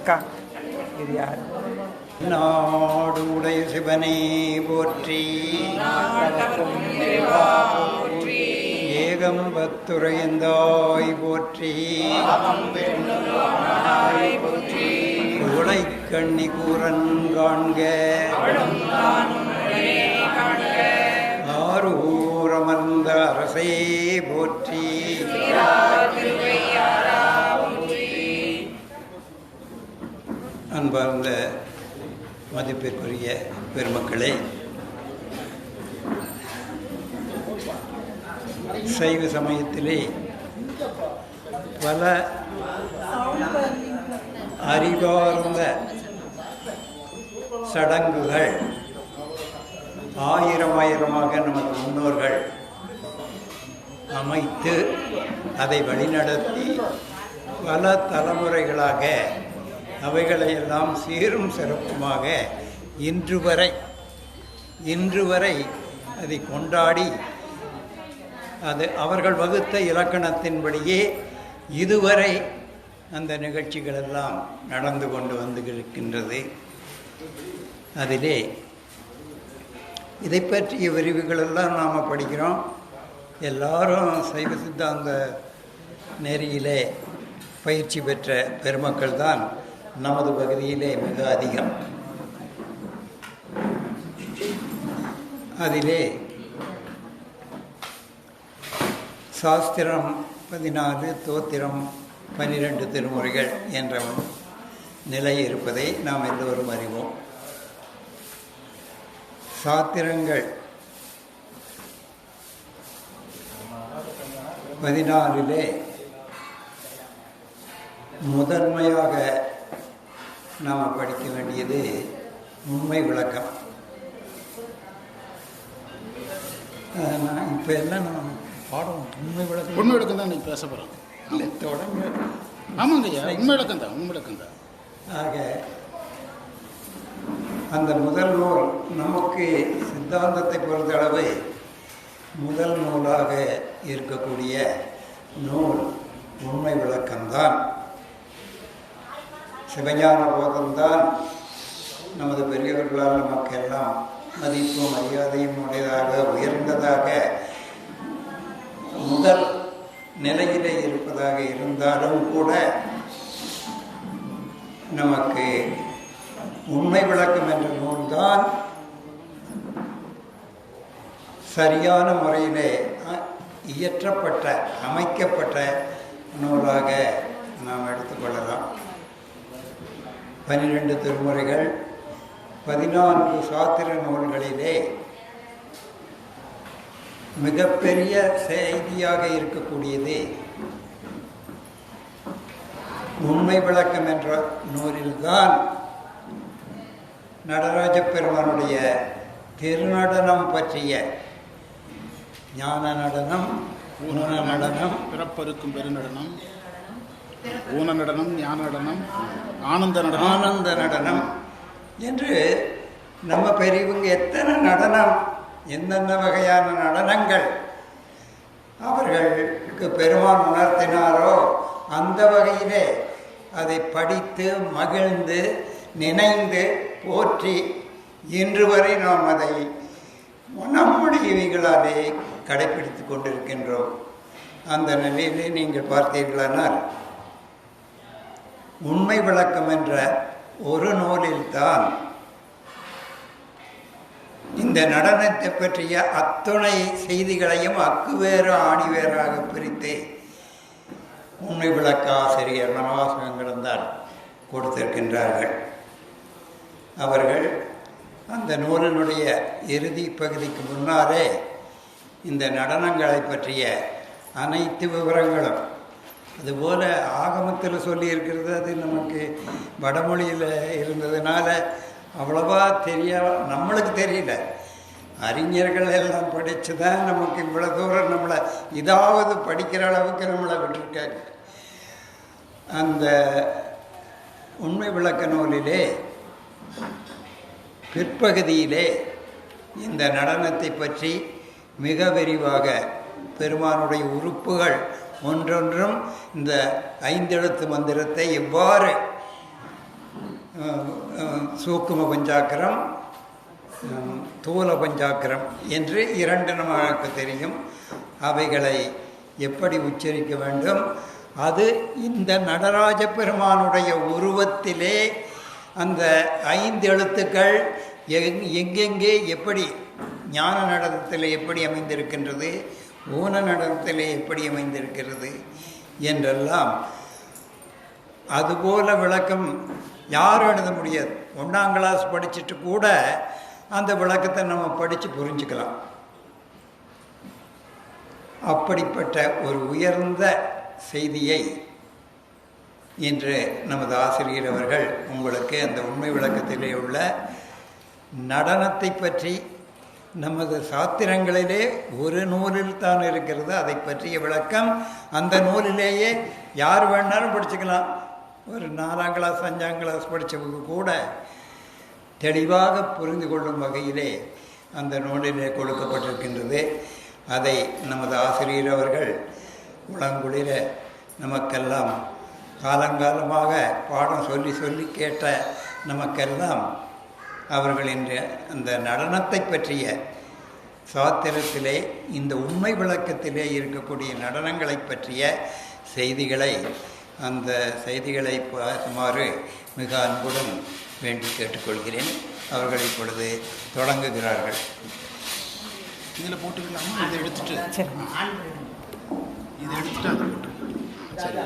அக்கா இது யார்? நாடுடைய சிவனே போற்றி, ஏகம்பத்துரையந்தாய் போற்றி, உலை கண்ணி கூறன் காண்க, ஆரூரமர்ந்த அரசே போற்றி. அன்பார்ந்த மதிப்பிற்குரிய பெருமக்களே, சைவ சமயத்திலே பல அறிவார்ந்த சடங்குகள் ஆயிரமாக நமது முன்னோர்கள் அமைத்து அதை வழிநடத்தி பல தலைமுறைகளாக அவைகளையெல்லாம் சீரும் சிறப்புமாக இன்று வரை அதை கொண்டாடி அது அவர்கள் வகுத்த இலக்கணத்தின்படியே இதுவரை அந்த நிகழ்ச்சிகளெல்லாம் நடந்து கொண்டு வந்து இருக்கின்றது. அதிலே இதை பற்றிய விரிவுகளெல்லாம் நாம் படிக்கிறோம். எல்லாரும் சைவ சித்தாந்த நெறியிலே பயிற்சி பெற்ற பெருமக்கள் தான் நமது பகுதியிலே மிக அதிகம். அதிலே சாஸ்திரம் 14, தோத்திரம் 12 திருமுறைகள் என்ற நிலை இருப்பதை நாம் எல்லோரும் அறிவோம். சாத்திரங்கள் 14 முதன்மையாக நாம் படிக்க வேண்டியது உண்மை விளக்கம். இப்போ எல்லாம் நான் பாடம் உண்மை விளக்கம் தான் நீங்கள் பேச போகிறோம். இல்லை தொடங்க. ஆமாங்க ஐயா, உண்மை விளக்கம் தான். ஆக அந்த முதல் நூல் நமக்கு சித்தாந்தத்தை பொறுத்தளவு முதல் நூலாக இருக்கக்கூடிய நூல் உண்மை விளக்கம்தான். சிவஞான போதம்தான் நமது பெரியவர்களால் நமக்கெல்லாம் மதிப்பும் மரியாதையும் உடையதாக உயர்ந்ததாக முதல் நிலையிலே இருப்பதாக இருந்தாலும் கூட நமக்கு உண்மை விளக்கம் என்ற நூல்தான் சரியான முறையிலே இயற்றப்பட்ட அமைக்கப்பட்ட நூலாக நாம் எடுத்துக்கொள்ளலாம். 12 திருமுறைகள், 14 சாத்திர நூல்களிலே மிகப்பெரிய செய்தியாக இருக்கக்கூடியது உண்மை விளக்கம் என்ற நூலில்தான் நடராஜ பெருமானுடைய திருநடனம் பற்றிய ஞான நடனம், ஊன நடனம், பிறப்பருக்கும் பெருநடனம், ஊன நடனம், ஞான நடனம், ஆனந்த நடனம் என்று நம்ம பெரியவங்க எத்தனை நடனம், எந்தெந்த வகையான நடனங்கள் அவர்களுக்கு பெருமான் உணர்த்தினாரோ அந்த வகையிலே அதை படித்து மகிழ்ந்து நினைந்து போற்றி இன்று வரை நாம் அதை நம்முடையவைகளாலே கடைபிடித்து கொண்டிருக்கின்றோம். அந்த நிலையிலே நீங்கள் பார்த்தீர்களானால் உண்மை விளக்கம் என்ற ஒரு நூலில்தான் இந்த நடனத்தை பற்றிய அத்துணை செய்திகளையும் அக்குவேறு ஆணிவேறாக பிரித்து உண்மை விளக்க ஆசிரியர் மனவாசகங்களும் கொடுத்திருக்கின்றார்கள். அவர்கள் அந்த நூலினுடைய இறுதி பகுதிக்கு முன்னாலே இந்த நடனங்களை பற்றிய அனைத்து விவரங்களும், அதுபோல் ஆகமத்தில் சொல்லியிருக்கிறது, அது நமக்கு வடமொழியில் இருந்ததுனால அவ்வளவா நம்மளுக்கு தெரியல. அறிஞர்கள் எல்லாம் படித்து தான் நமக்கு இவ்வளோ தூரம் நம்மளை இதாவது படிக்கிற அளவுக்கு நம்மளை விட்டுருக்காங்க. அந்த உண்மை விளக்க நூலிலே பிற்பகுதியிலே இந்த நடனத்தை பற்றி மிக விரிவாக பெருமானுடைய உறுப்புகள் ஒன்றொன்றும் இந்த 5 எழுத்து மந்திரத்தை எவ்வாறு சூக்கும பஞ்சாக்கரம், தூல பஞ்சாக்கரம் என்று 2 நமக்கு தெரியும். அவைகளை எப்படி உச்சரிக்க வேண்டும்? அது இந்த நடராஜ பெருமானுடைய உருவத்திலே அந்த 5 எழுத்துக்கள் எங்கெங்கே எப்படி ஞான நடனத்தில் எப்படி அமைந்திருக்கின்றது, ஊன நடனத்தில் எப்படி அமைந்திருக்கிறது என்றெல்லாம் அதுபோல விளக்கம் யாரும் எழுத முடியாது. 1ஆம் கிளாஸ் படிச்சுட்டு கூட அந்த விளக்கத்தை நம்ம படித்து புரிஞ்சுக்கலாம். அப்படிப்பட்ட ஒரு உயர்ந்த செய்தியை இன்று நமது ஆசிரியர் அவர்கள் உங்களுக்கு அந்த உண்மை விளக்கத்திலே உள்ள நடனத்தை பற்றி நமது சாத்திரங்களிலே ஒரு நூலில் தான் இருக்கிறது. அதை பற்றிய விளக்கம் அந்த நூலிலேயே யார் வேணாலும் படிச்சுக்கலாம். ஒரு 4ஆம் கிளாஸ் 5ஆம் கிளாஸ் படித்தவங்க கூட தெளிவாக புரிந்து கொள்ளும் வகையிலே அந்த நூலிலே கொடுக்கப்பட்டிருக்கின்றது. அதை நமது ஆசிரியர் அவர்கள் உளங்குளிர நமக்கெல்லாம் காலங்காலமாக பாடம் சொல்லி சொல்லி கேட்ட நமக்கெல்லாம் அவர்கள் இன்று அந்த நடனத்தை பற்றிய சாத்திரத்திலே இந்த உண்மை விளக்கத்திலே இருக்கக்கூடிய நடனங்களை பற்றிய செய்திகளை அந்த செய்திகளை பார்க்குமாறு மிக அன்புடன் வேண்டி கேட்டுக்கொள்கிறேன். அவர்கள் இப்பொழுது தொடங்குகிறார்கள். இதில் போட்டுக்கலாமா? இதை எடுத்துட்டு இதை எடுத்துட்டு அதை போட்டு சரி.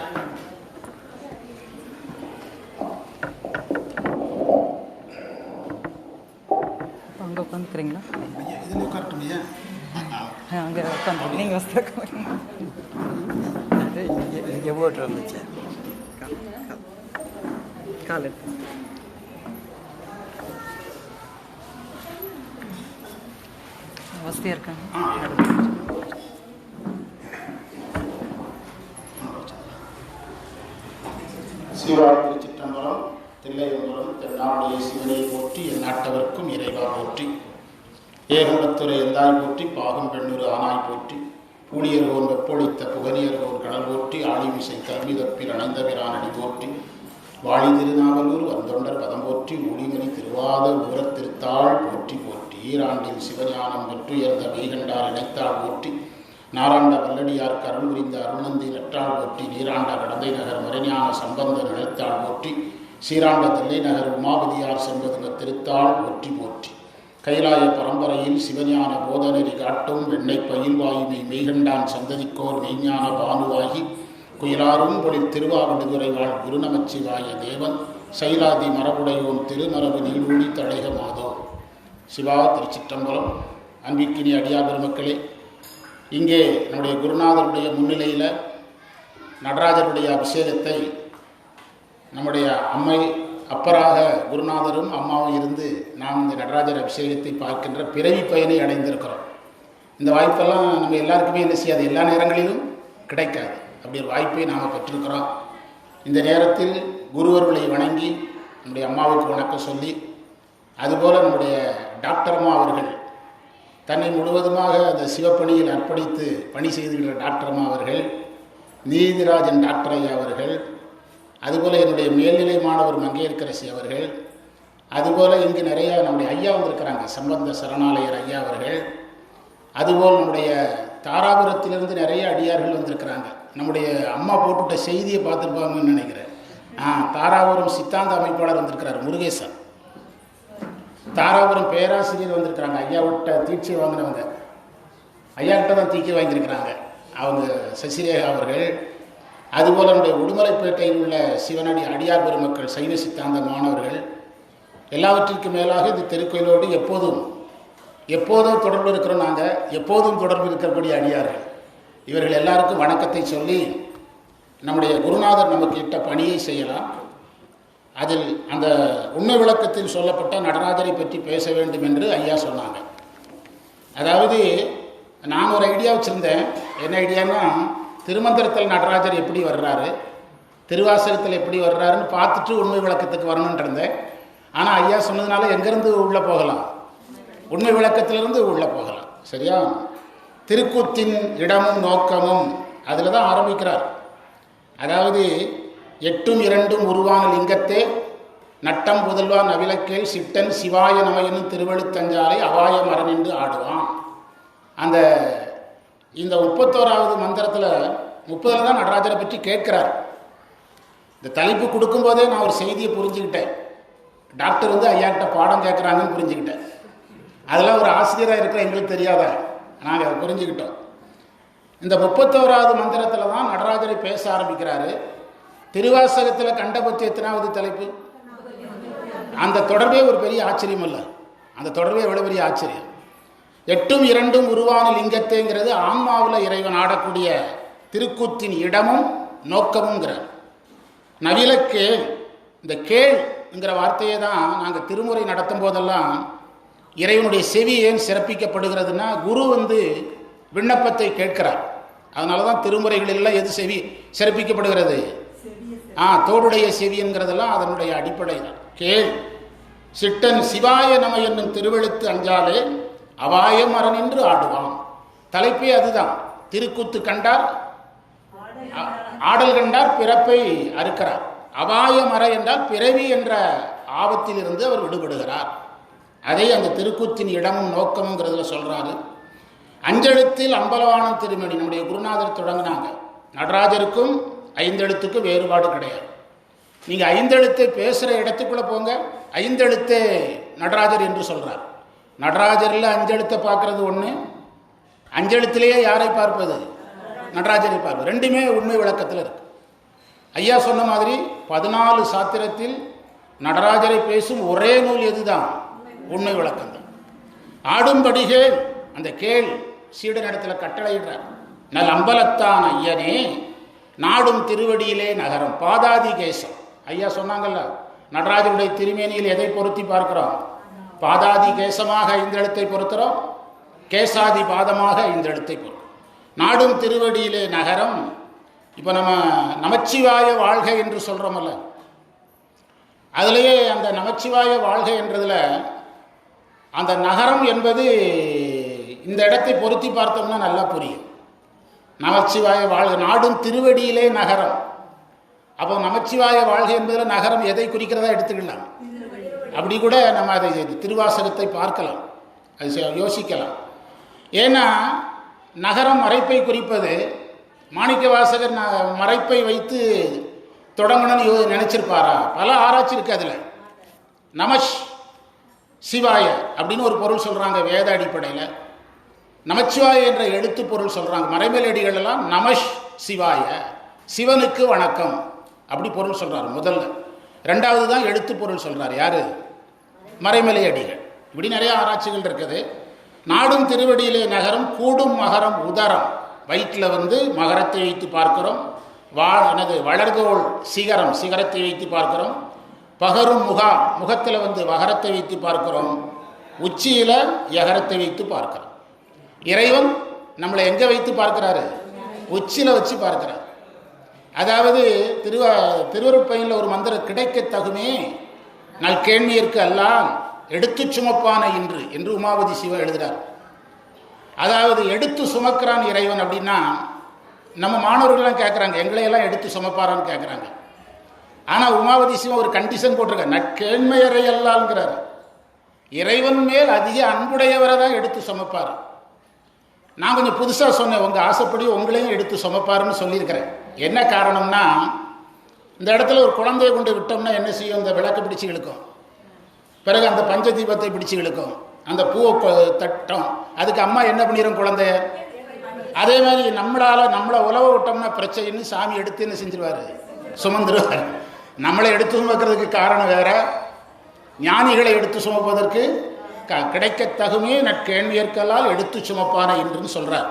அங்கே உட்காந்துக்கிறீங்களா? இதில் உட்காரட்டுமையா? அங்கே உட்காந்து நீங்கள் வசதி இங்கே போட்டு வந்துச்சு காலை வசதியாக இருக்காங்க. சிவாழ்வு சிற்றம்பலம் தில்லையம்பலம் தென்னாவுடைய சிவனை போற்றி என் நாட்டவர்க்கும் இறைவா போற்றி ஏகம்பத்துறை எந்தாய் போற்றி பாகம் பெண்ணுறு ஆனாய் போற்றி பூணியர்கோன் வெப்பொழித்த புகனியர்கோன் கடல் போற்றி ஆழிமிசை கல்வி தப்பில் அணைந்த பிரானடி போற்றி வாழி திருநாவலூர் வந்தொண்டர் பதம் போற்றி ஊழிமணி திருவாத ஊரத் திருத்தாள் போற்றி போற்றி ஈராண்டில் சிவஞானம் பெற்றுயர்ந்த மெய்கண்டார் இணைத்தாள் போற்றி நாராண்ட வல்லடியார் கருள் புரிந்த அருணந்தி நற்றாள் போற்றி நீராண்ட கடந்தை நகர் மறைஞான சம்பந்த நிலைத்தாள் போற்றி சீராண்ட தில்லை நகர் உமாபதியார் செல்வதுங்க திருத்தாள் போற்றி போற்றி கைலாய பரம்பரையில் சிவஞான போதநெறி காட்டும் வெண்ணெய் பயில்வாயுமை மெய்கண்டான் சந்ததிக்கோர் மெய்ஞான பானுவாகி குயிலாரும் பொழில் திருவாவடுதுறை வாழ் குருநமச்சிவாய தேவன் சைலாதி மரபுடையோன் திருமரபு நீடூடி தழைக மாதோ. சிவா திருச்சிற்றம்பலம். அன்பிற்கினி அடியார் பெருமக்களே, இங்கே நம்முடைய குருநாதருடைய முன்னிலையில் நடராஜருடைய அபிஷேகத்தை நம்முடைய அம்மை அப்பராக குருநாதரும் அம்மாவும் இருந்து நாம் இந்த நடராஜர் அபிஷேகத்தை பார்க்கின்ற பிறவி பயனை அடைந்திருக்கிறோம். இந்த வாய்ப்பெல்லாம் நம்ம எல்லாருக்குமே என்ன செய்யாது, எல்லா நேரங்களிலும் கிடைக்காது. அப்படி ஒரு வாய்ப்பை நாம் பெற்றிருக்கிறோம். இந்த நேரத்தில் குருவர்களை வணங்கி நம்முடைய அம்மாவுக்கு வணக்கம் சொல்லி, அதுபோல் நம்முடைய டாக்டர் அம்மா அவர்கள் தன்னை முழுவதுமாக அந்த சிவப்பணியில் அர்ப்பணித்து பணி செய்துகின்ற டாக்டர் அம்மா அவர்கள், நீதிராஜன் டாக்டர் ஐயா அவர்கள், அதுபோல் என்னுடைய மேல்நிலை மாணவர் மங்கையர்க்கரசி அவர்கள், அதுபோல் இங்கு நிறையா நம்முடைய ஐயா வந்திருக்கிறாங்க, சம்பந்த சரணாலயர் ஐயா அவர்கள், அதுபோல் நம்முடைய தாராபுரத்திலிருந்து நிறைய அடியார்கள் வந்திருக்கிறாங்க. நம்முடைய அம்மா போட்டுவிட்ட செய்தியை பார்த்துருப்பாங்கன்னு நினைக்கிறேன். தாராபுரம் சித்தாந்த அமைப்பாளர் வந்திருக்கிறார் முருகேசன், தாராபுரம் பேராசிரியர் வந்திருக்கிறாங்க, ஐயா விட்ட தீட்சை வாங்கினவங்க, ஐயா கிட்ட தான் தீட்சை வாங்கியிருக்கிறாங்க அவங்க சசிரேகா அவர்கள். அதுபோல் நம்முடைய உடுமலைப்பேட்டையில் உள்ள சிவனடி அடியார் பெருமக்கள் சைவ சித்தாந்த மாணவர்கள், எல்லாவற்றிற்கு மேலாக இந்த திருக்கோயிலோடு எப்போதும் தொடர்பு இருக்கிறோம். நாங்கள் எப்போதும் தொடர்பு இருக்கக்கூடிய அடியார்கள், இவர்கள் எல்லாருக்கும் வணக்கத்தை சொல்லி நம்முடைய குருநாதர் நமக்கு இட்ட பணியை செய்யலாம். அதில் அந்த உண்மை விளக்கத்தில் சொல்லப்பட்ட நடராஜரை பற்றி பேச வேண்டும் என்று ஐயா சொன்னாங்க. அதாவது நான் ஒரு ஐடியா வச்சுருந்தேன். என்ன ஐடியான்னா, திருமந்திரத்தில் நடராஜர் எப்படி வர்றாரு, திருவாசகத்தில் எப்படி வர்றாருன்னு பார்த்துட்டு உண்மை விளக்கத்துக்கு வரணுன்ட்டு இருந்தேன். ஆனால் ஐயா சொன்னதுனால எங்கேருந்து உள்ளே போகலாம், உண்மை விளக்கத்திலிருந்து உள்ளே போகலாம். சரியா? திருக்கூத்தின் இடமும் நோக்கமும் அதில் தான் ஆரம்பிக்கிறார். அதாவது 8ம் 2ம் உருவான லிங்கத்தே நட்டம் புதல்வா நவிலக்கேள் சிட்டன் சிவாய நமையனும் திருவழுத்தஞ்சாலை அவாய மரன் என்று ஆடுவான். அந்த இந்த 31வது மந்திரத்தில் 30ல் தான் நடராஜரை பற்றி கேட்கிறார். இந்த தலைப்பு கொடுக்கும்போதே நான் ஒரு செய்தியை புரிஞ்சுக்கிட்டேன். டாக்டர் வந்து ஐயாக்கிட்ட பாடம் கேட்குறாங்கன்னு புரிஞ்சுக்கிட்டேன். அதெல்லாம் ஒரு ஆசிரியராக இருக்கிற எங்களுக்கு தெரியாத நாங்கள் அதை புரிஞ்சுக்கிட்டோம். இந்த 31வது மந்திரத்தில் தான் நடராஜரை பேச ஆரம்பிக்கிறாரு. திருவாசகத்தில் கண்ட பற்றி எத்தனாவது தலைப்பு? அந்த தொடர்பே ஒரு பெரிய ஆச்சரியம் இல்லை. அந்த தொடர்பே எவ்வளோ பெரிய ஆச்சரியம். 8ம் 2ம் உருவான லிங்கத்தைங்கிறது ஆன்மாவில் இறைவன் ஆடக்கூடிய திருக்கூத்தின் இடமும் நோக்கமுங்கிறார். நவிலக்கேள், இந்த கேள்ங்கிற வார்த்தையை தான் நாங்கள் திருமுறை நடத்தும் போதெல்லாம் இறைவனுடைய செவி ஏன் சிறப்பிக்கப்படுகிறதுனா, குரு வந்து விண்ணப்பத்தை கேட்கிறார். அதனால தான் திருமுறைகளெல்லாம் எது செவி சிறப்பிக்கப்படுகிறது? தோடுடைய செவி என்கிறதெல்லாம் அதனுடைய அடிப்படை தான். கேள் சிட்டன் சிவாய நம என்னும் திருவெழுத்து அஞ்சாலே அவாயம் அரண் என்று ஆடுவான். தலைப்பே அதுதான். திருக்கூத்து கண்டார், ஆடல் கண்டார், பிறப்பை அறுக்கிறார். அபாயம் அற என்றால் பிறவி என்ற ஆபத்திலிருந்து அவர் விடுபடுகிறார். அதை அந்த திருக்கூத்தின் இடமும் நோக்கமுங்கிறதுல சொல்றாரு. அஞ்செழுத்தில் அம்பலவானம் திருமணி நம்முடைய குருநாதர் தொடங்கினாங்க. நடராஜருக்கும் 5 எழுத்துக்கும் வேறுபாடு கிடையாது. நீங்க 5 எழுத்தை பேசுற இடத்துக்குள்ள போங்க, 5 எழுத்தே நடராஜர் என்று சொல்றார். நடராஜரில் 5 எழுத்தை பார்க்கறது ஒன்று, 5 எழுத்திலேயே யாரை பார்ப்பது? நடராஜரை பார்ப்பது. ரெண்டுமே உண்மை விளக்கத்தில் இருக்கு. ஐயா சொன்ன மாதிரி 14 சாத்திரத்தில் நடராஜரை பேசும் ஒரே நூல் எதுதான்? உண்மை விளக்கம் தான். ஆடும்படிகள் அந்த கேள் சீடனிடத்தில் கட்டளையிடுறார். நல் அம்பலத்தான் ஐயனே நாடும் திருவடியிலே நகரம் பாதாதி கேசம். ஐயா சொன்னாங்கல்ல, நடராஜருடைய திருமேனியில் எதை பொருத்தி பார்க்கிறோம்? பாதாதி கேசமாக 5 எழுத்தை பொறுத்துறோம், கேசாதி பாதமாக 5 எழுத்தை பொறுக்கிறோம். நாடும் திருவடியிலே நகரம். இப்போ நம்ம நமச்சிவாய வாழ்க என்று சொல்கிறோமல்ல, அதுலேயே அந்த நமச்சிவாய வாழ்க என்றதில் அந்த நகரம் என்பது இந்த இடத்தை பொருத்தி பார்த்தோம்னா நல்லா புரியும். நமச்சிவாய வாழ்க, நாடும் திருவடியிலே நகரம். அப்போ நமச்சிவாய வாழ்க என்பதில் நகரம் எதை குறிக்கிறதா எடுத்துக்கலாம். அப்படி கூட நம்ம அதை திருவாசகத்தை பார்க்கலாம், அது யோசிக்கலாம். ஏன்னா நகரம் மறைப்பை குறிப்பது. மாணிக்க வாசகர் மறைப்பை வைத்து தொடங்கணும்னு நினைச்சிருப்பாரா? பல ஆராய்ச்சி இருக்கு அதில். நமஷ் சிவாய அப்படின்னு ஒரு பொருள் சொல்றாங்க வேத அடிப்படையில். நமச்சிவாய என்ற எழுத்து பொருள் சொல்றாங்க. மறைமேலடிகள் எல்லாம் நமஷ் சிவாய, சிவனுக்கு வணக்கம் அப்படி பொருள் சொல்றாரு முதல்ல. 2வது தான் எழுத்து பொருள் சொல்றாரு யாரு? மறைமலை அடிகள். இப்படி நிறைய ஆராய்ச்சிகள் இருக்குது. நாடும் திருவடியிலே நகரம், கூடும் மகரம் உதரம். வயிற்றில் வந்து மகரத்தை வைத்து பார்க்கிறோம். வளர்தோள் சிகரம், சிகரத்தை வைத்து பார்க்கிறோம். பகரும் முகத்தில் வந்து வகரத்தை வைத்து பார்க்கிறோம். உச்சியில யகரத்தை வைத்து பார்க்கிறோம். இறைவன் நம்மளை எங்க வைத்து பார்க்கிறாரு? உச்சியில வச்சு பார்க்கிறார். அதாவது திருவருட்பயனில் ஒரு மந்திரம் கிடைக்க தகுமே நல் கேள்வியற்கு எல்லாம் எடுத்து சுமப்பான இன்று என்று உமாபதி சிவன் எழுதுகிறார். அதாவது எடுத்து சுமக்கிறான் இறைவன் அப்படின்னா, நம்ம மாணவர்கள்லாம் கேட்குறாங்க எங்களையெல்லாம் எடுத்து சுமப்பாரான்னு கேட்குறாங்க. ஆனால் உமாபதி சிவன் ஒரு கண்டிஷன் போட்டிருக்காரு, நற்கேண்மையரை எல்லாம்ங்கிறார். இறைவன் மேல் அதிக அன்புடையவரை தான் எடுத்து சுமப்பார். நான் கொஞ்சம் புதுசாக சொன்னேன், உங்கள் ஆசைப்படி உங்களையும் எடுத்து சுமப்பாருன்னு சொல்லியிருக்கிறேன். என்ன காரணம்னா, இந்த இடத்துல ஒரு குழந்தையை கொண்டு விட்டோம்னா என்ன செய்யும்? இந்த விளக்கு பிடிச்சி இழுக்கும், பிறகு அந்த பஞ்ச தீபத்தை பிடிச்சி இழுக்கும், அந்த பூவை தட்டும். அதுக்கு அம்மா என்ன பண்ணிடும்? குழந்தைய. அதே மாதிரி நம்மளை உழவ விட்டோம்னா பிரச்சனைன்னு சாமி எடுத்து என்ன செஞ்சிருவாரு? சுமந்துருவார். நம்மளை எடுத்து சுமக்கிறதுக்கு காரணம் வேற, ஞானிகளை எடுத்து சுமப்பதற்கு கிடைக்க தகுமே நற்கேள்வியற்களால் எடுத்து சுமப்பான என்றுன்னு சொல்றார்.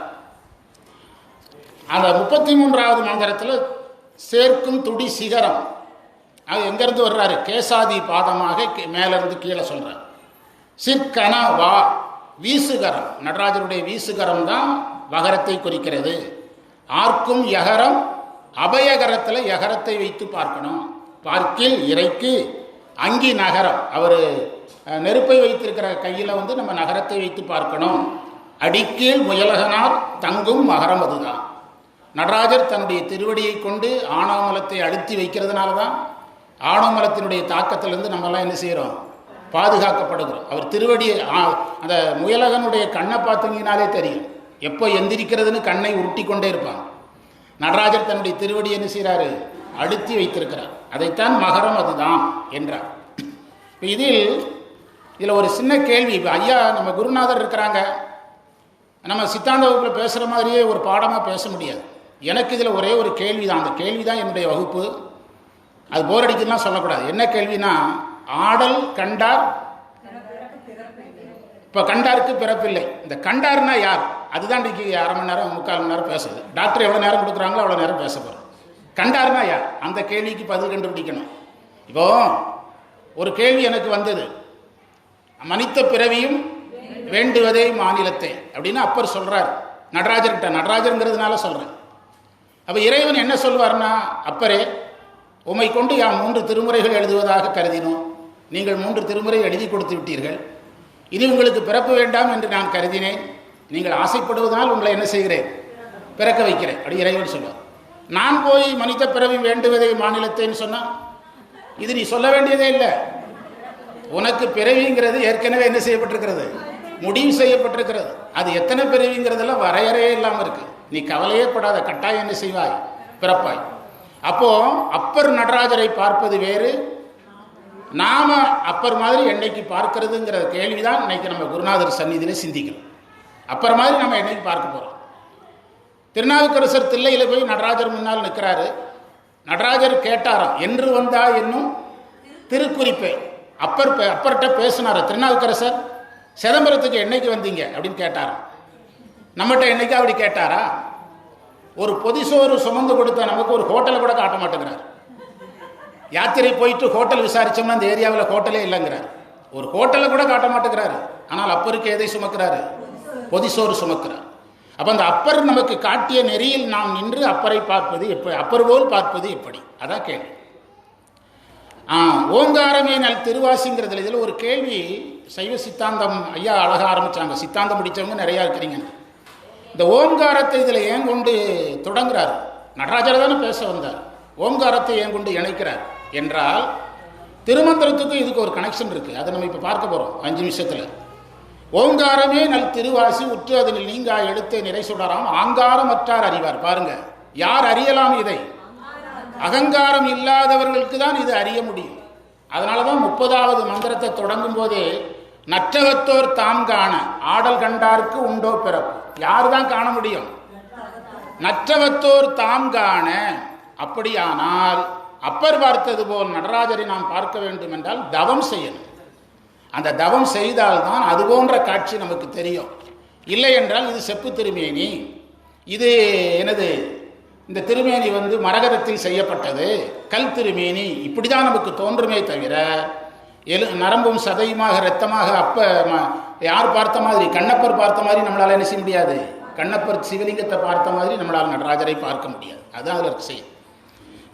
அந்த 33வது மந்திரத்தில் சேர்க்கும் துடி சிகரம், அது எங்கேருந்து வர்றாரு? கேசாதி பாதமாக மேலிருந்து கீழே சொல்றார். சிற்கன வா வீசுகரம், நடராஜருடைய வீசுகரம் தான் வகரத்தை குறிக்கிறது. ஆர்க்கும் யகரம், அபயகரத்தில் யகரத்தை வைத்து பார்க்கணும். பார்க்கில் இறைக்கு அங்கி நகரம், அவர் நெருப்பை வைத்திருக்கிற கையில் வந்து நம்ம நகரத்தை வைத்து பார்க்கணும். அடிக்கீழ் முயலகனார் தங்கும் மகரம் அதுதான். நடராஜர் தன்னுடைய திருவடியை கொண்டு ஆணவமலத்தை அழுத்தி வைக்கிறதுனால தான் ஆணவ மலத்தினுடைய தாக்கத்திலிருந்து நம்மெல்லாம் என்ன செய்கிறோம், பாதுகாக்கப்படுகிறோம். அவர் திருவடியை அந்த முயலகனுடைய கண்ணை பார்த்தீங்கனாலே தெரியும், எப்போ எந்திரிக்கிறதுன்னு கண்ணை உருட்டி கொண்டே இருப்பாங்க. நடராஜர் தன்னுடைய திருவடி என்ன செய்கிறாரு, அழுத்தி வைத்திருக்கிறார். அதைத்தான் மகரம் அதுதான் என்றார். இப்போ இதில் ஒரு சின்ன கேள்வி. இப்போ ஐயா நம்ம குருநாதர் இருக்கிறாங்க, நம்ம சித்தாந்த வகுப்பில் பேசுகிற மாதிரியே ஒரு பாடமாக பேச முடியாது. எனக்கு இதில் ஒரே ஒரு கேள்வி தான், அந்த கேள்வி தான் என்னுடைய வகுப்பு. அது போர் அடிக்குதுலாம் சொல்லக்கூடாது. என்ன கேள்வினா, ஆடல் கண்டார், இப்போ கண்டாருக்கு பிறப்பில்லை. இந்த கண்டார்னா யார், அதுதான் இன்றைக்கி 1/2 மணி நேரம் 3/4 மணி நேரம் பேசுது. டாக்டர் எவ்வளோ நேரம் கொடுக்குறாங்களோ அவ்வளோ நேரம் பேச போகிறோம். கண்டார்னா யார், அந்த கேள்விக்கு பதில் கண்டுபிடிக்கணும். இப்போ ஒரு கேள்வி எனக்கு வந்தது, மனித பிறவியும் வேண்டுவதே மாநிலத்தை அப்படின்னு அப்பர் சொல்கிறார் நடராஜர்கிட்ட. நடராஜருங்கிறதுனால சொல்கிறேன். அப்போ இறைவன் என்ன சொல்வார்னா, அப்பரே உம்மை கொண்டு யாம் 3 திருமுறைகள் எழுதுவதாக கருதினோம். நீங்கள் 3 திருமுறை எழுதி கொடுத்து விட்டீர்கள். இனி உங்களுக்கு பிறப்பு வேண்டாம் என்று நான் கருதினேன். நீங்கள் ஆசைப்படுவதால் உங்களை என்ன செய்கிறேன், பிறக்க வைக்கிறேன் அப்படி இறைவன் சொல்வார். நான் போய் மனித பிறவி வேண்டுவதை மாநிலத்தைன்னு சொன்னால், இது நீ சொல்ல வேண்டியதே இல்லை. உனக்கு பிறவிங்கிறது ஏற்கனவே என்ன செய்யப்பட்டிருக்கிறது, முடிவு செய்யப்பட்டிருக்கிறது. அது எத்தனை பிறவிங்கிறதெல்லாம் வரையறையே இல்லாமல் இருக்கு. நீ கவலையே படாத, கட்டாயம் என்ன செய்வாய், பிறப்பாய். அப்போ அப்பர் நடராஜரை பார்ப்பது வேறு, நாம அப்பர் மாதிரி என்னைக்கு பார்க்கறதுங்கிற கேள்விதான் இன்னைக்கு நம்ம குருநாதர் சந்நிதியில் சிந்திக்கணும். அப்பர் மாதிரி நம்ம என்னைக்கு பார்க்க போறோம். திருநாவுக்கரசர் தில்லையில போய் நடராஜர் முன்னால் நிற்கிறாரு. நடராஜர் கேட்டாராம், என்று வந்தா என்னும் திருக்குறிப்பை. அப்பர்கிட்ட பேசினார் திருநாவுக்கரசர், சிதம்பரத்துக்கு என்னைக்கு வந்தீங்க அப்படின்னு கேட்டாராம். நம்மகிட்ட என்னைக்கு அப்படி கேட்டாரா? ஒரு பொதிசோறு சுமந்து கொடுத்த நமக்கு ஒரு ஹோட்டலை கூட காட்ட மாட்டேங்கிறார். யாத்திரை போயிட்டு ஹோட்டல் விசாரிச்சோம்னா அந்த ஏரியாவில் ஹோட்டலே இல்லைங்கிறார். ஒரு ஹோட்டலை கூட காட்ட மாட்டேங்கிறாரு. ஆனால் அப்பருக்கு எதை சுமக்கிறாரு, பொதிசோறு சுமக்கிறார். அப்போ அந்த அப்பர் நமக்கு காட்டிய நெறியில் நாம் நின்று அப்பரை பார்ப்பது எப்படி, அப்பர் போல் பார்ப்பது எப்படி, அதான் கேள்வி. ஓங்காரமே நல் திருவாசிங்கிறதுல இதில் ஒரு கேள்வி. சைவ சித்தாந்தம் ஐயா அழகாக ஆரம்பித்தாங்க, சித்தாந்தம் முடித்தவங்க நிறையா இருக்கிறீங்க. இந்த ஓங்காரத்தை இதில் ஏன் கொண்டு தொடங்குறாரு, நடராஜர் தானே பேச வந்தார், ஓங்காரத்தை ஏன் கொண்டு இணைக்கிறார் என்றால், திருமந்திரத்துக்கும் இதுக்கு ஒரு கனெக்ஷன் இருக்குது. அதை நம்ம இப்போ பார்க்க போகிறோம் 5 நிமிஷத்தில். ஓங்காரமே நல் திருவாசி உற்று அதில் நீங்கா எழுத்தை நிறை சுடராம் ஆங்காரம் அற்றார் அறிவார். பாருங்க, யார் அறியலாம் இதை, அகங்காரம் இல்லாதவர்களுக்கு தான் இது அறிய முடியும். அதனால தான் 30வது மந்திரத்தை தொடங்கும் போதே நற்றவத்தோர் தாம் காண ஆடல் கண்டார்க்கு உண்டோ பிறப்பு. யார் தான் காண முடியும், நற்றவத்தோர் தாம் காண. அப்படியானால் அப்பர் பார்த்தது போல் நடராஜரை நாம் பார்க்க வேண்டும் என்றால் தவம் செய்யணும். அந்த தவம் செய்தால்தான் அது போன்ற காட்சி நமக்கு தெரியும். இல்லை என்றால் இது செப்பு திருமேனி, இது எனது இந்த திருமேனி மரகதத்தில் செய்யப்பட்டது, கல் திருமேனி, இப்படிதான் நமக்கு தோன்றுமே தவிர நரம்பும் சதையுமாக இரத்தமாக யார் பார்த்த மாதிரி, கண்ணப்பர் பார்த்த மாதிரி நம்மளால் என்ன செய்ய முடியாது, கண்ணப்பர் சிவலிங்கத்தை பார்த்த மாதிரி நம்மளால் நடராஜரை பார்க்க முடியாது. அதுதான் அதில் செய்யும்.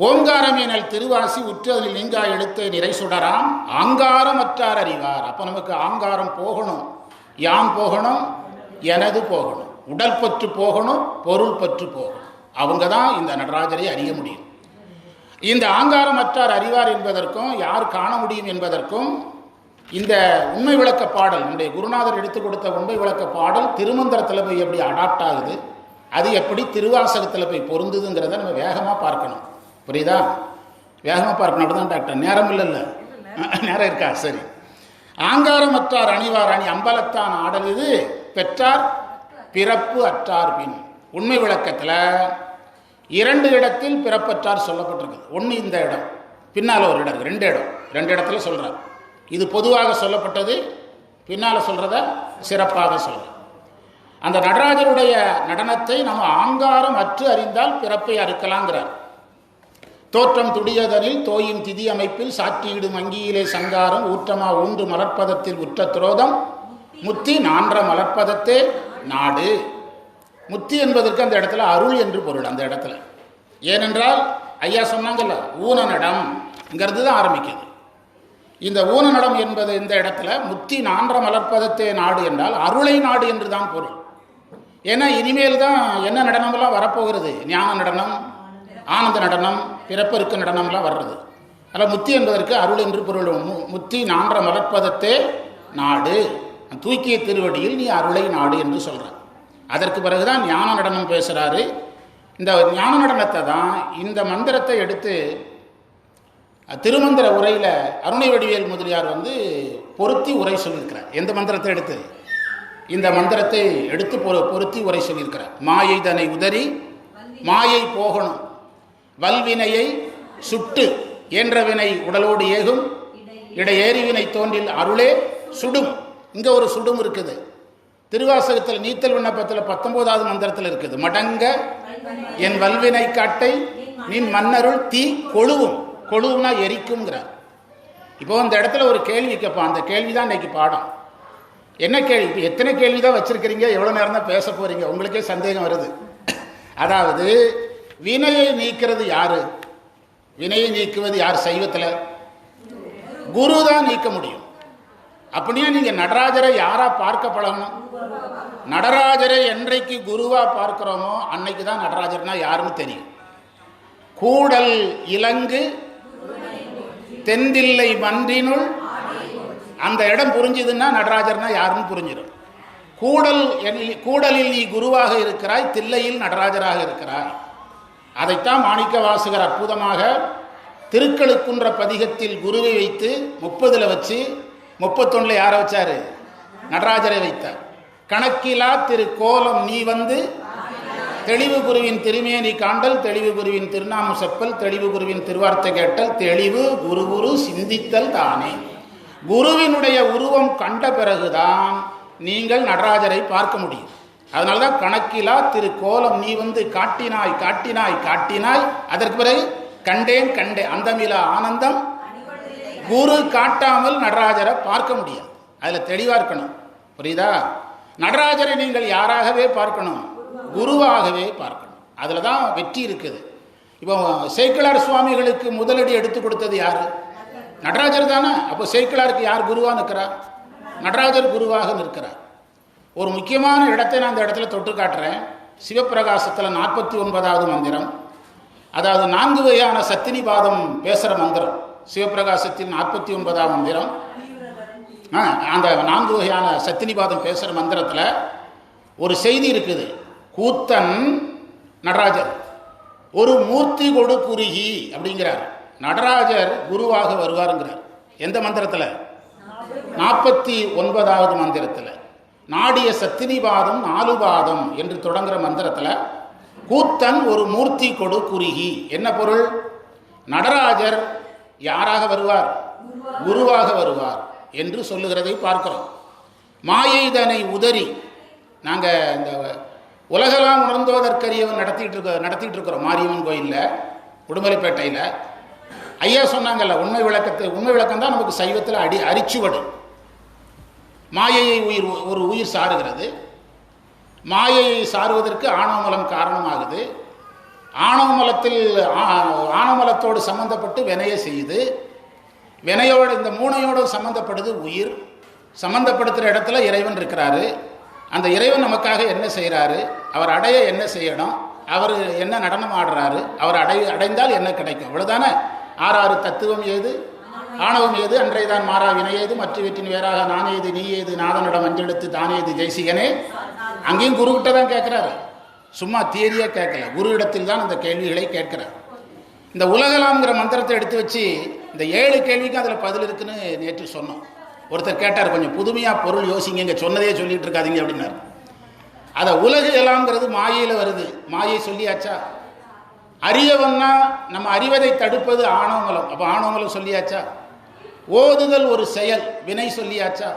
ஓங்காரம் எனல் திருவாசி உற்று அதில் நீங்கா எழுத்தை நிறை சுடராம் ஆங்காரம் அற்றார் அறிவார். அப்போ நமக்கு ஆங்காரம் போகணும், யான் போகணும், எனது போகணும், உடல் பற்று போகணும், பொருள் பற்று போகணும். அவங்க தான் இந்த நடராஜரை அறிய முடியும். இந்த ஆங்காரம் அற்றார் அறிவார் என்பதற்கும் யார் காண முடியும் என்பதற்கும் இந்த உண்மை விளக்க பாடல், நம்முடைய குருநாதர் எடுத்துக் கொடுத்த உண்மை விளக்க பாடல் திருமந்திரத்தில் போய் எப்படி அடாப்ட் ஆகுது, அது எப்படி திருவாசகத்தில் போய் பொருந்துதுங்கிறத நம்ம வேகமாக பார்க்கணும். புரியுதா? வேகமாக பார்க்கணும். அப்படிதான் டாக்டர், நேரம் இல்லைல்ல, நேரம் இருக்கா? சரி. ஆங்காரம் அற்றார் அணிவார் அணி அம்பலத்தான் ஆடல் இது பெற்றார் பிறப்பு அற்றார் பின். உண்மை விளக்கத்தில் 2 இடத்தில் பிறப்பற்றார் சொல்லப்பட்டிருக்கு. ஒன்று இந்த இடம், பின்னால் ஒரு இடம், 2 இடம், 2 இடத்துல சொல்கிறார். இது பொதுவாக சொல்லப்பட்டது, பின்னால் சொல்கிறத சிறப்பாக சொல்கிறார். அந்த நடராஜருடைய நடனத்தை நம்ம ஆங்காரம் அற்று அறிந்தால் பிறப்பை அறுக்கலாங்கிறார். தோற்றம் துடியதனில் தோயின் திதி அமைப்பில் சாற்றியிடும் அங்கியிலே சங்காரம் ஊற்றமா ஊன்று மலர்ப்பதத்தில் உற்ற துரோதம் முத்தி நான்ற மலர்ப்பதத்தே நாடு. முத்தி என்பதற்கு அந்த இடத்துல அருள் என்று பொருள். அந்த இடத்துல ஏனென்றால் ஐயா சொன்னாங்கல்ல, ஊனநடம்ங்கிறது தான் ஆரம்பிக்குது. இந்த ஊனநடம் என்பது இந்த இடத்துல முத்தி நான்ற மலர்ப்பதத்தே நாடு என்றால் அருளை நாடு என்று தான் பொருள். ஏன்னா இனிமேல் தான் என்ன நடனமெல்லாம் வரப்போகிறது, ஞான நடனம், ஆனந்த நடனம், பிறப்பெருக்கு நடனம்லாம் வர்றது. அதில் முத்தி என்பதற்கு அருள் என்று பொருள். முத்தி நான்ற மலர்ப்பதத்தே நாடு, தூக்கிய திருவடியில் நீ அருளை நாடு என்று சொல்கிறார். அதற்கு பிறகுதான் ஞான நடனம் பேசுகிறாரு. இந்த ஞான நடனத்தை தான் இந்த மந்திரத்தை எடுத்து திருமந்திர உரையில் அருணை வடிவேல் முதலியார் பொருத்தி உரை சொல்லியிருக்கிறார். எந்த மந்திரத்தை எடுத்து? இந்த மந்திரத்தை எடுத்து பொருத்தி உரை சொல்லியிருக்கிறார். மாயை தனை உதறி மாயை போகணும், வல்வினையை சுட்டு என்ற வினை உடலோடு ஏகும், இடையேறி வினை தோன்றில் அருளே சுடும். இங்கே ஒரு சுடும் இருக்குது. திருவாசகத்தில் நீத்தல் விண்ணப்பத்தில் 19வது மந்திரத்தில் இருக்குது. மடங்க என் வல்வினை காட்டை நின் மன்னருள் தீ கொழுவும். கொழுவுனா எரிக்கும்ங்கிறார். இப்போ அந்த இடத்துல ஒரு கேள்வி கேட்பான். அந்த கேள்வி தான் இன்னைக்கு பாடம். என்ன கேள்வி? இப்போ எத்தனை கேள்வி தான் வச்சிருக்கிறீங்க, எவ்வளோ நேரம் தான் பேச போறீங்க? உங்களுக்கே சந்தேகம் வருது. அதாவது வினையை நீக்கிறது யாரு? வினையை நீக்குவது யார்? சைவத்தில் குரு தான் நீக்க முடியும். அப்படின்னா நீங்க நடராஜரை யாரா பார்க்க பழகணும்? நடராஜரை என்றைக்கு குருவா பார்க்கிறோமோ அன்னைக்கு தான் நடராஜர்னா யாருன்னு தெரியும். கூடல் இலங்கு தெந்தில்லை மன்றினுள், அந்த இடம் புரிஞ்சுதுன்னா நடராஜர்னா யாருன்னு புரிஞ்சிடும். கூடலில் நீ குருவாக இருக்கிறாய், தில்லையில் நடராஜராக இருக்கிறாய். அதைத்தான் மாணிக்க வாசகர் அற்புதமாக திருக்களுக்குன்ற பதிகத்தில் குருவை வைத்து 30ல் வச்சு 31ல் யாரை வச்சாரு? நடராஜரை வைத்தார். கணக்கிலா திரு கோலம் நீ தெளிவு குருவின் திருமேனி காண்டல், தெளிவு குருவின் திருநாம செப்பல், தெளிவு குருவின் திருவார்த்தை கேட்டல், தெளிவு குரு சிந்தித்தல் தானே. குருவினுடைய உருவம் கண்ட பிறகுதான் நீங்கள் நடராஜரை பார்க்க முடியும். அதனால்தான் கணக்கிலா திரு கோலம் நீ காட்டினாய் காட்டினாய் காட்டினாய். அதற்கு பிறகு கண்டேன் கண்டேன் அந்தமிலா ஆனந்தம். குரு காட்டாமல் நடராஜரை பார்க்க முடியாது. அதில் தெளிவாக இருக்கணும். புரியுதா? நடராஜரை நீங்கள் யாராகவே பார்க்கணும்? குருவாகவே பார்க்கணும். அதில் தான் வெற்றி இருக்குது. இப்போ சேக்கிழார் சுவாமிகளுக்கு முதலடி எடுத்து கொடுத்தது யாரு? நடராஜர் தானே. அப்போ சேக்கிழாருக்கு யார் குருவாக நிற்கிறார்? நடராஜர் குருவாக நிற்கிறார். ஒரு முக்கியமான இடத்தை நான் அந்த இடத்துல தொட்டு காட்டுறேன். சிவப்பிரகாசத்தில் 49வது மந்திரம், அதாவது 4 வகையான சத்தினிபாதம் பேசுகிற மந்திரம். சிவப்பிரகாசத்தின் 49வது மந்திரம், அந்த 4 வகையான சத்தினிபாதம் பேசுகிற மந்திரத்தில் ஒரு செய்தி இருக்குது. கூத்தன் நடராஜர் ஒரு மூர்த்தி கொடு குறுகி அப்படிங்கிறார். நடராஜர் குருவாக வருவாருங்கிறார். எந்த மந்திரத்தில்? 49வது மந்திரத்தில். நாடிய சத்தினிபாதம் 4 பாதம் என்று தொடங்குற மந்திரத்தில் கூத்தன் ஒரு மூர்த்தி கொடு குறுகி. என்ன பொருள்? நடராஜர் யாராக வருவார்? குருவாக வருவார் என்று சொல்லுகிறதை பார்க்கிறோம். மாயைதனை உதறி நாங்கள் இந்த உலகெல்லாம் உணர்ந்தோதற்கரியவன் நடத்திட்டு இருக்கிறோம் மாரியம்மன் கோயிலில், உடுமலைப்பேட்டையில். ஐயா சொன்னாங்கல்ல, உண்மை விளக்கம் தான் நமக்கு சைவத்தில் அரிச்சுவடு. மாயையை ஒரு உயிர் சாருகிறது. மாயையை சாருவதற்கு ஆணவமலம் காரணமாகுது. ஆணவமலத்தோடு சம்பந்தப்பட்டு வினையை செய்யுது. வினையோடு இந்த மூனையோடு சம்பந்தப்படுது உயிர். சம்பந்தப்படுத்துகிற இடத்துல இறைவன் இருக்கிறாரு. அந்த இறைவன் நமக்காக என்ன செய்கிறாரு? அவர் அடைய என்ன செய்யணும்? அவர் என்ன நடனம் ஆடுறாரு? அவர் அடைந்தால் என்ன கிடைக்கும்? இவ்வளவுதானே. 6 தத்துவம் ஏது? ஆணவம் ஏது? அன்றையதான் மாறா வினையேது? மற்ற வீட்டின் வேறாக நான் ஏது நீ ஏது? நாதனிடம் அஞ்செடுத்து தானேது ஜெய்சிகனே. அங்கேயும் குருக்கிட்ட தான் கேட்குறாரு. சும்மா தியரியாக கேட்கல, குரு இடத்தில் தான் அந்த கேள்விகளை கேட்கிறார். இந்த உலகலாம்ங்கிற மந்திரத்தை எடுத்து வச்சு இந்த 7 கேள்விக்கும் அதில் பதில் இருக்குன்னு நேற்று சொன்னோம். ஒருத்தர் கேட்டார், கொஞ்சம் புதுமையாக பொருள் யோசிங்க, இங்கே சொன்னதே சொல்லிட்டு இருக்காதீங்க அப்படின்னாரு. அதை உலகு எல்லாம்ங்கிறது மாயையில் வருது. மாயை சொல்லியாச்சா? அறியவன்னா நம்ம அறிவதை தடுப்பது ஆணவமலம். அப்போ ஆணவமலம் சொல்லியாச்சா? ஓதுதல் ஒரு செயல், வினை சொல்லியாச்சா?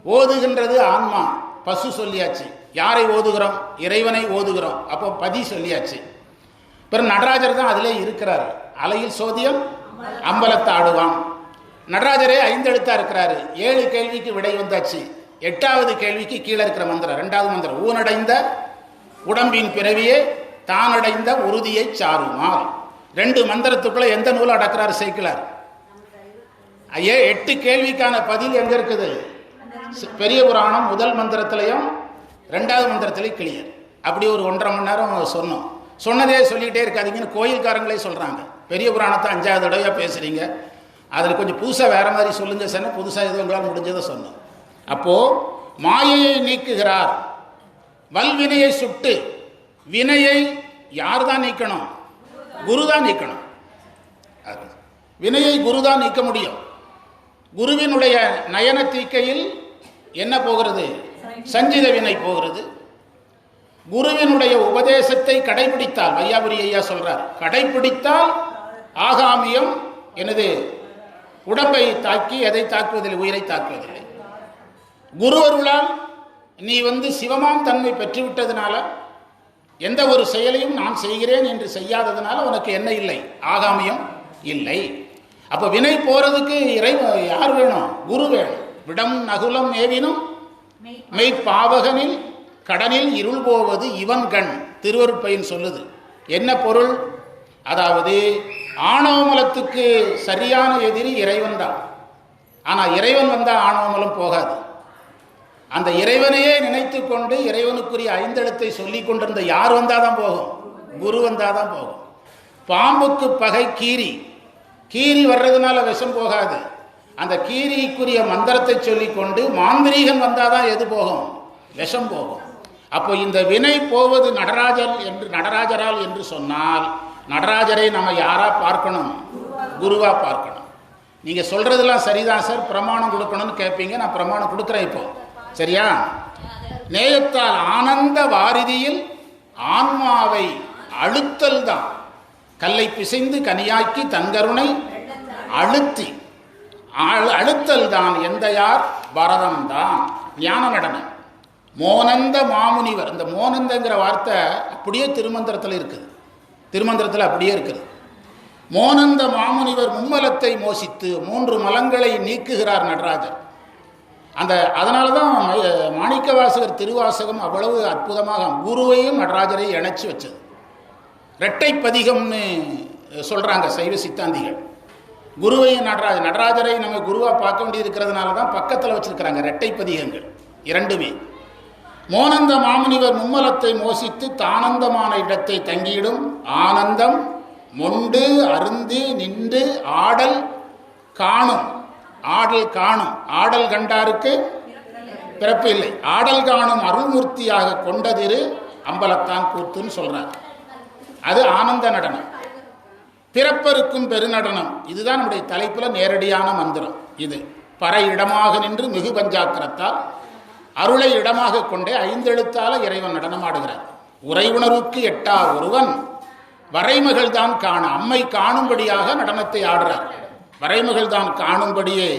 ஓதுகின்றது ஆன்மா, பசு சொல்லியாச்சு. யாரை ஓதுகிறோம்? இறைவனை ஓதுகிறோம். அப்போ பதி சொல்லியாச்சு. பிறகு நடராஜர் தான் அதிலே இருக்கிறார். அலையில் சோதியம் அம்பலத்தாடுவான். நடராஜரே 5 எழுத்தா இருக்கிறாரு. 7 கேள்விக்கு விடை வந்தாச்சு. 8வது கேள்விக்கு கீழே இருக்கிற மந்திரம், 2வது மந்திரம், ஊனடைந்த உடம்பின் பிறவியே தானடைந்த உறுதியை சாருமால். 2 மந்திரத்துக்குள்ள எந்த நூலை அடக்கிறார் சேக்கிழார்? 8 கேள்விக்கான பதில் எங்க இருக்குது? பெரிய புராணம் முதல் மந்திரத்திலையும் 2வது மந்திரத்திலையும் கிளியர். அப்படி ஒரு 1.5 மணி நேரம் சொன்னோம். சொன்னதே சொல்லிக்கிட்டே இருக்காதீங்கன்னு கோயில்காரங்களே சொல்றாங்க. பெரிய புராணத்தை 5வது தடவையா பேசுறீங்க, அதில் கொஞ்சம் புதுசாக வேறு மாதிரி சொல்லுங்க சொன்னால் புதுசாக எதுவும் உங்களால் முடிஞ்சதை சொன்னோம். அப்போது மாயையை நீக்குகிறார், வல்வினையை சுட்டு. வினையை யார் தான் நீக்கணும்? குரு தான் நீக்கணும். வினையை குரு தான் நீக்க முடியும். குருவினுடைய நயன தீக்கையில் என்ன போகிறது? சஞ்சித வினை போகிறது. குருவினுடைய உபதேசத்தை கடைபிடித்தால், வையாபுரி ஐயா சொல்றார், கடைபிடித்தால் ஆகாமியம் எனது உடம்பை தாக்கி எதை தாக்குவதில்லை, உயிரை தாக்குவதில்லை. குரு அருளால் நீ சிவமாம் தன்மை பெற்றுவிட்டதுனால எந்த ஒரு செயலையும் நான் செய்கிறேன் என்று செய்யாததுனால உனக்கு என்ன இல்லை? ஆகாமியம் இல்லை. அப்போ வினை போறதுக்கு யார் வேணும்? குரு வேணும். விடம் நகுலம் ஏவினும் மெய்ப்பாவகனில் கடனில் இருள் போவது இவன் கண், திருவருட்பயன் சொல்லுது. என்ன பொருள்? அதாவது ஆணவமலத்துக்கு சரியான எதிரி இறைவன் தான். ஆனால் இறைவன் வந்தால் ஆணவமலம் போகாது. அந்த இறைவனையே நினைத்து கொண்டு இறைவனுக்குரிய ஐந்தெழுத்தை சொல்லி கொண்டிருந்த யார் வந்தாதான் போகும்? குரு வந்தாதான் போகும். பாம்புக்கு பகை கீரி, கீரி வர்றதுனால விஷம் போகாது. அந்த கீரிக்குரிய மந்திரத்தை சொல்லி கொண்டு மாந்திரீகன் வந்தாதான் எது போகும்? விஷம் போகும். அப்போ இந்த வினை போவது நடராஜரால் என்று சொன்னால் நடராஜரை நம்ம யாரா பார்க்கணும்? குருவா பார்க்கணும். நீங்க சொல்றதெல்லாம் சரிதான் சார், பிரமாணம் கொடுக்கணும்னு கேட்பீங்க. நான் பிரமாணம் கொடுக்குறேன் இப்போ, சரியா? நேயத்தால் ஆனந்த வாரிதியில் ஆன்மாவை அழுத்தல் தான். கல்லை பிசைந்து கனியாக்கி தன்கருணை அழுத்தி அழுத்தல் தான். எந்த யார்? பரதம் தான். ஞான நடனம். மோனந்த மாமுனிவர். இந்த மோனந்தங்கிற வார்த்தை அப்படியே திருமந்திரத்தில் இருக்குது. திருமந்திரத்தில் அப்படியே இருக்குது. மோனந்த மாமுனிவர் மும்மலத்தை மோசித்து 3 மலங்களை நீக்குகிறார் நடராஜர். அதனால தான் மாணிக்கவாசகர் திருவாசகம் அவ்வளவு அற்புதமாக குருவையும் நடராஜரை இணைச்சி வச்சது. இரட்டை பதிகம்னு சொல்கிறாங்க சைவ சித்தாந்திகள். குருவையும் நடராஜரை நம்ம குருவாக பார்க்க வேண்டி இருக்கிறதுனால தான் பக்கத்தில் வச்சிருக்கிறாங்க இரட்டை பதிகங்கள் இரண்டுமே. மோனந்த மாமுனிவர் மும்மலத்தை மோசித்து தானந்தமான இடத்தை தங்கியிடும். ஆனந்தம் மொண்டு அருந்தி நின்று ஆடல் காணும். ஆடல் காணும். ஆடல் கண்டாருக்கு பிறப்பு இல்லை. ஆடல் காணும் அருள்மூர்த்தியாக கொண்டதிரு அம்பலத்தான் கூத்துன்னு சொல்றார். அது ஆனந்த நடனம். பிறப்பருக்கும் பெருநடனம். இதுதான் நம்முடைய தலைப்பில் நேரடியான மந்திரம். இது பற இடமாக நின்று மிகு பஞ்சாத்திரத்தால் அருளை இடமாக கொண்டே 5 எழுத்தால இறைவன் நடனமாடுகிறார். உரை உணர்வுக்கு எட்டா ஒருவன் வரைமகள் தான் காண, அம்மை காணும்படியாக நடனத்தை ஆடுறார். வரைமகள் தான் காணும்படியே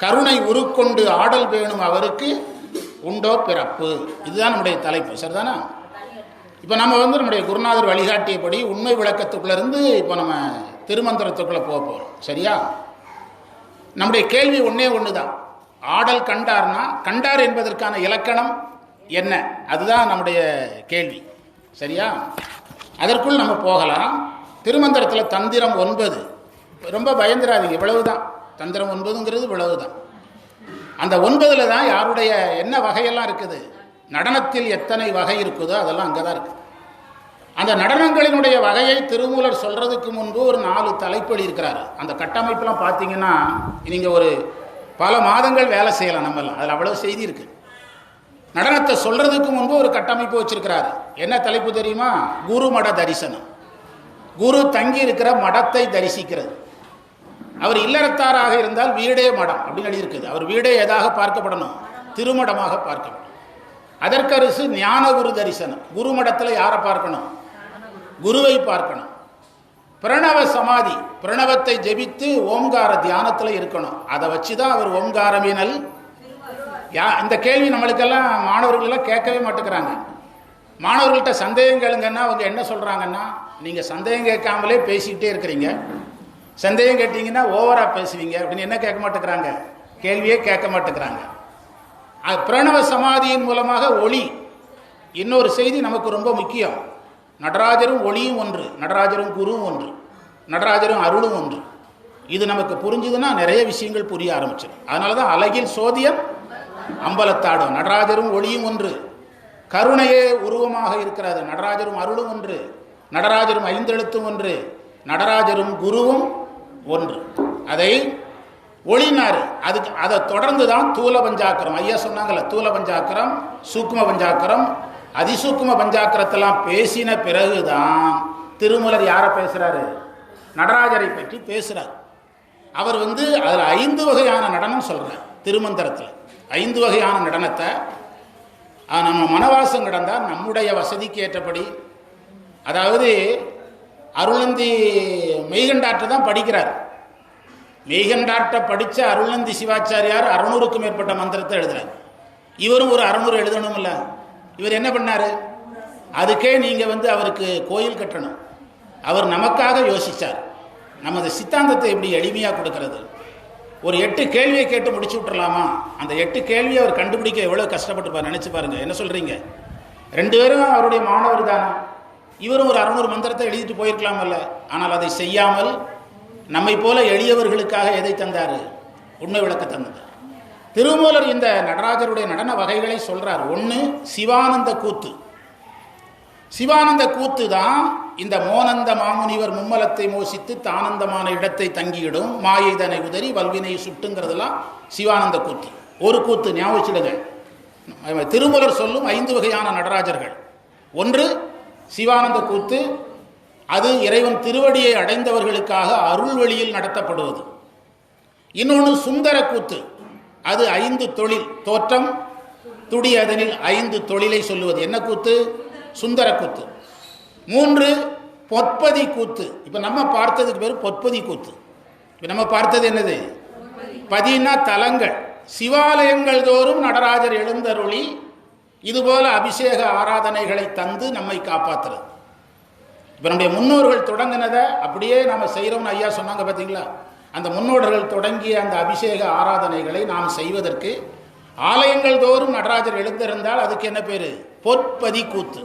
கருணை உருக்கொண்டு ஆடல் வேணும் அவருக்கு உண்டோ பிறப்பு. இதுதான் நம்முடைய தலைப்பு, சரிதானா? இப்போ நம்ம நம்முடைய குருநாதர் வழிகாட்டியபடி உண்மை விளக்கத்துக்குள்ளேருந்து இப்போ நம்ம திருமந்திரத்துக்குள்ளே போக போகிறோம், சரியா? நம்முடைய கேள்வி ஒன்று தான். ஆடல் கண்டார்னா கண்டார் என்பதற்கான இலக்கணம் என்ன? அதுதான் நம்முடைய கேள்வி, சரியா? அதற்குள் நம்ம போகலாம். திருமந்திரத்தில் தந்திரம் 9. ரொம்ப பயந்துராதீங்க, இவ்வளவுதான். தந்திரம் 9ங்கிறது இவ்வளவுதான். அந்த 9ல் தான் யாருடைய என்ன வகையெல்லாம் இருக்குது, நடனத்தில் எத்தனை வகை இருக்குதோ அதெல்லாம் அங்கே தான் இருக்குது. அந்த நடனங்களினுடைய வகையை திருமூலர் சொல்கிறதுக்கு முன்பு ஒரு 4 தலைப்படி இருக்கிறாரு. அந்த கட்டமைப்பெலாம் பார்த்தீங்கன்னா நீங்கள் ஒரு பல மாதங்கள் வேலை செய்யலாம் நம்மெல்லாம். அதில் அவ்வளவு செய்தி இருக்குது. நடனத்தை சொல்கிறதுக்கு முன்பு ஒரு கட்டமைப்பு வச்சிருக்கிறாரு. என்ன தலைப்பு தெரியுமா? குரு மட தரிசனம். குரு தங்கி இருக்கிற மடத்தை தரிசிக்கிறது. அவர் இல்லறத்தாராக இருந்தால் வீடே மடம் அப்படின்னு எழுதியிருக்குது. அவர் வீடே எதாக பார்க்கப்படணும்? திருமடமாக பார்க்கப்படும். அதற்கரிசு ஞான குரு தரிசனம். குரு மடத்தில் யாரை பார்க்கணும்? குருவை பார்க்கணும். பிரணவ சமாதி, பிரணவத்தை ஜெபித்து ஓம்கார தியானத்தில் இருக்கணும். அதை வச்சு தான் அவர் ஓம்காரமீனல். இந்த கேள்வி நம்மளுக்கெல்லாம் மாணவர்களெல்லாம் கேட்கவே மாட்டேங்கிறாங்க. மாணவர்கள்ட்ட சந்தேகம் கேளுங்கன்னா அவங்க என்ன சொல்கிறாங்கன்னா, நீங்கள் சந்தேகம் கேட்காமலே பேசிக்கிட்டே இருக்கிறீங்க, சந்தேகம் கேட்டீங்கன்னா ஓவராக பேசுவீங்க அப்படின்னு என்ன கேட்க மாட்டேங்கிறாங்க, கேள்வியே கேட்க மாட்டேங்கிறாங்க. பிரணவ சமாதியின் மூலமாக ஒளி. இன்னொரு செய்தி நமக்கு ரொம்ப முக்கியம். நடராஜரும் ஒளியும் ஒன்று, நடராஜரும் குருவும் ஒன்று, நடராஜரும் அருளும் ஒன்று. இது நமக்கு புரிஞ்சுதுன்னா நிறைய விஷயங்கள் புரிய ஆரம்பிச்சிடும். அதனால தான் அழகில் சோதியம் அம்பலத்தாடும். நடராஜரும் ஒளியும் ஒன்று, கருணையே உருவமாக இருக்கிறது. நடராஜரும் அருளும் ஒன்று, நடராஜரும் 5 எழுத்தும் ஒன்று, நடராஜரும் குருவும் ஒன்று. அதை ஒளினாரு. அதுக்கு அதை தொடர்ந்து தான் தூல பஞ்சாக்கரம். ஐயா சொன்னாங்கல்ல, தூல பஞ்சாக்கரம், சூக்கும பஞ்சாக்கரம், அதிசூக்கும பஞ்சாக்கரத்தெல்லாம் பேசின பிறகுதான் திருமூலர் யாரை பேசுறாரு? நடராஜரை பற்றி பேசுறார். அவர் அதில் 5 வகையான நடனம் சொல்றார் திருமந்திரத்தில். 5 வகையான நடனத்தை நம்ம மனவாசம் கிடந்தால் நம்முடைய வசதிக்கு ஏற்றபடி, அதாவது அருளந்தி மெய்கண்டாற்றை தான் படிக்கிறார். மெய்கண்டாற்றை படித்த அருளந்தி சிவாச்சாரியார் 600க்கும் மேற்பட்ட மந்திரத்தை எழுதுறார். இவரும் ஒரு 600 எழுதணும்ல. இவர் என்ன பண்ணார்? அதுக்கே நீங்கள் அவருக்கு கோயில் கட்டணும். அவர் நமக்காக யோசித்தார். நமது சித்தாந்தத்தை எப்படி எளிமையாக கொடுக்கறது. ஒரு 8 கேள்வியை கேட்டு முடிச்சு விட்டுறலாமா? அந்த 8 கேள்வியை அவர் கண்டுபிடிக்க எவ்வளோ கஷ்டப்பட்டுப்பார் நினச்சி பாருங்க. என்ன சொல்கிறீங்க? 2 பேரும் அவருடைய மாணவர் தானே. இவரும் ஒரு 600 மந்திரத்தை எழுதிட்டு போயிருக்கலாமல்ல. ஆனால் அதை செய்யாமல் நம்மை போல எளியவர்களுக்காக எதை தந்தார்? உண்மை விளக்க தந்தார். திருமூலர் இந்த நடராஜருடைய நடன வகைகளை சொல்றார். 1 சிவானந்த கூத்து. சிவானந்த கூத்து தான் இந்த மோனந்த மாமுனிவர் மும்மலத்தை மோசித்து தானந்தமான இடத்தை தங்கியிடும், மாயைதனை உதறி வல்வினை சுட்டுங்கிறதுலாம் சிவானந்த கூத்து. ஒரு கூத்து ஞாபகம் வச்சிடுங்க. திருமூலர் சொல்லும் 5 வகையான நடராஜர்கள். 1 சிவானந்த கூத்து. அது இறைவன் திருவடியை அடைந்தவர்களுக்காக அருள் வழியில் நடத்தப்படுவது. இன்னொன்று சுந்தர கூத்து. அது 5 தொழில், தோற்றம் துடி அதனில் 5 தொழிலை சொல்லுவது. என்ன கூத்து? சுந்தர கூத்து. 3 பொற்பதி கூத்து. இப்போ நம்ம பார்த்ததுக்கு பேர் பொற்பதி கூத்து. இப்போ நம்ம பார்த்தது என்னது? பதினா தலங்கள். சிவாலயங்கள் தோறும் நடராஜர் எழுந்தருளி இதுபோல அபிஷேக ஆராதனைகளை தந்து நம்மை காப்பாற்றுறது. இப்போ நம்முடைய முன்னோர்கள் தொடங்கினதை அப்படியே நம்ம செய்கிறோம்னு ஐயா சொன்னாங்க பார்த்தீங்களா? அந்த முன்னோர்கள் தொடங்கிய அந்த அபிஷேக ஆராதனைகளை நாம் செய்வதற்கு ஆலயங்கள் தோறும் நடராஜர் எழுந்திருந்தால் அதுக்கு என்ன பேர்? பொற்பதி கூத்து.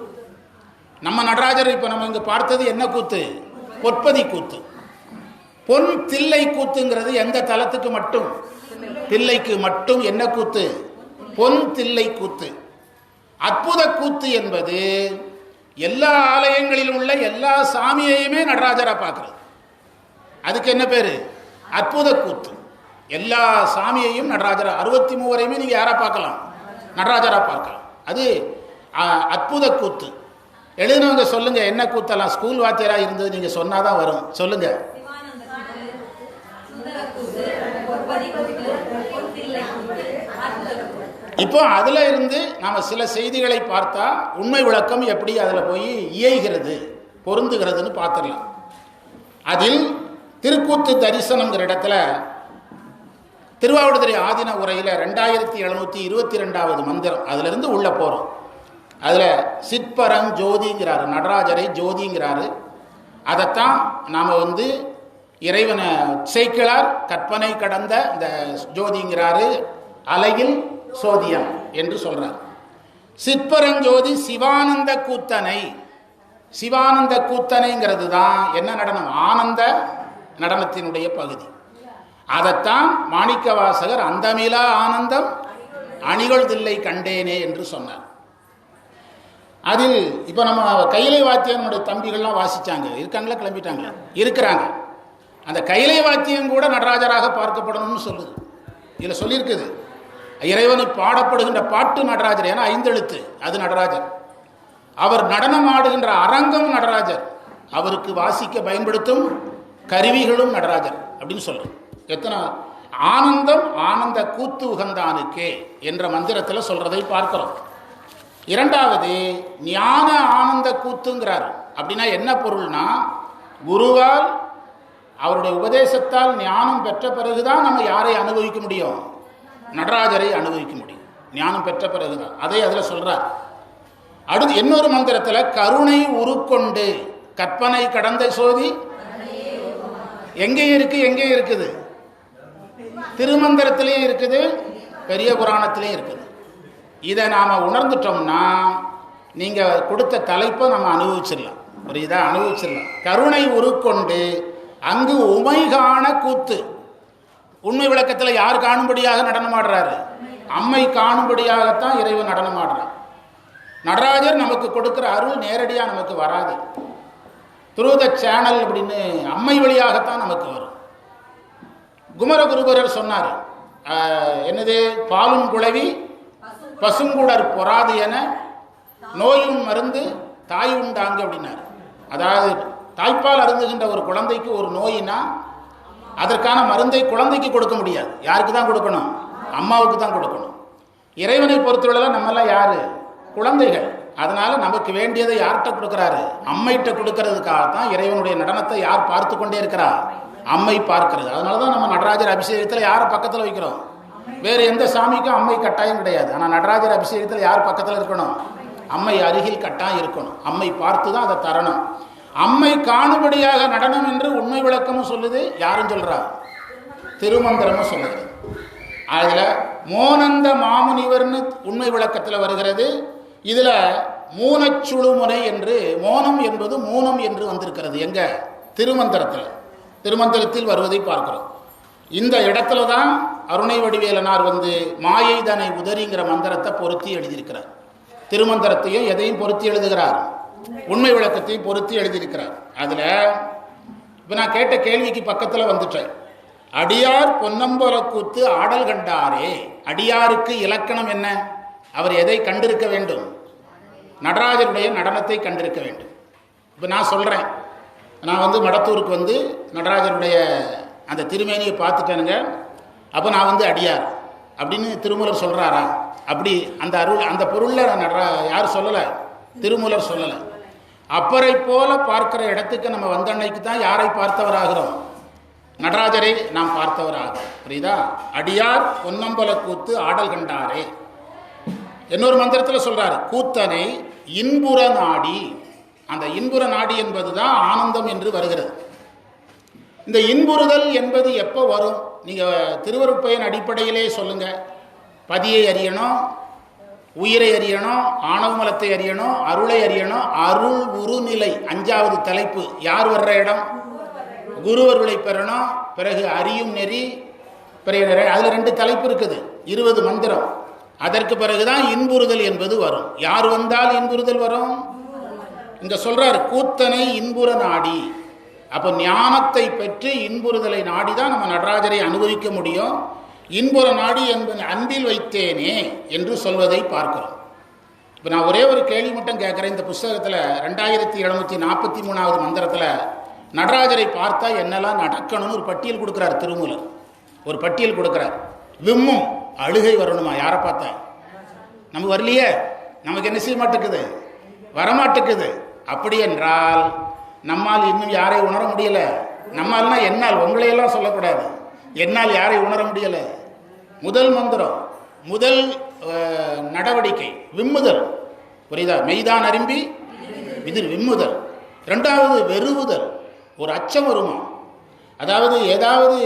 நம்ம நடராஜர் இப்போ நம்ம இங்கே பார்த்தது என்ன கூத்து? பொற்பதி கூத்து. பொன் தில்லை கூத்துங்கிறது எந்த தலத்துக்கு மட்டும்? தில்லைக்கு மட்டும். என்ன கூத்து? பொன் தில்லை கூத்து. அற்புத கூத்து என்பது எல்லா ஆலயங்களிலும் உள்ள எல்லா சாமியையுமே நடராஜரா பார்க்கிறது. அதுக்கு என்ன பேரு? அற்புத கூத்து. எல்லா சாமியையும் நடராஜரா, 63 நீங்க யாரா பார்க்கலாம்? நடராஜரா பார்க்கலாம். அது அற்புத கூத்து. எழுதினவங்க சொல்லுங்க, என்ன கூத்தெல்லாம்? ஸ்கூல் வாத்தியரா இருந்தது நீங்க சொன்னாதான் வரும். சொல்லுங்க. இப்போ அதுல இருந்து நாம சில செய்திகளை பார்த்தா உண்மை விளக்கம் எப்படி அதுல போய் இயைகிறது, பொருந்துகிறதுன்னு பார்த்துடலாம். அதில் திருக்கூத்து தரிசனம்ங்கிற இடத்துல திருவாவடுதுறை ஆதீன உரையில 2722வது மந்திரம் அதுல இருந்து உள்ள போறோம். அதுல சிற்பரங் ஜோதிங்கிறாரு, நடராஜரை ஜோதிங்கிறாரு. அதைத்தான் நாம இறைவனை சேக்கிழார் கற்பனை கடந்த இந்த ஜோதிங்கிறாரு, அலையில் சோதியம் என்று சொல்றார். சிற்பரஞ்சோதி சிவானந்த கூத்தனை. சிவானந்த கூத்தனைங்கிறது தான் என்ன நடனம்? ஆனந்த நடனத்தினுடைய பகுதி. அதைத்தான் மாணிக்க வாசகர் அந்தமிலா ஆனந்தம் அணிகள் தில்லை கண்டேனே என்று சொன்னார். அதில் இப்போ நம்ம கைலை வாத்தியம் நம்முடைய தம்பிகள்லாம் வாசிச்சாங்க. இருக்காங்களா? கிளம்பிட்டாங்களா? இருக்கிறாங்க. அந்த கைலை வாத்தியம் கூட நடராஜராக பார்க்கப்படணும்னு சொல்லுது. இதில் சொல்லியிருக்குது. இறைவனு பாடப்படுகின்ற பாட்டு நடராஜர். ஏன்னா 5 எழுத்து, அது நடராஜர். அவர் நடனம் ஆடுகின்ற அரங்கம் நடராஜர். அவருக்கு வாசிக்க பயன்படுத்தும் கருவிகளும் நடராஜர் அப்படின்னு சொல்றோம். எத்தனை ஆனந்தம் ஆனந்த கூத்து உகந்தானுக்கே என்ற மந்திரத்தில் சொல்றதை பார்க்கிறோம். 2வது ஞான ஆனந்த கூத்துங்கிறார். அப்படின்னா என்ன பொருள்னா, குருவால் அவருடைய உபதேசத்தால் ஞானம் பெற்ற பிறகுதான் நம்ம யாரை அனுபவிக்க முடியும்? நடராஜரை அனுபவிக்க முடியும். ஞானம் பெற்ற பிறகுதான். அதை அதில் சொல்றார். அடுத்து இன்னொரு மந்திரத்தில் கருணை உருக்கொண்டு கற்பனை கடந்த சோதி எங்கே இருக்கு? எங்கே இருக்குது? திருமந்திரத்திலையும் இருக்குது, பெரிய புராணத்திலையும் இருக்குது. இதை நாம உணர்ந்துட்டோம்னா நீங்க கொடுத்த தலைப்பை நம்ம அனுபவிச்சிடலாம். ஒரு இதை அனுபவிச்சிடலாம். கருணை உருக்கொண்டு அங்கு உமைகான கூத்து. உண்மை விளக்கத்தில் யார் காணும்படியாக நடனமாடுறாரு? அம்மை காணும்படியாகத்தான் இறைவன் நடனமாடுறார். நடராஜர் நமக்கு கொடுக்கிற அருள் நேரடியாக நமக்கு வராது. த்ரூ த சேனல் அப்படின்னு அம்மை வழியாகத்தான் நமக்கு வரும். குமரகுருபரர் சொன்னார், என்னது, பாலும் குழவி பசுங்குடர் பொறாது என நோயும் மருந்து தாய் உண்டாங்க அப்படின்னார். அதாவது தாய்ப்பால் அருந்துகின்ற ஒரு குழந்தைக்கு ஒரு நோயினா அதற்கான மருந்தை குழந்தைக்கு கொடுக்க முடியாது. யாருக்கு தான் கொடுக்கணும்? அம்மாவுக்கு தான் கொடுக்கணும். இறைவனை பொறுத்தவரையில் நம்மெல்லாம் யாரு? குழந்தைகள். அதனால நமக்கு வேண்டியதை யார்கிட்ட கொடுக்குறாரு? அம்மைகிட்ட கொடுக்கறதுக்காக தான் இறைவனுடைய நடனத்தை யார் பார்த்து கொண்டே இருக்கிறா? அம்மை பார்க்கிறது. அதனால தான் நம்ம நடராஜர் அபிஷேகத்தில் யாரை பக்கத்தில் வைக்கிறோம்? வேறு எந்த சாமிக்கும் அம்மை கட்டாயம் கிடையாது. ஆனால் நடராஜர் அபிஷேகத்தில் யார் பக்கத்தில் இருக்கணும்? அம்மை அருகில் கட்டாயம் இருக்கணும். அம்மை பார்த்து தான் அதை தரணும். அம்மை காணுபடியாக நடனம் என்று உண்மை விளக்கமும் சொல்லுது. யாரும் சொல்றா? திருமந்திரமும் சொல்லுது. அதில் மோனந்த மாமுனிவர்னு உண்மை விளக்கத்தில் வருகிறது. இதில் மூனச்சுழுமுனை என்று, மோனம் என்பது மூனம் என்று வந்திருக்கிறது. எங்க? திருமந்திரத்தில். திருமந்திரத்தில் வருவதை பார்க்கிறோம். இந்த இடத்துல தான் அருணை வடிவேலனார் மாயை தனை உதறிங்கிற மந்திரத்தை பொருத்தி எழுதியிருக்கிறார். திருமந்திரத்தையும் எதையும் பொருத்தி எழுதுகிறார்? உண்மை விளக்கத்தையும் பொருத்தி எழுதியிருக்கிறார். அதில் இப்போ நான் கேட்ட கேள்விக்கு பக்கத்தில் வந்துட்டேன். அடியார் பொன்னம்பல கூத்து ஆடல் கண்டாரே. அடியாருக்கு இலக்கணம் என்ன? அவர் எதை கண்டிருக்க வேண்டும்? நடராஜருடைய நடனத்தை கண்டிருக்க வேண்டும். இப்போ நான் சொல்கிறேன், நான் மடத்தூருக்கு நடராஜருடைய அந்த திருமேனியை பார்த்துட்டேனுங்க. அப்போ நான் அடியார் அப்படின்னு திருமூலர் சொல்கிறாரா? அப்படி அந்த அருள் அந்த பொருளில் யார் சொல்லலை? திருமூலர் சொல்லலை. அப்பரை போல பார்க்கிற இடத்துக்கு நம்ம வந்த அன்னைக்கு தான் யாரை பார்த்தவராகிறோம்? நடராஜரை நாம் பார்த்தவராகிறோம். புரியுதா? அடியார் பொன்னம்பல கூத்து ஆடல் கண்டாரே. இன்னொரு மந்திரத்தில் சொல்றாரு, கூத்தனை இன்புற நாடி. அந்த இன்புற நாடி என்பது தான் ஆனந்தம் என்று வருகிறது. இந்த இன்புறுதல் என்பது எப்போ வரும்? நீங்கள் திருவருட்பயன் அடிப்படையிலே சொல்லுங்க. பதியை அறியணும், உயிரை அறியணும், ஆணவமலத்தை அறியணும், அருளை அறியணும். அருள் உருநிலை 5வது தலைப்பு. யார் வர்ற இடம்? குருவருளை பெறணும். பிறகு அறியும் நெறி. பிறகு அதில் 2 தலைப்பு இருக்குது, 20 மந்திரம். அதற்கு பிறகுதான் இன்புறுதல் என்பது வரும். யார் வந்தால் இன்புறுதல் வரும்? இங்க சொல்றார், கூத்தனை இன்புற நாடி. அப்போ ஞானத்தை பெற்று இன்புறுதலை நாடிதான் நம்ம நடராஜரை அனுபவிக்க முடியும். இன்புற நாடி என்பது அன்பில் வைத்தேனே என்று சொல்வதை பார்க்கிறோம். இப்போ நான் ஒரே ஒரு கேள்வி மட்டும் கேட்குறேன். இந்த புஸ்தகத்தில் 2743வது மந்திரத்தில் நடராஜரை பார்த்தா என்னெல்லாம் நடக்கணும்னு ஒரு பட்டியல் கொடுக்குறார் திருமூலர். ஒரு பட்டியல் கொடுக்குறார். விம்மும், அழுகை வரணுமா? யாரை பார்த்தா? நமக்கு வரலையே, நமக்கு என்ன செய்ய மாட்டேக்குது? வரமாட்டேக்குது. அப்படி என்றால் நம்மால் இன்னும் யாரை உணர முடியல. நம்மால்னா என்னால், உங்களையெல்லாம் சொல்லக்கூடாது. என்னால் யாரை உணர முடியல. முதல் மந்திரம், முதல் நடவடிக்கை விம்முதல். புரியுதா? மெய்தான் அரும்பி இதில் விம்முதல். 2வது வெறுவுதல். ஒரு அச்சம் வருமா? அதாவது ஏதாவது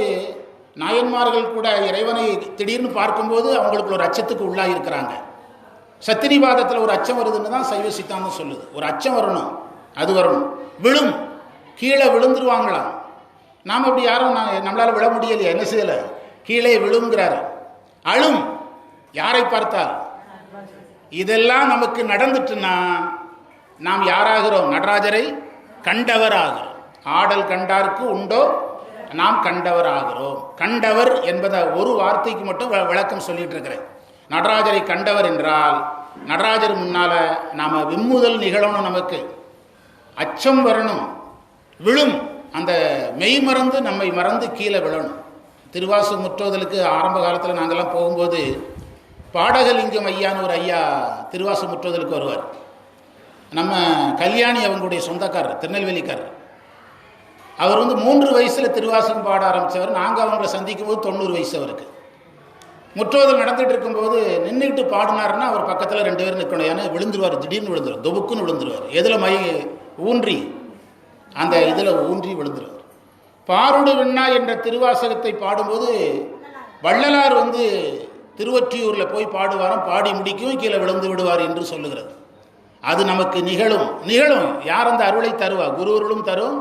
நாயன்மார்கள் கூட இறைவனை திடீர்னு பார்க்கும்போது அவங்களுக்கு ஒரு அச்சத்துக்கு உள்ளாக இருக்கிறாங்க. சத்திரிவாதத்தில் ஒரு அச்சம் வருதுன்னு தான் சைவ சித்தாந்தம் சொல்லுது. ஒரு அச்சம் வரணும், அது வரணும். விழும், கீழே விழுந்துருவாங்களாம். நாம் அப்படி யாரும் நம்மளால் விழ முடியலையே, என்ன செய்யலை, கீழே விழுங்கிறாரு. அழும், யாரை பார்த்தால். இதெல்லாம் நமக்கு நடந்துட்டுன்னா நாம் யாராகிறோம்? நடராஜரை கண்டவர் ஆகிறோம். ஆடல் கண்டார்க்கு உண்டோ, நாம் கண்டவர் ஆகிறோம். கண்டவர் என்பதை ஒரு வார்த்தைக்கு மட்டும் விளக்கம் சொல்லிட்டு இருக்கிறேன். நடராஜரை கண்டவர் என்றால் நடராஜர் முன்னால நாம விம்முதல் நிகழணும், நமக்கு அச்சம் வரணும், விழும், அந்த மெய் மறந்து நம்மை மறந்து கீழே விழணும். திருவாசு முற்றோதலுக்கு ஆரம்ப காலத்தில் நாங்கள்லாம் போகும்போது பாடகலிங்கம் ஐயான்னு ஒரு ஐயா திருவாசு முற்றோதலுக்கு வருவார். நம்ம கல்யாணி அவங்களுடைய சொந்தக்காரர், திருநெல்வேலிக்காரர். அவர் 3 வயசில் திருவாசகம் பாட ஆரம்பித்தவர். நாங்கள் அவங்களை சந்திக்கும் போது 90 வயசு அவருக்கு. முற்றோதல் நடந்துகிட்டு இருக்கும்போது நின்றுக்கிட்டு பாடினார்னா அவர் பக்கத்தில் 2 பேர் நிற்கணும். ஏன்னா விழுந்துருவார், திடீர்னு விழுந்துருவார், தொபுக்குன்னு விழுந்துருவார். எதில் ஊன்றி, அந்த இதில் ஊன்றி விழுந்துருவார். பாருடு விண்ணா என்ற திருவாசகத்தை பாடும்போது வள்ளலார் திருவொற்றியூரில் போய் பாடுவாராம். பாடி முடிக்கும் கீழே விழுந்து விடுவார் என்று சொல்லுகிறது. அது நமக்கு நிகழும். யார் அந்த அருளை தருவார்? குருவருளும் தரும்.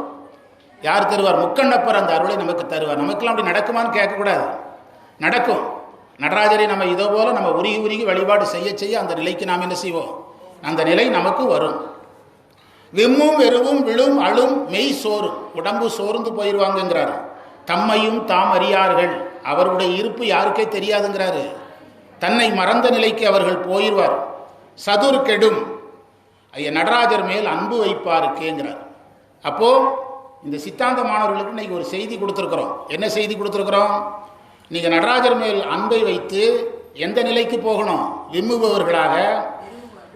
யார் தருவார்? முக்கண்ணப்பர் அந்த அருளை நமக்கு தருவார். நமக்கெல்லாம் அப்படி நடக்குமான்னு கேட்கக்கூடாது, நடக்கும். நடராஜரை நம்ம இதோ போல நம்ம உருகி உருகி வழிபாடு செய்ய செய்ய அந்த நிலைக்கு நாம் என்ன செய்வோம்? அந்த நிலை நமக்கு வரும். விம்மும் வெறுவும் விழும் அழும் மெய் சோறும். உடம்பு சோர்ந்து போயிடுவாங்கங்கிறாரு. தம்மையும் தாம் அறியார்கள், அவருடைய இருப்பு யாருக்கே தெரியாதுங்கிறாரு. தன்னை மறந்த நிலைக்கு அவர்கள் போயிடுவார். சதுர் கெடும், நடராஜர் மேல் அன்பு வைப்பாருக்கேங்கிறார். அப்போ இந்த சித்தாந்த மாணவர்களுக்கு இன்னைக்கு ஒரு செய்தி கொடுத்துருக்குறோம். என்ன செய்தி கொடுத்துருக்குறோம்? நீங்கள் நடராஜர் மேல் அன்பை வைத்து எந்த நிலைக்கு போகணும்? விம்முபவர்களாக,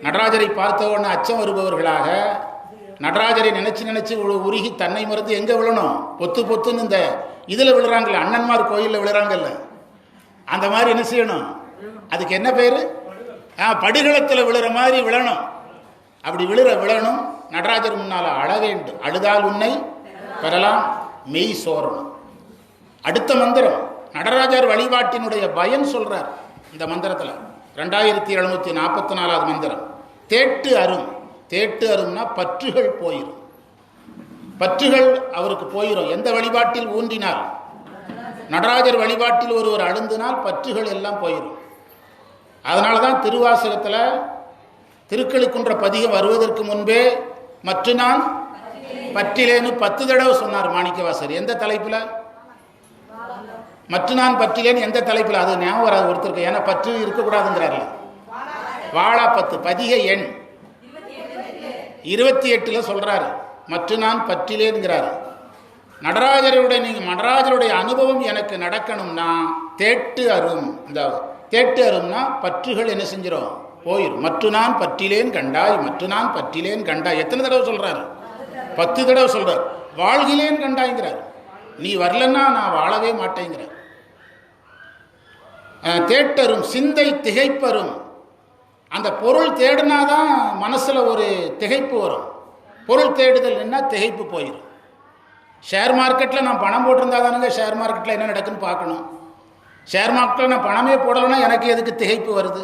நடராஜரை பார்த்த உடனே அச்சம் வருபவர்களாக, நடராஜரை நினைச்சு நினைச்சு உருகி தன்னை மறந்து எங்கே விழணும்? பொத்து பொத்துன்னு இந்த இதில் விழுறாங்கல்ல, அண்ணன்மார் கோயிலில் விழுறாங்கல்ல, அந்த மாதிரி என்ன செய்யணும்? அதுக்கு என்ன பேர்? படுகளத்தில் விழுற மாதிரி விழணும். அப்படி விழணும். நடராஜர் முன்னால் அழ வேண்டும். அழுதால் உன்னை பெறலாம் மெய் சோரணும். அடுத்த மந்திரம் நடராஜர் வழிபாட்டினுடைய பயன் சொல்றார் இந்த மந்திரத்தில். 2744வது மந்திரம். தேட்டு அரும். தேட்டு அரும்னா பற்றுகள் போயிடும். பற்றுகள் அவருக்கு போயிடும். எந்த வழிபாட்டில் ஊன்றினால்? நடராஜர் வழிபாட்டில் ஒருவர் அழுந்தினால் பற்றுகள் எல்லாம் போயிடும். அதனால தான் திருவாசகத்தில் திருக்களுக்குன்ற பதிகம் வருவதற்கு முன்பே மற்ற நான் பற்றிலேன்னு 10 தடவை சொன்னார் மாணிக்கவாசர். எந்த தலைப்பில்? மற்ற நான் பற்றிலேன்னு எந்த தலைப்பில்? அது ஞாபகம் வராது ஒருத்தருக்கு. ஏன்னா பற்று இருக்கக்கூடாதுங்கிறார்ல. வாழா 10 பதிக எண் 28 சொல்றாரு. மற்ற நான் பற்றிலேங்கிறாரு. நடராஜருடைய அனுபவம் எனக்கு நடக்கணும்னா தேட்டு அரும். இந்த தேட்டு அரும்னா பற்றுகள் என்ன செஞ்சிடும்? போயிடும். மற்ற நான் பற்றிலேன் கண்டாய், மற்ற நான் பற்றிலேன் கண்டாய். எத்தனை தடவை சொல்றாரு? 10 தடவை சொல்றார். வாழ்கிலேன் கண்டாய்ங்கிறார். நீ வரலன்னா நான் வாழவே மாட்டேங்கிறார். தேட்டரும் சிந்தை திகைப்பரும். அந்த பொருள் தேடினாதான் மனசுல ஒரு திகைப்பு வரும். பொருள் தேடுதல் என்ன? திகைப்பு போயிடும். ஷேர் மார்க்கெட்டில் நான் பணம் போட்டிருந்தா தானுங்க ஷேர் மார்க்கெட்டில் என்ன நடக்குன்னு பார்க்கணும். ஷேர் மார்க்கெட்டில் நான் பணமே போடலைன்னா எனக்கு எதுக்கு திகைப்பு வருது?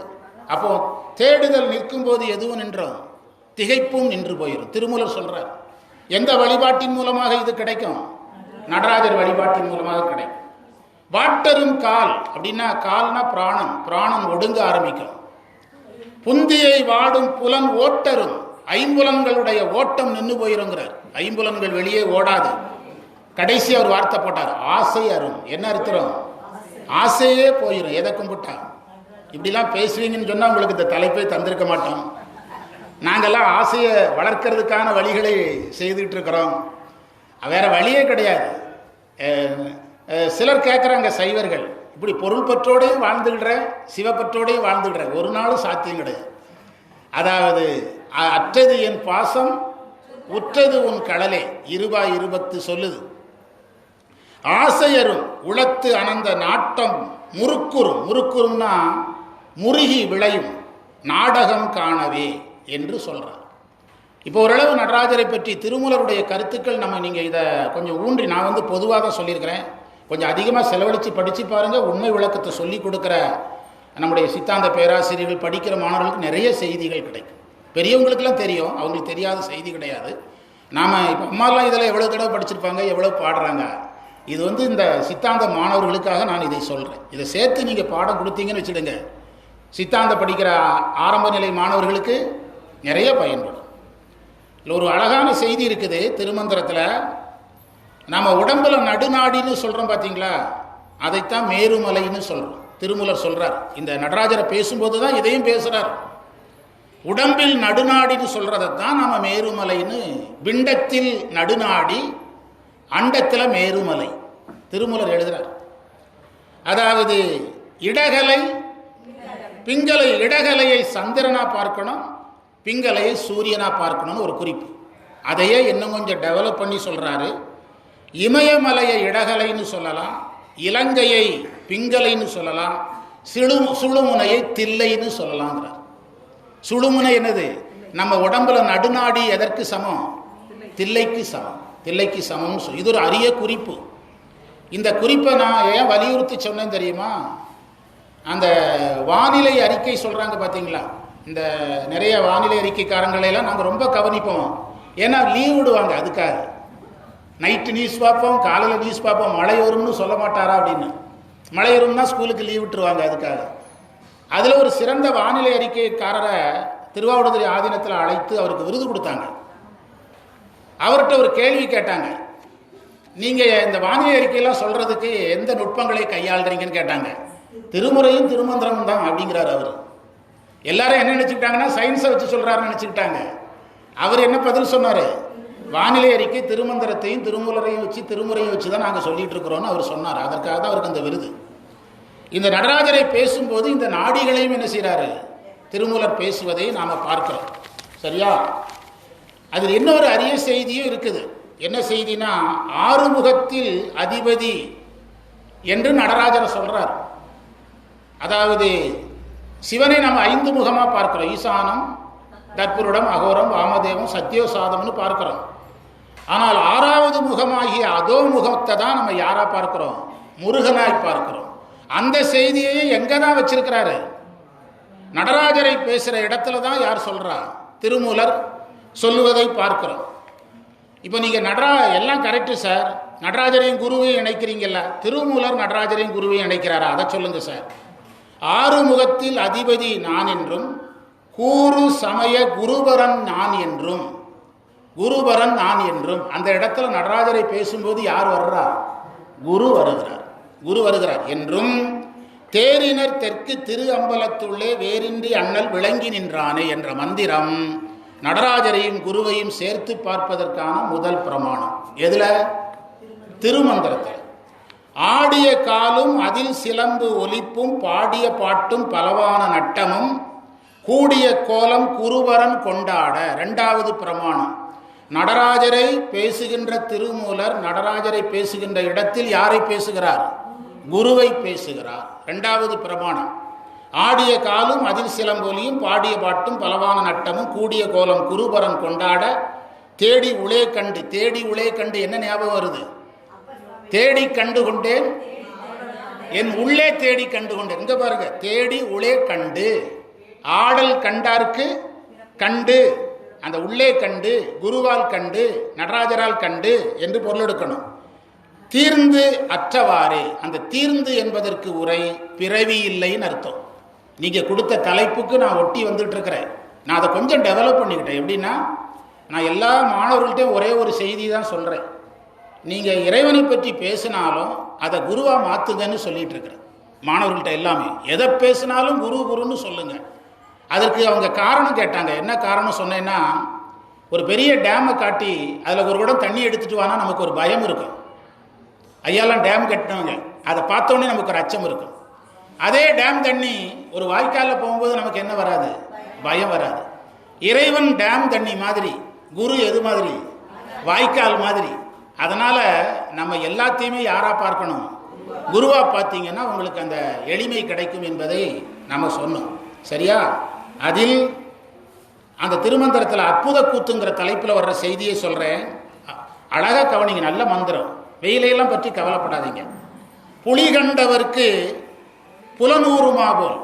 அப்போ தேடுதல் நிற்கும் போது எதுவும் நின்றோம்? திகைப்பும் நின்று போயிடும். திருமூலர் சொல்றார். எந்த வழிபாட்டின் மூலமாக இது கிடைக்கும்? நடராஜர் வழிபாட்டின் மூலமாக கிடைக்கும். வாட்டரும் கால் அப்படின்னா, கால்னா பிராணம். பிராணம் ஒடுங்க ஆரம்பிக்கும். புந்தியை வாடும் புலன் ஓட்டரும். ஐம்புலன்களுடைய ஓட்டம் நின்று போயிருங்கிறார். ஐம்புலன்கள் வெளியே ஓடாது. கடைசி அவர் வார்த்தை போட்டார், ஆசை அரும். என்ன அர்த்தம்? ஆசையே போயிடும். எதை கும்பிட்டா? இப்படிலாம் பேசுவீங்கன்னு சொன்னால் உங்களுக்கு இந்த தலைப்பை தந்திருக்க மாட்டோம். நாங்கள்லாம் ஆசையை வளர்க்கறதுக்கான வழிகளை செய்துட்டு இருக்கிறோம். வேற வழியே கிடையாது. சிலர் கேட்குறாங்க, சைவர்கள் இப்படி பொருள் பற்றோடையும் வாழ்ந்துக்கிடுறேன், சிவப்பற்றோடையும் வாழ்ந்துக்கிடுறேன். ஒரு நாளும் சாத்தியம் கிடையாது. அதாவது அற்றது என் பாசம், உற்றது உன் கடலே, 20 சொல்லுது. ஆசையரும் உளத்து அனந்த நாட்டம் முறுக்குறும். முறுக்குறும்னா முருகி விளையும் நாடகம் காணவே என்று சொல்றார். இப்போ ஓரளவு நடராஜரை பற்றி திருமூலருடைய கருத்துக்கள் நீங்கள் இதை கொஞ்சம் ஊன்றி, நான் பொதுவாக தான் சொல்லியிருக்கிறேன். கொஞ்சம் அதிகமாக செலவழித்து படித்து பாருங்கள். உண்மை விளக்கத்தை சொல்லி கொடுக்குற நம்முடைய சித்தாந்த பேராசிரியர்கள், படிக்கிற மாணவர்களுக்கு நிறைய செய்திகள் கிடைக்கும். பெரியவங்களுக்கெல்லாம் தெரியும், அவங்களுக்கு தெரியாத செய்தி கிடையாது. நாம் இப்போ அம்மாலாம் இதில் எவ்வளோ தடவை படிச்சிருப்பாங்க, எவ்வளோ பாடுறாங்க. இது இந்த சித்தாந்த மாணவர்களுக்காக நான் இதை சொல்கிறேன். இதை சேர்த்து நீங்கள் பாடம் கொடுத்தீங்கன்னு வச்சுடுங்க, சித்தாந்த படிக்கிற ஆரம்ப நிலை மாணவர்களுக்கு நிறைய பயன்படும். இல்லை, ஒரு அழகான செய்தி இருக்குது திருமந்திரத்தில். நம்ம உடம்புல நடுநாடின்னு சொல்கிறோம் பார்த்தீங்களா, அதைத்தான் மேருமலைன்னு சொல்கிறோம். திருமூலர் சொல்கிறார். இந்த நடராஜரை பேசும்போது தான் இதையும் பேசுகிறார். உடம்பில் நடுநாடின்னு சொல்கிறதைத்தான் நம்ம மேருமலைன்னு. பிண்டத்தில் நடுநாடி, அண்டத்தில் மேருமலை திருமூலர் எழுதுகிறார். அதாவது இடகலை பிங்கலை, இடகலையை சந்திரனா பார்க்கணும், பிங்கலையை சூரியனா பார்க்கணும்னு ஒரு குறிப்பு. அதையே இன்னும் கொஞ்சம் டெவலப் பண்ணி சொல்றாரு. இமயமலையை இடகலைன்னு சொல்லலாம், இலங்கையை பிங்கலைன்னு சொல்லலாம், சுழுமுனையை தில்லைன்னு சொல்லலாங்கிறார். சுழுமுனை என்னது? நம்ம உடம்புல நடுநாடி எதற்கு சமம்? தில்லைக்கு சமம். தில்லைக்கு சமம். இது ஒரு அரிய குறிப்பு. இந்த குறிப்பை நான் ஏன் வலியுறுத்தி சொன்னேன் தெரியுமா? அந்த வானிலை அறிக்கை சொல்கிறாங்க பார்த்தீங்களா, இந்த நிறைய வானிலை அறிக்கைக்காரங்களையெல்லாம் நாங்கள் ரொம்ப கவனிப்போம். ஏன்னா லீவ் விடுவாங்க. அதுக்காக நைட்டு நியூஸ் பார்ப்போம், காலையில் நியூஸ் பார்ப்போம். மழை வரும்னு சொல்ல மாட்டாரா அப்படின்னு. மழை வரும்னா ஸ்கூலுக்கு லீவ் விட்டுருவாங்க. அதுக்காக அதில் ஒரு சிறந்த வானிலை அறிக்கைக்காரரை திருவாவடுதுறை ஆதீனத்தில் அழைத்து அவருக்கு விருது கொடுத்தாங்க. அவர்கிட்ட ஒரு கேள்வி கேட்டாங்க, நீங்கள் இந்த வானிலை அறிக்கையெல்லாம் சொல்கிறதுக்கு எந்த நுட்பங்களை கையாளுறீங்கன்னு கேட்டாங்க. திருமுறையும் திருமந்திரமும் தான் அப்படிங்கிறார் அவர். எல்லாரும் என்ன நினச்சிக்கிட்டாங்கன்னா சயின்ஸை வச்சு சொல்கிறாருன்னு நினச்சிக்கிட்டாங்க. அவர் என்ன பதில் சொன்னார்? வானிலை அறிக்கை திருமந்திரத்தையும் திருமூலரையும் வச்சு திருமுறையும் வச்சு தான் நாங்கள் சொல்லிட்டு இருக்கிறோன்னு அவர் சொன்னார். அதற்காக தான் அவருக்கு அந்த விருது. இந்த நடராஜரை பேசும்போது இந்த நாடிகளையும் என்ன செய்கிறாரு? திருமூலர் பேசுவதை நாம் பார்க்கிறோம். சரியா? அதில் இன்னொரு அரிய செய்தியும் இருக்குது. என்ன செய்தினா, ஆறுமுகத்தில் அதிபதி என்று நடராஜரை சொல்றார். அதாவது சிவனை நம்ம 5 முகமாக பார்க்கிறோம். ஈசானம், தற்புருடம், அகோரம், வாமதேவம், சத்தியோசாதம்னு பார்க்கிறோம். ஆனால் 6வது முகமாகிய அதோ முகத்தை தான் நம்ம யாரா பார்க்கிறோம்? முருகனாய் பார்க்கிறோம். அந்த செய்தியை எங்க தான் வச்சிருக்கிறாரு? நடராஜரை பேசுகிற இடத்துல தான் யார் சொல்றா? திருமூலர் சொல்லுவதை பார்க்கிறோம். இப்போ நீங்கள் எல்லாம் கரெக்டு சார், நடராஜரையும் குருவையும் இணைக்கிறீங்கல்ல, திருமூலர் நடராஜரையும் குருவையும் இணைக்கிறாரா? அதை சொல்லுங்க சார். 6 முகத்தில் அதிபதி நான் என்றும் கூறு சமய குருபரன் நான் என்றும், குருபரன் நான் என்றும் அந்த இடத்துல நடராஜரை பேசும்போது யார் வர்றார்? குரு வருகிறார். குரு வருகிறார் என்றும் தேரினர் தெற்கு திரு அம்பலத்துள்ளே வேறின்றி அண்ணல் விளங்கி நின்றானே என்ற மந்திரம் நடராஜரையும் குருவையும் சேர்த்து பார்ப்பதற்கான முதல் பிரமாணம். எதுல? திருமந்திரத்தில். ஆடிய காலும் அதில் சிலம்பு ஒலிப்பும் பாடிய பாட்டும் பலவான நட்டமும் கூடிய கோலம் குருவரன் கொண்டாட 2வது பிரமாணம். நடராஜரை பேசுகின்ற திருமூலர் நடராஜரை பேசுகின்ற இடத்தில் யாரை பேசுகிறார்? குருவை பேசுகிறார். 2வது பிரமாணம். ஆடிய காலும் அதில் சிலம்பொலியும் பாடிய பாட்டும் பலவான நட்டமும் கூடிய கோலம் குருபரன் கொண்டாட தேடி உளே கண்டு. தேடி உளே கண்டு என்ன ஞாபகம் வருது? தேடி கண்டு கொண்டேன், என் உள்ளே தேடி கண்டு கொண்டேன். இங்க பாருங்க, தேடி உளே கண்டு. ஆடல் கண்டார்க்கு கண்டு, அந்த உள்ளே கண்டு, குருவால் கண்டு, நடராஜரால் கண்டு என்று பொருள் எடுக்கணும். தீர்ந்து அற்றவாறே, அந்த தீர்ந்து என்பதற்கு உரை பிறவி இல்லைன்னு அர்த்தம். நீங்க கொடுத்த தலைப்புக்கு நான் ஒட்டி வந்துட்டு இருக்கிறேன். நான் அதை கொஞ்சம் டெவலப் பண்ணிக்கிட்டேன். எப்படின்னா, நான் எல்லா மாணவர்கள்ட்டையும் ஒரே ஒரு செய்தி தான் சொல்றேன். நீங்க இறைவனை பற்றி பேசினாலும் அதை குருவா மாத்துங்கன்னு சொல்லிட்டு இருக்கிறேன் மாணவர்கள்ட்ட. எல்லாமே எதை பேசினாலும் குரு குருன்னு சொல்லுங்க. அதற்கு அவங்க காரணம் கேட்டாங்க. என்ன காரணம் சொன்னேன்னா, ஒரு பெரிய டேமை காட்டி அதில் ஒரு குடம் தண்ணி எடுத்துட்டு வானா நமக்கு ஒரு பயம் இருக்கும். ஐயாலாம் டேம் கட்டினவங்க, அதை பார்த்தோன்னே நமக்கு ஒரு அச்சம் இருக்கும். அதே டேம் தண்ணி ஒரு வாய்க்காலில் போகும்போது நமக்கு என்ன வராது? பயம் வராது. இறைவன் டேம் தண்ணி மாதிரி, குரு எது மாதிரி? வாய்க்கால் மாதிரி. அதனால நம்ம எல்லாத்தையுமே யாரா பார்க்கணும்? குருவா பார்த்தீங்கன்னா உங்களுக்கு அந்த எளிமை கிடைக்கும் என்பதை நம்ம சொன்னோம். சரியா? அதில் அந்த திருமந்திரத்தில் அற்புத கூத்துங்கிற தலைப்பில் வர்ற செய்தியை சொல்கிறேன். அழகாக கவனிங்க. நல்ல மந்திரம். வெயிலையெல்லாம் பற்றி கவலைப்படாதீங்க. புலி கண்டவருக்கு புலனூருமா போல்.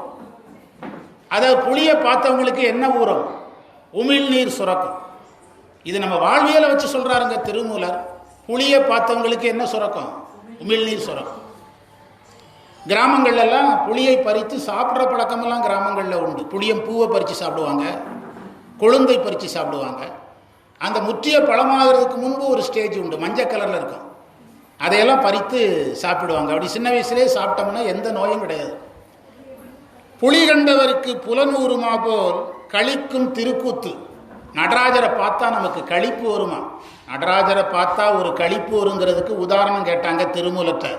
அதாவது புளியை பார்த்தவங்களுக்கு என்ன ஊறும்? உமிழ்நீர் சுரக்கும். இது நம்ம வாழ்வியலை வச்சு சொல்கிறாருங்க திருமூலர். புளியை பார்த்தவங்களுக்கு என்ன சுரக்கும்? உமிழ்நீர் சுரக்கும். கிராமங்கள்லாம் புளியை பறித்து சாப்பிட்ற பழக்கமெல்லாம் கிராமங்களில் உண்டு. புளியம் பூவை பறித்து சாப்பிடுவாங்க, கொழுந்தை பறித்து சாப்பிடுவாங்க. அந்த முற்றிய பழமாகிறதுக்கு முன்பு ஒரு ஸ்டேஜ் உண்டு, மஞ்சள் கலரில் இருக்கும். அதையெல்லாம் பறித்து சாப்பிடுவாங்க. அப்படி சின்ன வயசுலேயே சாப்பிட்டோம்னா எந்த நோயும் கிடையாது. புலி கண்டவருக்கு புலனூருமா போல் களிக்கும் திருக்கூத்து. நடராஜரை பார்த்தா நமக்கு களிப்பு வருமா? நடராஜரை பார்த்தா ஒரு களிப்பு வருங்கிறதுக்கு உதாரணம் கேட்டாங்க திருமூலத்தை.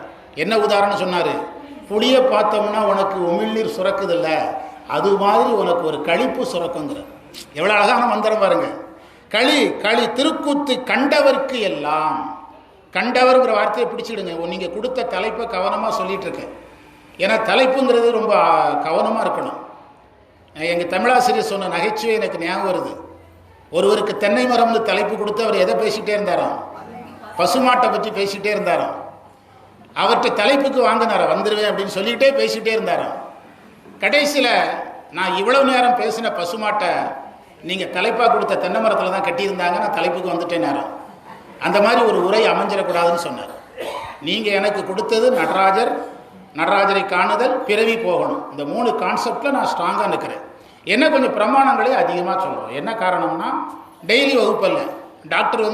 என்ன உதாரணம் சொன்னார்? புளியை பார்த்தோம்னா உனக்கு உமிழ்நீர் சுரக்குதில்ல, அது மாதிரி உனக்கு ஒரு களிப்பு சுரக்குங்கிற. எவ்வளோ அழகான மந்திரம் பாருங்க. களி களி திருக்கூத்து கண்டவர்க்கு எல்லாம். கண்டவர்ங்கிற வார்த்தையை பிடிச்சிடுங்க. நீங்கள் கொடுத்த தலைப்பை கவனமாக சொல்லிட்டு இருக்கேன். ஏன்னா தலைப்புங்கிறது ரொம்ப கவனமாக இருக்கணும். எங்கள் தமிழாசிரியர் சொன்ன நகைச்சுவை எனக்கு ஞாபகம் வருது. ஒருவருக்கு தென்னை மரம்னு தலைப்பு கொடுத்து அவர் எதை பேசிகிட்டே இருந்தாரோ? பசுமாட்டை பற்றி பேசிக்கிட்டே இருந்தாரோ. அவர்கிட்ட தலைப்புக்கு வாங்கினாரோ, வந்துடுவேன் அப்படின்னு சொல்லிக்கிட்டே பேசிக்கிட்டே இருந்தாரோ. கடைசியில் நான் இவ்வளவு நேரம் பேசின பசுமாட்டை நீங்கள் தலைப்பாக கொடுத்த தென்னை மரத்தில் தான் கட்டியிருந்தாங்க, நான் தலைப்புக்கு வந்துட்டேனாரோ. அந்த மாதிரி ஒரு உரை அமைஞ்சிடக்கூடாதுன்னு சொன்னார். நீங்கள் எனக்கு கொடுத்தது நடராஜர், நடராஜரை காணுதல், பிறவி போகணும். இந்த 3 கான்செப்டில் நான் ஸ்ட்ராங்காக நிற்கிறேன். என்ன கொஞ்சம் பிரமாணங்களே அதிகமாக சொல்கிறோம். என்ன காரணம்னா, டெய்லி வகுப்பல்ல டாக்டர்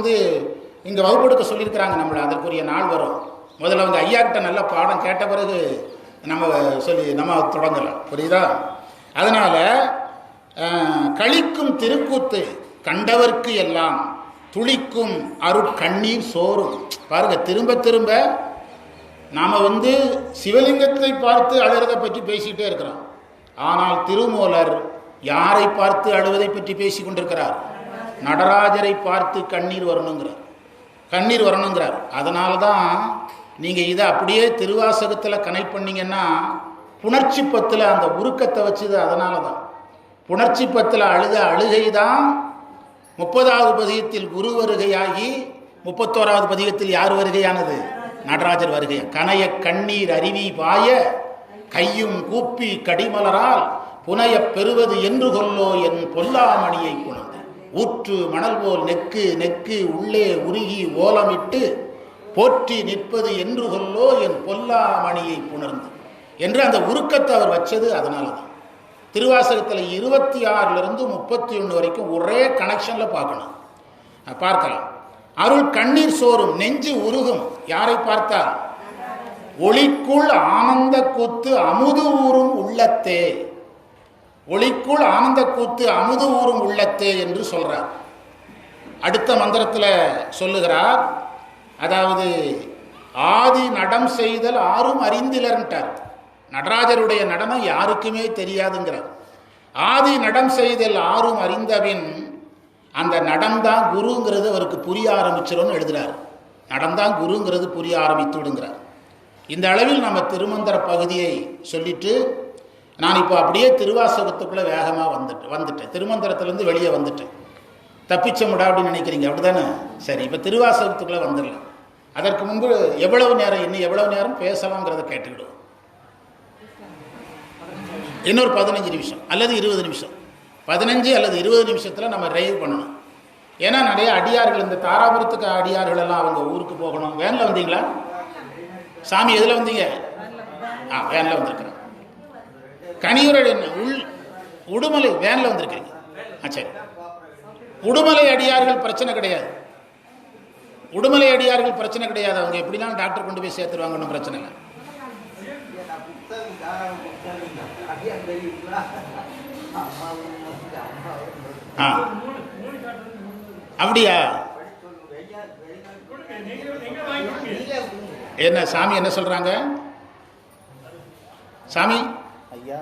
இங்கே வகுப்பெடுக்க சொல்லியிருக்கிறாங்க நம்மளை. அதற்குரிய நாள் வரும். முதல்ல அவங்க ஐயா கிட்ட நல்ல பாடம் கேட்ட பிறகு நம்ம தொடங்கலாம். புரியுதா? அதனால் கழிக்கும் திருக்கூத்து கண்டவர்க்கு எல்லாம் துளிக்கும் அருட்கண்ணீர் சோறும். பாருங்க, திரும்ப திரும்ப நாம் சிவலிங்கத்தை பார்த்து அழுறதை பற்றி பேசிக்கிட்டே இருக்கிறோம். ஆனால் திருமூலர் யாரை பார்த்து அழுவதை பற்றி பேசி கொண்டிருக்கிறார்? நடராஜரை பார்த்து கண்ணீர் வரணுங்கிறார். அதனால தான் நீங்கள் இதை அப்படியே திருவாசகத்தில் கனெக்ட் பண்ணிங்கன்னா புணர்ச்சி பத்தில் அந்த உருக்கத்தை வச்சுது. அதனால தான் புணர்ச்சி பத்தில் அழுகை தான் 30வது பதிகத்தில் குரு வருகையாகி 31வது பதிகத்தில் யார் வருகையானது? நடராஜர் வருகை. கனைய கண்ணீர் அருவி பாய கையும் கூப்பி கடிமலரால் புனைய பெறுவது என்று கொல்லோ என் பொல்லாமணியை புணர்ந்து ஊற்று மணல் போல் நெக்கு நெக்கு உள்ளே உருகி ஓலமிட்டு போற்றி நிற்பது என்று கொல்லோ என் பொல்லாமணியை புணர்ந்து என்று அந்த உருக்கத்தை அவர் வச்சது. அதனால தான் திருவாசகத்தில் 26லிருந்து 31 வரைக்கும் ஒரே கனெக்ஷனில் பார்க்கலாம். அருள் கண்ணீர் சோறும் நெஞ்சு உருகும். யாரை பார்த்தால்? ஒளிக்குள் ஆனந்த கூத்து அமுது ஊறும் உள்ளத்தே. ஒளிக்குள் ஆனந்த கூத்து அமுது ஊறும் உள்ளத்தே என்று சொல்றார். அடுத்த மந்திரத்தில் சொல்லுகிறார், அதாவது ஆதி நடம் செய்தல் ஆறும் அறிந்திலர்ன்ட்டார். நடராஜருடைய நடனம் யாருக்குமே தெரியாதுங்கிறார். ஆதி நடம் செய்தல் ஆறும் அறிந்தபின் அந்த நடம்தான் குருங்கிறது அவருக்கு புரிய ஆரம்பிச்சிடும்னு எழுதுகிறார். நடம்தான் குருங்கிறது புரிய ஆரம்பித்து விடுங்கிறார். இந்த அளவில் நம்ம திருமந்திர பகுதியை சொல்லிட்டு நான் இப்போ அப்படியே திருவாசகத்துக்குள்ளே வேகமாக வந்துட்டேன். திருமந்திரத்திலேருந்து வெளியே வந்துட்டேன். தப்பிச்ச முடா அப்படின்னு நினைக்கிறீங்க, அப்படி தானே? சரி, இப்போ திருவாசகத்துக்குள்ளே வந்துடலாம். அதற்கு முன்பு இன்னும் எவ்வளவு நேரம் பேசலாங்கிறத கேட்டுக்கிடுவோம். இன்னொரு 15 நிமிஷம் அல்லது 20 நிமிஷம், 15 அல்லது 20 நிமிஷத்தில் நம்ம ரைவ் பண்ணணும். ஏன்னா நிறைய அடியார்கள், இந்த தாராபுரத்துக்கு அடியார்கள் எல்லாம் அவங்க ஊருக்கு போகணும். வேனில் வந்தீங்களா சாமி? எதில் வந்தீங்க? வேனில் வந்திருக்கிறேன். கனியூர் உடுமலை வேனில் வந்திருக்கிறீங்க. சரி, உடுமலை அடியார்கள் பிரச்சனை கிடையாது. அவங்க எப்படிலாம் டாக்டர் கொண்டு போய் சேர்த்துருவாங்கன்னு பிரச்சனை இல்லை. அப்படியா? என்ன சாமி என்ன சொல்றாங்க? சாமி ஐயா,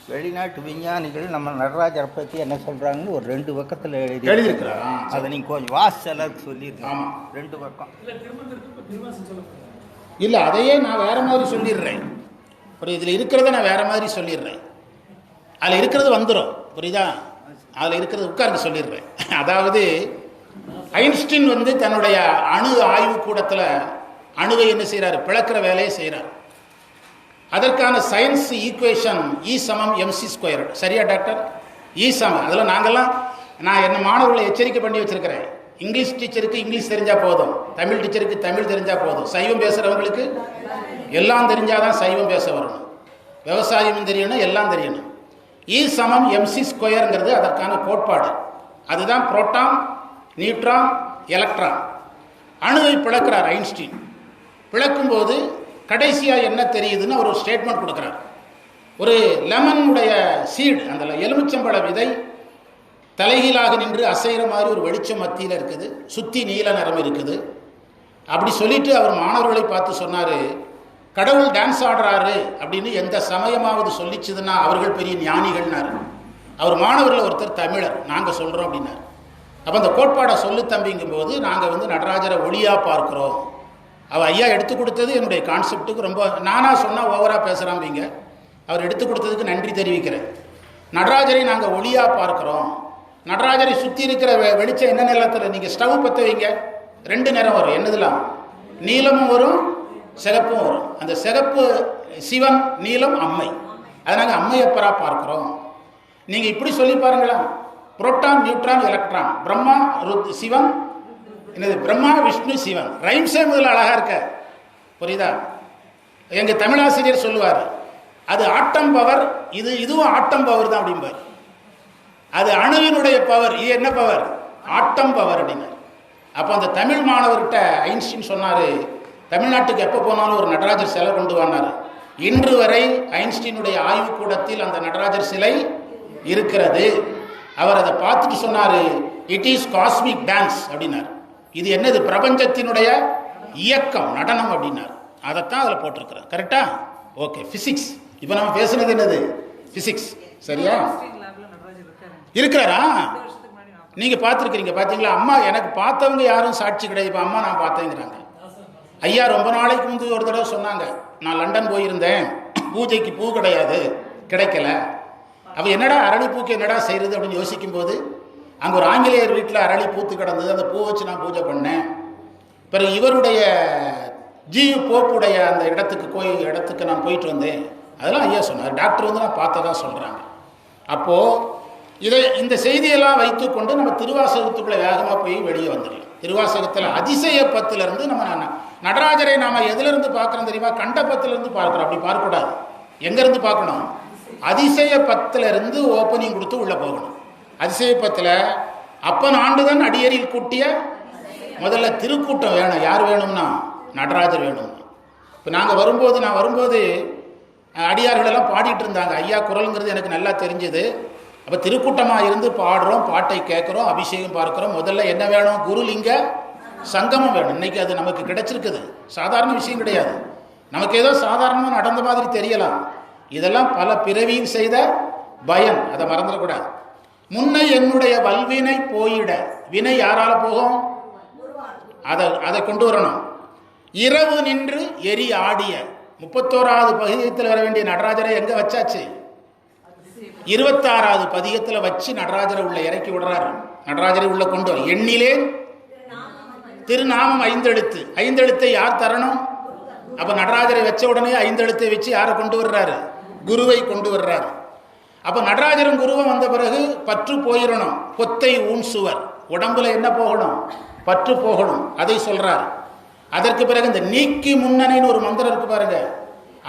வெளிநாட்டு விஞ்ஞானிகள் நம்ம நடராஜரை பற்றி என்ன சொல்றாங்கன்னு ஒரு 2 பக்கத்தில் எழுதியிருக்கிறாங்க. அதை நீங்கள் கொஞ்சம் வாசலருக்கு சொல்லியிருக்கேன். 2 பக்கம் இல்லை, அதையே நான் வேற மாதிரி சொல்லிடுறேன். இதில் இருக்கிறத நான் வேற மாதிரி சொல்லிடுறேன். அதில் இருக்கிறது வந்துடும். புரியுதா? அதில் இருக்கிறது உட்கார்ந்து சொல்லிடுறேன். அதாவது ஐன்ஸ்டீன் தன்னுடைய அணு ஆய்வு கூடத்தில் அணுவை என்ன செய்கிறார்? பிளக்கிற வேலையை செய்கிறார். அதற்கான சயின்ஸ் ஈக்குவேஷன் E=mc². சரியா டாக்டர்? அதில் நான் என்ன மாணவர்களை எச்சரிக்கை பண்ணி வச்சிருக்கிறேன். இங்கிலீஷ் டீச்சருக்கு இங்கிலீஷ் தெரிஞ்சால் போதும், தமிழ் டீச்சருக்கு தமிழ் தெரிஞ்சால் போதும், சைவம் பேசுகிறவங்களுக்கு எல்லாம் தெரிஞ்சாதான் சைவம் பேச வரணும், விவசாயமும் தெரியணும், எல்லாம் தெரியணும். E=mc²ங்கிறது அதற்கான கோட்பாடு. அதுதான் புரோட்டான், நியூட்ரான், எலக்ட்ரான். அணுவை பிளக்கிறார் ஐன்ஸ்டீன். பிளக்கும்போது கடைசியாக என்ன தெரியுதுன்னு அவர் ஒரு ஸ்டேட்மெண்ட் கொடுக்குறார். ஒரு லெமனுடைய சீடு, அந்த எலுமிச்சம்பழ விதை தலைகீழாக நின்று அசைகிற மாதிரி ஒரு வெளிச்சம் மத்தியில் இருக்குது, சுற்றி நீல நிறம் இருக்குது. அப்படி சொல்லிட்டு அவர் மாணவர்களை பார்த்து சொன்னார், கடவுள் டான்ஸ் ஆடுறாரு அப்படின்னு எந்த சமயமாவது சொல்லிச்சுதுன்னா அவர்கள் பெரிய ஞானிகள்னாரு. அவர் மாணவர்கள் ஒருத்தர் தமிழர், நாங்கள் சொல்கிறோம் அப்படின்னாரு. அப்போ அந்த கோட்பாடை சொல்லு தம்பிங்கும் போது நாங்கள் நடராஜரை ஒளியாக பார்க்குறோம். அவர் ஐயா எடுத்து கொடுத்தது என்னுடைய கான்செப்டுக்கு ரொம்ப, நானாக சொன்னால் ஓவராக பேசுகிறாம்பிங்க. அவர் எடுத்து கொடுத்ததுக்கு நன்றி தெரிவிக்கிறேன். நடராஜரை நாங்கள் ஒளியாக பார்க்குறோம். நடராஜரை சுற்றி இருக்கிற வெளிச்சம் என்ன நிறத்தில்? நீங்கள் ஸ்டவ் பற்ற வைங்க, 2 நிறம் வரும். என்னதுலாம்? நீலமும் வரும், சிகப்பும் வரும். அந்த சிகப்பு சிவன், நீலம் அம்மை. அதை நாங்கள் அம்மையப்பராக பார்க்குறோம். நீங்கள் இப்படி சொல்லி பாருங்களா, proton, neutron, electron, Brahma Sivan, என்னது பிரம்மா விஷ்ணு சிவன். ரைம்ஸே முதல்ல அழகாக இருக்க. புரியுதா? எங்கள் தமிழாசிரியர் சொல்லுவார், அது ஆட்டம் பவர், இதுவும் ஆட்டம் பவர் தான் அப்படிம்பார். அது அணுவினுடைய பவர், இது என்ன பவர்? ஆட்டம் பவர் அப்படின்னார். அப்போ அந்த தமிழ் மாணவர்கிட்ட ஐன்ஸ்டீன் சொன்னார், தமிழ்நாட்டுக்கு எப்போ போனாலும் ஒரு நடராஜர் சிலை கொண்டு வந்தார். இன்று வரை ஐன்ஸ்டீனுடைய ஆய்வுக்கூடத்தில் அந்த நடராஜர் சிலை இருக்கிறது. அவர் அதை பார்த்துட்டு சொன்னார், இட் இஸ் காஸ்மிக் டான்ஸ் அப்படின்னார். இது என்னது? பிரபஞ்சத்தினுடைய இயக்கம், நடனம் அப்படின்னார். அதைத்தான் அதில் போட்டிருக்கிறார். கரெக்டா? ஓகே. பிசிக்ஸ். இப்போ நம்ம பேசுனது என்னது? பிசிக்ஸ். சரியா? இருக்கிறாரா? நீங்க பார்த்துருக்கிறீங்க, பார்த்தீங்களா? அம்மா எனக்கு பார்த்தவங்க யாரும் சாட்சி கிடையாது. இப்போ அம்மா நான் பார்த்தேங்கிறாங்க. ஐயா ரொம்ப நாளைக்கு முந்தைய ஒரு தடவை சொன்னாங்க, நான் லண்டன் போயிருந்தேன், பூஜைக்கு பூ கிடைக்கல. அவள் என்னடா அரளிப்பூக்கு என்னடா செய்கிறது அப்படின்னு யோசிக்கும் போது அங்கே ஒரு ஆங்கிலேயர் வீட்டில் அரளி பூத்து கிடந்தது. அந்த பூ வச்சு நான் பூஜை பண்ணேன். பிறகு இவருடைய போப்புடைய அந்த இடத்துக்கு நான் போயிட்டு வந்தேன். அதெல்லாம் ஐயா சொன்னார். டாக்டர் வந்து நான் பார்த்ததா சொல்கிறாங்க. அப்போது இந்த செய்தியெல்லாம் வைத்துக்கொண்டு நம்ம திருவாசகத்துக்குள்ளே வேகமாக போய் வெளியே வந்துடலாம். திருவாசகத்தில் அதிசயப்பத்திலிருந்து நம்ம நடராஜரை நாம் எதிலிருந்து பார்க்குறோம் தெரியுமா? கண்டபத்திலிருந்து பார்க்குறோம். அப்படி பார்க்கக்கூடாது. எங்கேருந்து பார்க்கணும்? அதிசயப்பத்திலிருந்து ஓப்பனிங் கொடுத்து உள்ளே போகணும். அதிசயப்பத்தில் அப்பன் ஆண்டுதான் அடியேறில் கூட்டிய முதல்ல திருக்கூட்டம் வேணும். யார் வேணும்னா நடராஜர் வேணும்னா. இப்போ நான் வரும்போது அடியார்களெல்லாம் பாடிட்டு இருந்தாங்க. ஐயா குரலுங்கிறது எனக்கு நல்லா தெரிஞ்சது. அப்போ திருக்கூட்டமாக இருந்து பாடுறோம், பாட்டை கேட்குறோம், அபிஷேகம் பார்க்குறோம். முதல்ல என்ன வேணும்? குருலிங்க சங்கமம் வேணும். இன்னைக்கு அது நமக்கு கிடைச்சிருக்குது. சாதாரண விஷயம் கிடையாது. நமக்கு ஏதோ சாதாரணமாக நடந்த மாதிரி தெரியலாம். இதெல்லாம் பல பிறவியில் செய்த பயன். அதை மறந்துடக்கூடாது. முன்னை என்னுடைய வல்வினை போயிட. வினை யாரால போகும்? அதை கொண்டு வரணும். இரவு நின்று எரி ஆடிய 31வது பதிகத்தில் வர வேண்டிய நடராஜரை எங்க வச்சாச்சு? 26வது பதிகத்தில் வச்சு நடராஜரை உள்ள இறக்கி விடுறாரு. நடராஜரை உள்ள கொண்டு வர. எண்ணிலே திருநாமம் 5 எழுத்து. 5 எழுத்தை யார் தரணும்? அப்ப நடராஜரை வச்ச உடனே 5 எழுத்தை வச்சு யாரை கொண்டு வர்றாரு? குருவை கொண்டு வர்றாரு. அப்ப நடராஜரும் குருவும் வந்த பிறகு பற்று போயிடணும். பொத்தை ஊன் சுவர். உடம்புல என்ன போகணும்? பற்று போகணும். அதை சொல்றார். அதற்கு பிறகு இந்த நீக்கி முன்னனைன்னு ஒரு மந்திரம் இருக்கு பாருங்க.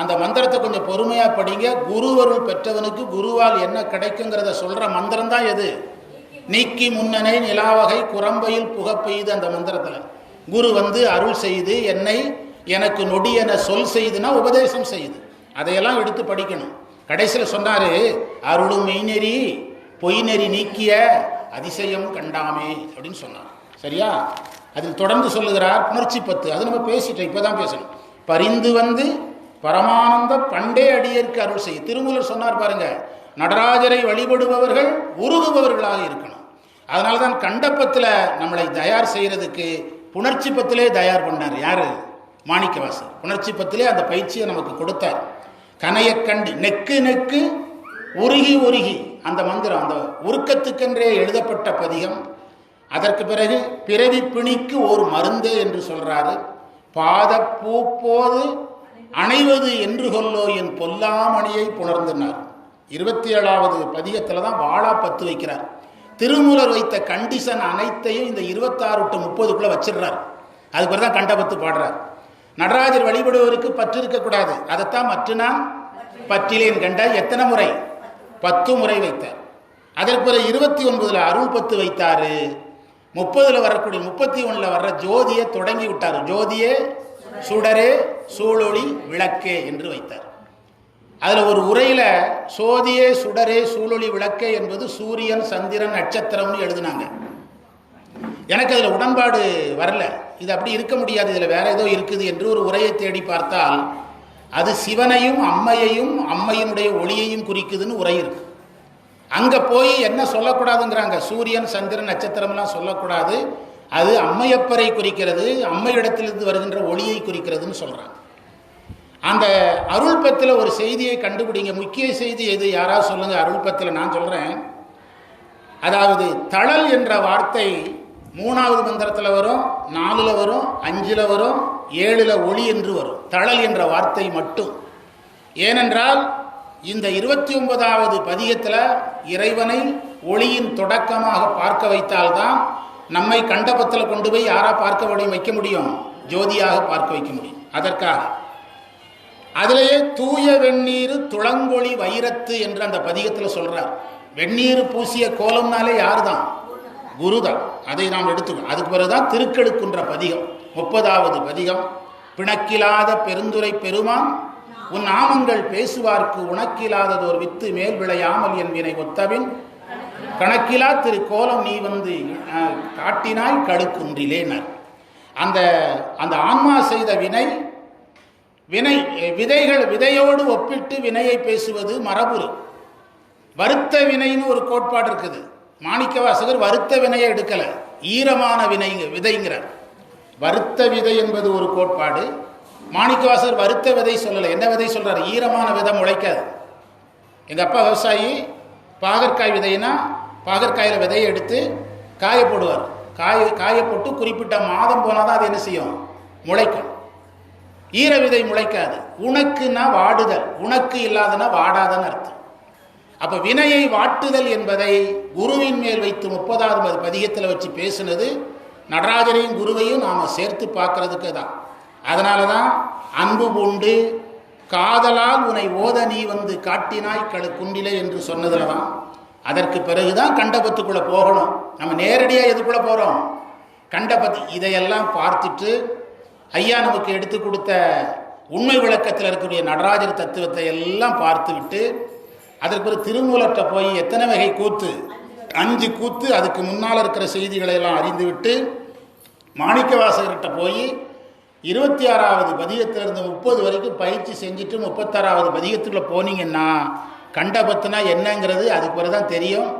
அந்த மந்திரத்தை கொஞ்சம் பொறுமையா படிங்க. குருவருள் பெற்றவனுக்கு குருவால் என்ன கிடைக்குங்கிறத சொல்ற மந்திரம் தான் எது? நீக்கி முன்னனை நிலாவகை குரம்பையில் புகப்பெய்து. அந்த மந்திரத்துல குரு வந்து அருள் செய்து எனக்கு நொடி என சொல் செய்துனா உபதேசம் செய்து. அதையெல்லாம் எடுத்து படிக்கணும். கடைசியில் சொன்னாரு, அருளும் மெய்நெறி பொய் நெறி நீக்கிய அதிசயம் கண்டாமே அப்படின்னு சொன்னார். சரியா? அதில் தொடர்ந்து சொல்லுகிறார் புணர்ச்சி 10. அது நம்ம பேசிட்டோம், இப்பதான் பேசணும். பரிந்து வந்து பரமானந்த பண்டே அடியேற்கு அருள் செய்ய. திருமூலர் சொன்னார் பாருங்க, நடராஜரை வழிபடுபவர்கள் உருகுபவர்களாக இருக்கணும். அதனால்தான் கண்டப்பத்தில் நம்மளை தயார் செய்யறதுக்கு புணர்ச்சி 10 தயார் பண்ணார். யாரு? மாணிக்கவாசர். புணர்ச்சி 10 அந்த பயிற்சியை நமக்கு கொடுத்தார். கனைய கண்டு நெக்கு நெக்கு உருகி உருகி அந்த மந்திரம், அந்த உருக்கத்துக்கென்றே எழுதப்பட்ட பதிகம். அதற்கு பிறகு பிறவி பிணிக்கு ஒரு மருந்தே என்று சொல்றாரு. பாத பூப்போது அணைவது என்று கொல்லோ என் பொல்லாமணியை புணர்ந்தனார். 27வது பதிகத்தில் தான் வாழா 10 வைக்கிறார். திருமூலர் வைத்த கண்டிஷன் அனைத்தையும் இந்த 26 to 30க்குள்ள வச்சிடுறார். அதுக்கு பிறகு தான் கண்டபத்து பாடுறார். நடராஜர் வழிபடுவதற்கு பற்று இருக்கக்கூடாது. அதைத்தான் மற்ற நான் பற்றிலேன் கண்ட. எத்தனை முறை? 10 முறை வைத்தார். அதற்கு பிறகு 29ல் அருள் 10 வைத்தாரு. 30ல் வரக்கூடிய 31ல் வர்ற ஜோதியை தொடங்கி விட்டார். ஜோதியே சுடரே சூழொளி விளக்கே என்று வைத்தார். அதுல ஒரு உரையில சோதியே சுடரே சூழொளி விளக்கே என்பது சூரியன் சந்திரன் நட்சத்திரம்னு எழுதினாங்க. எனக்கு அதில் உடன்பாடு வரல. இது அப்படி இருக்க முடியாது, இதில் வேற ஏதோ இருக்குது என்று ஒரு உரையை தேடி பார்த்தால் அது சிவனையும் அம்மையையும் அம்மையினுடைய ஒளியையும் குறிக்குதுன்னு உரை இருக்கு. அங்கே போய் என்ன சொல்லக்கூடாதுங்கிறாங்க? சூரியன் சந்திரன் நட்சத்திரம்லாம் சொல்லக்கூடாது. அது அம்மையப்பரை குறிக்கிறது, அம்மையிடத்திலிருந்து வருகின்ற ஒளியை குறிக்கிறதுன்னு சொல்கிறாங்க. அந்த அருள் 10 ஒரு செய்தியை கண்டுபிடிங்க. முக்கிய செய்தி எது? யாராவது சொல்லுங்க. அருள் 10 நான் சொல்கிறேன். அதாவது தழல் என்ற வார்த்தை 3வது மந்திரத்தில் வரும், 4ல் வரும், 5ல் வரும், 7ல் ஒளி என்று வரும். தழல் என்ற வார்த்தை மட்டும். ஏனென்றால் இந்த 29வது பதிகத்தில் இறைவனை ஒளியின் தொடக்கமாக பார்க்க வைத்தால்தான் நம்மை கண்டபத்தில் கொண்டு போய் யாரா பார்க்க வைக்க முடியும்? ஜோதியாக பார்க்க வைக்க முடியும். அதற்காக அதிலேயே தூய வெந்நீர் துளங்கொளி வைரத்து என்று அந்த பதிகத்தில் சொல்றார். வெந்நீர் பூசிய கோலம்னாலே யார் தான்? குரு தான். அதை நாம் எடுத்துக்கணும். அதுக்கு பிறகுதான் திருக்கெடுக்கின்ற பதிகம் 30வது பதிகம். பிணக்கிலாத பெருந்துரை பெருமான் உன் நாமங்கள் பேசுவார்க்கு உனக்கிலாததோர் வித்து மேல் விளையாமல் என் வினை ஒத்தவின் கணக்கிலா திரு கோலம் நீ வந்து காட்டினாய் கடுக்குன்றிலேனர். அந்த அந்த ஆன்மா செய்த வினை விதைகள் விதையோடு ஒப்பிட்டு வினையை பேசுவது மரபுரு. வருத்த வினைன்னு ஒரு கோட்பாடு இருக்குது. மாணிக்கவாசகர் வருத்த வினையை எடுக்கல, ஈரமான விதைங்கிறார். வருத்த விதை என்பது ஒரு கோட்பாடு. மாணிக்கவாசகர் வருத்த விதை சொல்லலை. என்ன விதை சொல்றாரு? ஈரமான விதை முளைக்காது. எங்க அப்பா விவசாயி. பாகற்காய் விதைனா பாகற்காயில விதையை எடுத்து காய போடுவார். காய போட்டு குறிப்பிட்ட மாதம் போனாதான் அது என்ன செய்யும்? முளைக்கும். ஈர விதை முளைக்காது. உனக்குன்னா வாடுதல், உனக்கு இல்லாதனா வாடாதன்னு அர்த்தம். அப்ப வினையை வாட்டுதல் என்பதை குருவின் மேல் வைத்து 30வது பதிகத்தில் வச்சு பேசுனது நடராஜரையும் குருவையும் நாம சேர்த்து பார்க்கறதுக்கு தான். அதனாலதான் அன்பு பூண்டு காதலால் உன்னை ஓத நீ வந்து காட்டினாய் குண்டிலே என்று சொன்னதுல தான். அதற்கு பிறகுதான் கண்டபத்துக்குள்ள போகணும். நம்ம நேரடியா எதுக்குள்ள போறோம்? கண்டபத்து. இதையெல்லாம் பார்த்துட்டு ஐயா நமக்கு எடுத்து கொடுத்த உண்மை விளக்கத்தில் இருக்கக்கூடிய நடராஜர் தத்துவத்தை எல்லாம் பார்த்து விட்டு அதற்கு ஒரு திருமூலற்ற போய் எத்தனை வகை கூத்து, 5 கூத்து, அதுக்கு முன்னால் இருக்கிற செய்திகளை எல்லாம் அறிந்து விட்டு மாணிக்கவாசகர்கிட்ட போய் 26வது பதிகத்திலிருந்து 30 வரைக்கும் பயிற்சி செஞ்சுட்டு 36வது பதிகத்துக்குள்ள போனீங்கன்னா கண்டபத்துனா என்னங்கிறது அதுக்கு பிறகுதான் தெரியும்.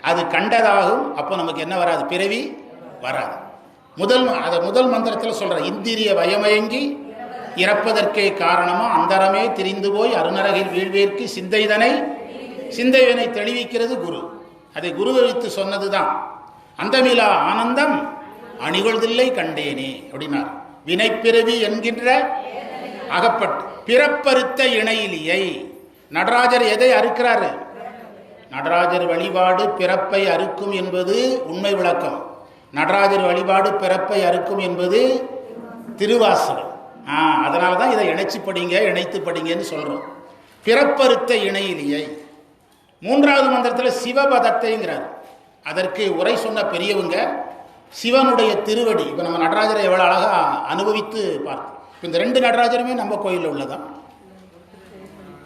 அது கண்டதாகும். அப்போ நமக்கு என்ன வராது? பிறவி வராது. முதல் மந்திரத்தில் சொல்ற இந்திரிய வயமயங்கி இறப்பதற்கே காரணமா அந்தரமே திரிந்து போய் அருணரகில் வீழ்வேற்கு சிந்தைவனை தெளிவிக்கிறது குரு. அதை குரு வைத்து சொன்னதுதான். அந்தமிலா ஆனந்தம் அணிகொள்தில்லை கண்டேனே அப்படின்னார். வினைப்பிறவி என்கின்ற அகப்பட்டு பிறப்பறுத்த இணையிலியை நடராஜர் எதை அறுக்கிறாரு? நடராஜர் வழிபாடு பிறப்பை அறுக்கும் என்பது உண்மை விளக்கம். நடராஜர் வழிபாடு பிறப்பை அறுக்கும் என்பது திருவாசகம். அதனாலதான் இதை இணைத்து படிங்கன்னு சொல்றோம். பிறப்பறுத்த இணையிலியை. 3வது மந்திரத்தில் சிவபதத்தைங்கிறார். அதற்கு உரை சொன்ன பெரியவங்க சிவனுடைய திருவடி. இப்போ நம்ம நடராஜரை எவ்வளோ அழகா அனுபவித்து பார்த்தோம். இப்போ இந்த 2 நடராஜருமே நம்ம கோயிலில் உள்ளதான்.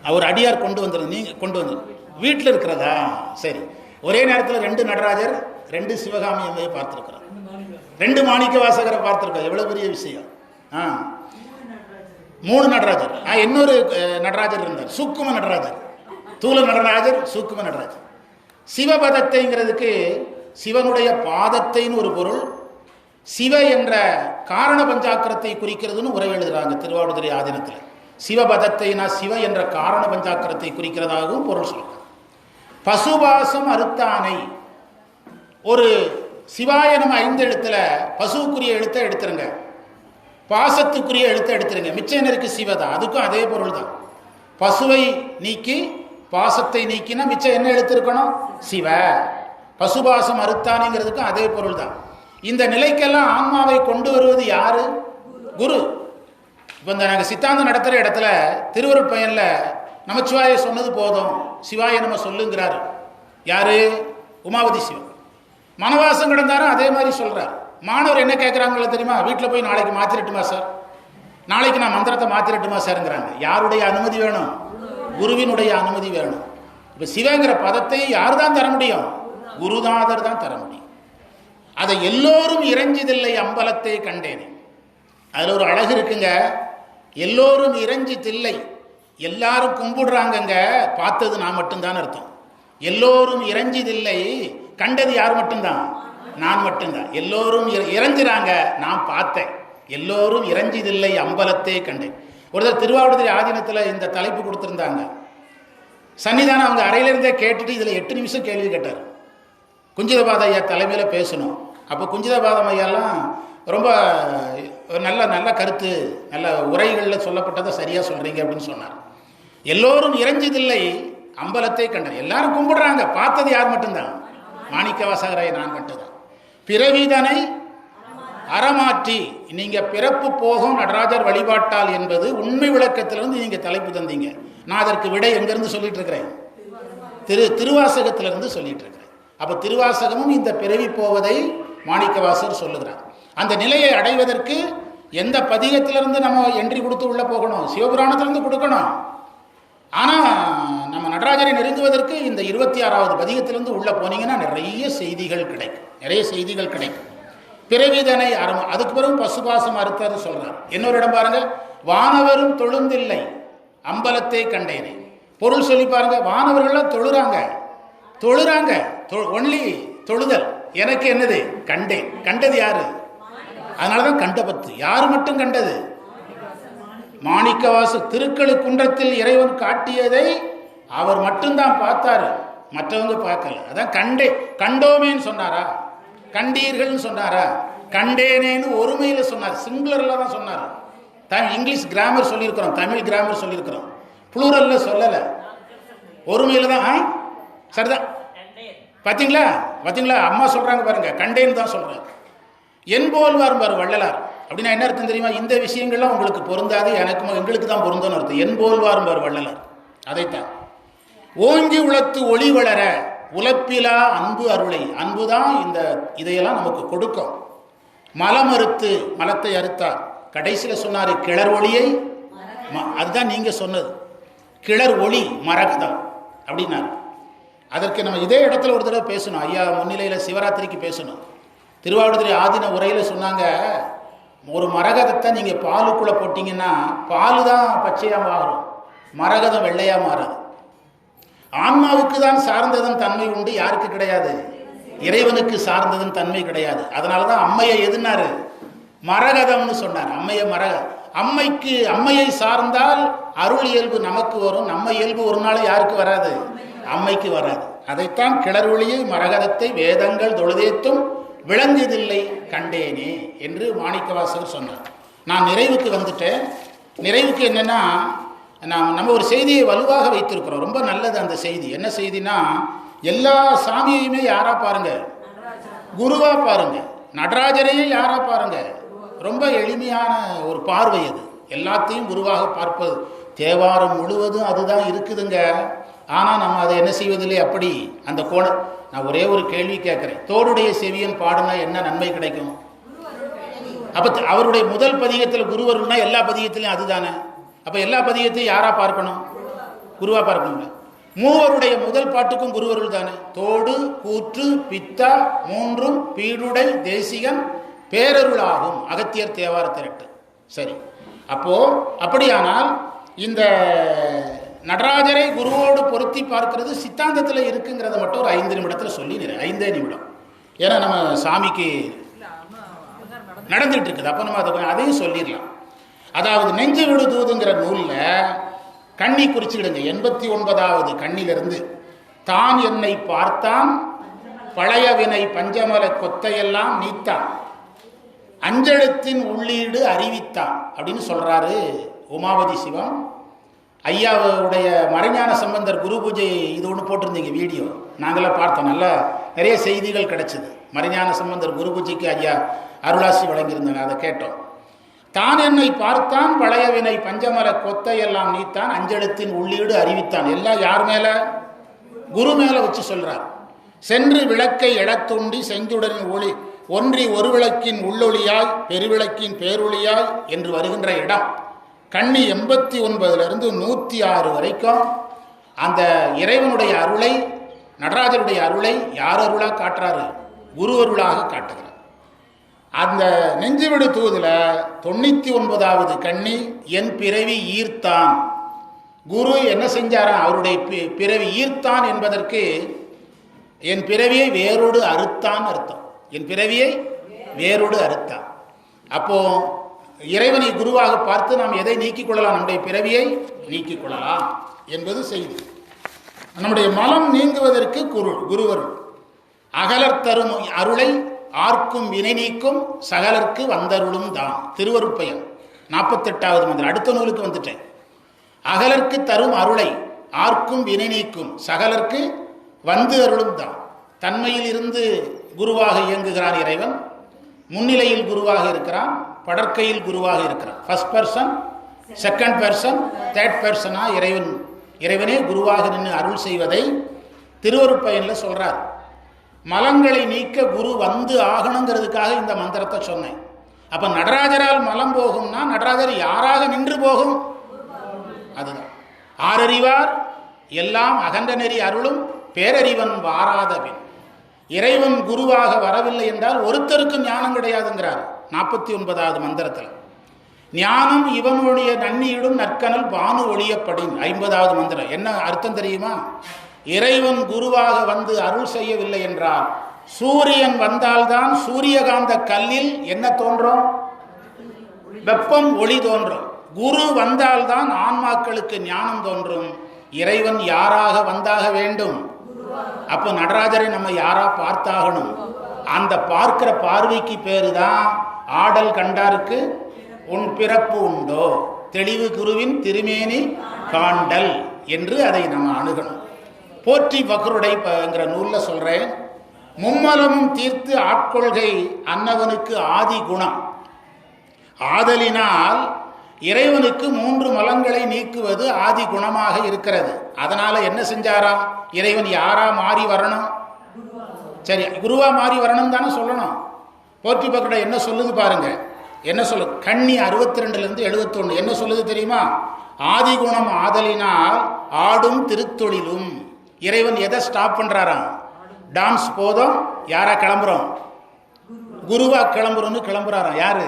அவர் அடியார் கொண்டு வந்துடும். நீங்கள் கொண்டு வந்துடும். வீட்டில் இருக்கிறதா? சரி. ஒரே நேரத்தில் 2 நடராஜர் 2 சிவகாமி அம்மையை பார்த்துருக்குறோம். 2 மாணிக்க வாசகரை பார்த்துருக்கோம். எவ்வளோ பெரிய விஷயம். 3 நடராஜர். இன்னொரு நடராஜர் இருந்தார், சூக்கும நடராஜர். தூல நடராஜர், சூக்கும நடராஜர். சிவபதத்தைங்கிறதுக்கு சிவனுடைய பாதத்தைன்னு ஒரு பொருள். சிவ என்ற காரண பஞ்சாக்கரத்தை குறிக்கிறதுன்னு உரை எழுதுறாங்க திருவாவடுதுறை ஆதீனத்தில். சிவபதத்தைனா சிவ என்ற காரண பஞ்சாக்கரத்தை குறிக்கிறதாகவும் பொருள் சொல்றாங்க. பசுபாசம் அறுத்தானை. ஒரு சிவாய நம்ம 5 எழுத்துல பசுக்குரிய எழுத்தை எடுத்துருங்க, பாசத்துக்குரிய எழுத்தை எடுத்துருங்க. மிச்சம் இருக்கு சிவதான். அதுக்கும் அதே பொருள் தான். பசுவை நீக்கி பாசத்தை நீக்கினா மிச்சம் என்ன எழுத்து இருக்கணும்? சிவ. பசுபாசம் அறுத்தானுங்கிறதுக்கும் அதே பொருள் தான். இந்த நிலைக்கெல்லாம் ஆன்மாவை கொண்டு வருவது யாரு? குரு. இப்போ இந்த நாங்கள் சித்தாந்தம் நடத்துகிற இடத்துல திருவருட் பயனில் நமச்சிவாய சொன்னது போதும், சிவாய நம்ம சொல்லுங்கிறாரு. யாரு? உமாவதி சிவன். மனவாசம் கிடந்தாரும் அதே மாதிரி சொல்றாரு. மாணவர் என்ன கேட்குறாங்களோ தெரியுமா? வீட்டில் போய் நாளைக்கு மாற்றிரட்டுமா சார், நாளைக்கு நான் மந்திரத்தை மாற்றிரட்டுமா சார்ங்கிறாங்க. யாருடைய அனுமதி வேணும்? குருவினுடைய அனுமதி வேணும். இப்போ சிவங்கிற பதத்தை யார் தான் தர முடியும்? குருநாதர் தான் தர முடியும். அதை எல்லோரும் இறைஞ்சிதில்லை அம்பலத்தை கண்டேனே. அதில் ஒரு அழகு இருக்குங்க. எல்லோரும் இறைஞ்சிதில்லை, எல்லாரும் கும்பிடுறாங்கங்க. பார்த்தது நான் மட்டும்தான் அர்த்தம். எல்லோரும் இறைஞ்சிதில்லை, கண்டது யார் மட்டும்தான்? நான் மட்டும்தான். எல்லோரும் இறைஞ்சிறாங்க, நான் பார்த்தேன். எல்லோரும் இறைஞ்சிதில்லை அம்பலத்தை கண்டேன். ஒருத்தர் திருவாவடுதுறை ஆதீனத்தில் இந்த தலைப்பு கொடுத்துருந்தாங்க. சன்னிதானம் அவங்க அறையிலிருந்தே கேட்டுட்டு இதில் 8 நிமிஷம் கேள்வி கேட்டார். குஞ்சிதபாத ஐயா தலைமையில் பேசணும். அப்போ குஞ்சிதபாதம் ஐயாலாம் ரொம்ப நல்ல கருத்து, நல்ல உரைகளில் சொல்லப்பட்டதை சரியாக சொல்கிறீங்க அப்படின்னு சொன்னார். எல்லோரும் இறைஞ்சதில்லை அம்பலத்தை கண்டார். எல்லாரும் கும்பிடுறாங்க, பார்த்தது யார் மட்டும்தான்? மாணிக்கவாசகராய் நான் மட்டும்தான். பிறவிதனை அறமாற்றி நீங்க பிறப்பு போகும் நடராஜர் வழிபாட்டால் என்பது உண்மை விளக்கத்திலிருந்து நீங்க தலைப்பு தந்தீங்க. நான் அதற்கு விடை எங்கிருந்து சொல்லிட்டு இருக்கிறேன்? திருவாசகத்திலிருந்து சொல்லிட்டு இருக்கிறேன். அப்ப திருவாசகமும் இந்த பிறவி போவதை மாணிக்கவாசகர் சொல்லுகிறார். அந்த நிலையை அடைவதற்கு எந்த பதிகத்திலிருந்து நம்ம என்ட்ரி கொடுத்து உள்ளே போகணும்? சிவபுராணத்திலிருந்து கொடுக்கணும். ஆனால் நம்ம நடராஜரை நெருங்குவதற்கு இந்த 26வது பதிகத்திலிருந்து உள்ளே போனீங்கன்னா நிறைய செய்திகள் கிடைக்கும். பிறவிதனை அதுக்கு பிறகு பசுபாசம் அறுத்தது சொல்கிறார். இன்னொரு இடம் பாருங்க, வானவரும் தொழுந்தில்லை அம்பலத்தை கண்டேனே. பொருள் சொல்லி பாருங்க, வானவர்கள்லாம் தொழுறாங்க ஒன்லி தொழுதல். எனக்கு என்னது? கண்டேன். கண்டது யாரு? அதனாலதான் கண்ட பத்து. யாரு மட்டும் கண்டது? மாணிக்கவாசு திருக்கழுக்குன்றத்தில் இறைவன் காட்டியதை அவர் மட்டும்தான் பார்த்தாரு, மற்றவங்க பார்க்கல. அதான் கண்டோமேன்னு சொன்னாரா? கண்டீர்கள் சொன்னாரா? கண்டேனேன்னு ஒருமையில் சொன்னார், சிங்குலர்ல தான் சொன்னார். இங்கிலீஷ் கிராமர் சொல்லியிருக்கிறோம், தமிழ் கிராமர் சொல்லியிருக்கிறோம், புளூரல்ல சொல்லல, ஒருமையில தான். சரிதான், பார்த்தீங்களா? அம்மா சொல்றாங்க பாருங்க, கண்டேன்னு தான் சொல்றாங்க. என்போல்வார் பாரு வள்ளலார். அப்படின்னா என்ன அர்த்தம் தெரியுமா? இந்த விஷயங்கள்லாம் உங்களுக்கு பொருந்தாது, எங்களுக்கு தான் பொருந்தோன்னு அர்த்தம். என்போல்வார் பாரு வள்ளலார். அதைத்தான் ஓங்கி உளத்து ஒளி வளர உலப்பிலா அன்பு அருளை. அன்பு தான் இதையெல்லாம் நமக்கு கொடுக்கும். மலமறுத்து மலத்தை அறுத்தார். கடைசியில் சொன்னார் கிளர் ஒளியை. அதுதான் நீங்க சொன்னது, கிளர் ஒளி மரகதம் அப்படின்னாரு. அதற்கு நம்ம இதே இடத்துல ஒரு தடவை பேசணும். ஐயா முன்னிலையில் சிவராத்திரிக்கு பேசணும். திருவாவடுதுறை ஆதீன உரையில் சொன்னாங்க, ஒரு மரகதத்தை நீங்கள் பாலுக்குள்ளே போட்டிங்கன்னா பால் தான் பச்சையாக மாறும், மரகதம் வெள்ளையாக மாறாது. ஆன்மாவுக்கு தான் சார்ந்ததன் தன்மை உண்டு, யாருக்கு கிடையாது? இறைவனுக்கு சார்ந்ததன் தன்மை கிடையாது. அதனால தான் அம்மையை எதுனாரு? மரகதம்னு சொன்னார். அம்மையை சார்ந்தால் அருள் இயல்பு நமக்கு வரும். நம்ம இயல்பு ஒரு நாள் யாருக்கு வராது? அம்மைக்கு வராது. அதைத்தான் கிளர்வொளியை மரகதத்தை வேதங்கள் தொழுதேத்தும் விளங்குதில்லை கண்டேனே என்று மாணிக்கவாசகர் சொன்னார். நான் நிறைவுக்கு வந்துட்டேன். நிறைவுக்கு என்னன்னா, நம்ம ஒரு செய்தியை வலுவாக வைத்திருக்கிறோம். ரொம்ப நல்லது அந்த செய்தி. என்ன செய்தினா, எல்லா சாமியையுமே யாரா பாருங்க? குருவா பாருங்க. நடராஜரையே யாரா பாருங்க? ரொம்ப எளிமையான ஒரு பார்வை அது. எல்லாத்தையும் குருவாக பார்ப்பது. தேவாரம் முழுவதும் அதுதான் இருக்குதுங்க. ஆனால் நம்ம அதை என்ன செய்வதில்லை. அப்படி அந்த கோணம். நான் ஒரே ஒரு கேள்வி கேட்குறேன். தோடுடைய செவியன் பாடுனா என்ன நன்மை கிடைக்கும்? அப்போ அவருடைய முதல் பதிகத்தில் குருவருள்னா எல்லா பதிகத்திலையும் அதுதானே. அப்போ எல்லா பதிகத்தையும் யாரா பார்க்கணும்? குருவா பார்க்கணும்ல. மூவருடைய முதல் பாட்டுக்கும் குருவருள் தானே. தோடு கூற்று பித்தா மூன்றும் பீடுடை தேசிகன் பேரருளாகும் அகத்தியர் தேவார திரட்டு. சரி, அப்போ அப்படியானால் இந்த நடராஜரை குருவோடு பொருத்தி பார்க்கிறது சித்தாந்தத்தில் இருக்குங்கிறத மட்டும் ஒரு 5 நிமிடத்தில் சொல்லி 5 நிமிடம். ஏன்னா நம்ம சாமிக்கு நடந்துட்டு இருக்குது. அப்போ நம்ம அதையும் சொல்லிடலாம். அதாவது நெஞ்சு விடு தூதுங்கிற நூலில் கண்ணி குறிச்சிடுங்க. 89வது கண்ணிலிருந்து தான் என்னை பார்த்தான் பழைய வினை பஞ்சமல கொத்தையெல்லாம் நீத்தான் அஞ்செழுத்தின் உள்ளீடு அறிவித்தான் அப்படின்னு சொல்றாரு உமாவதி சிவம். ஐயாவுடைய மறைஞான சம்பந்தர் குரு பூஜை இது ஒன்று போட்டிருந்தீங்க வீடியோ, நாங்களாம் பார்த்தோம். நல்லா நிறைய செய்திகள் கிடைச்சிது. மறைஞான சம்பந்தர் குரு பூஜைக்கு ஐயா அருளாசி வழங்கியிருந்தாங்க, அதை கேட்டோம். தான் என்னை பார்த்தான் பழைய வினை பஞ்சமர கொத்தையெல்லாம் நீத்தான் அஞ்செழுத்தின் உள்ளீடு அறிவித்தான். எல்லாம் யார் மேல? குரு மேல வச்சு சொல்றார். சென்று விளக்கை எடத்துண்டி செஞ்சுடரின் ஒளி ஒன்றி ஒரு விளக்கின் உள்ளொளியாய் பெருவிளக்கின் பேரொளியாய் என்று வருகின்ற இடம் கண்ணி 89லிருந்து 106 வரைக்கும் அந்த இறைவனுடைய அருளை, நடராஜருடைய அருளை யார் அருளாக காட்டுறாரு? குரு அருளாக காட்டுகிறார். அந்த நெஞ்சுவிடு தூதுல 99வது கண்ணி என் பிறவி ஈர்த்தான். குரு என்ன செஞ்சாரா? அவருடைய பிறவி ஈர்த்தான் என்பதற்கு என் பிறவியை வேரோடு அறுத்தான் அர்த்தம். என் பிறவியை வேரோடு அறுத்தான். அப்போ இறைவனை குருவாக பார்த்து நாம் எதை நீக்கிக் கொள்ளலாம்? நம்முடைய பிறவியை நீக்கிக் கொள்ளலாம் என்பது செய்தி. நம்முடைய மலம் நீங்குவதற்கு குருவருள். அகலர் தரும் அருளை ஆர்க்கும் வினை நீக்கும் சகலர்க்கு வந்தருளும் தான். திருவருட்பயன் 48வது மந்திரம். அடுத்த நூலுக்கு வந்துட்டேன். அகலர்க்கு தரும் அருளை ஆர்க்கும் வினை நீக்கும் சகலர்க்கு வந்து அருளும் தான். தன்மையில் இருந்து குருவாக இயங்குகிறான் இறைவன். முன்னிலையில் குருவாக இருக்கிறான், படற்கையில் குருவாக இருக்கிறான். First person, second person, third பர்சனா இறைவனே குருவாக நின்று அருள் செய்வதை திருவருட்பயனில் சொல்றார். மலங்களை நீக்க குரு வந்து ஆகணுங்கிறதுக்காக இந்த மந்திரத்தை சொன்னேன். அப்ப நடராஜரால் மலம் போகும்னா நடராஜர் யாராக நின்று போகும்? அதுதான். ஆரறிவார் எல்லாம் அகன்ற நெறி அருளும் பேரறிவன் வாராதபின். இறைவன் குருவாக வரவில்லை என்றால் ஒருத்தருக்கும் ஞானம் கிடையாதுங்கிறார் 49வது மந்திரத்தில். ஞானம் இவனுடைய நன்னியிடும் நற்கனல் பானு ஒளியப்படின் 50வது மந்திரம். என்ன அர்த்தம் தெரியுமா? இறைவன் குருவாக வந்து அருள் செய்யவில்லை என்றால் சூரியன் வந்தால்தான் சூரியகாந்த கல்லில் என்ன தோன்றும்? வெப்பம், ஒளி தோன்றும். குரு வந்தால்தான் ஆன்மாக்களுக்கு ஞானம் தோன்றும். இறைவன் யாராக வந்தாக வேண்டும்? அப்போ நடராஜரை நம்ம யாரா பார்த்தாகணும். அந்த பார்க்கிற பார்வைக்கு பேரு தான் ஆடல் கண்டாருக்கு உன் பிறப்பு உண்டோ, தெளிவு குருவின் திருமேனி காண்டல் என்று அதை நம்ம அணுகணும். போற்றி பக்ருடைங்கிற நூல்ல சொல்றேன், மும்மலமும் தீர்த்து ஆட்கொள்கை அன்னவனுக்கு ஆதி குணம். ஆதலினால் இறைவனுக்கு 3 மலங்களை நீக்குவது ஆதி குணமாக இருக்கிறது. அதனால என்ன செஞ்சாராம்? இறைவன் யாரா மாறி வரணும்? சரி, குருவா மாறி வரணும் தானே சொல்லணும். போற்றி பக்ருடை என்ன சொல்லுது பாருங்க. என்ன சொல்லு? கண்ணி 62லிருந்து 71 என்ன சொல்லுது தெரியுமா? ஆதி குணம் ஆதலினால் ஆடும் திருத்தொழிலும். இறைவன் எதை ஸ்டாப் பண்றாராம்? டான்ஸ் போதும், யாரா கிளம்புறோம்? குருவா கிளம்புறோம்னு கிளம்புறாராம். யாரு?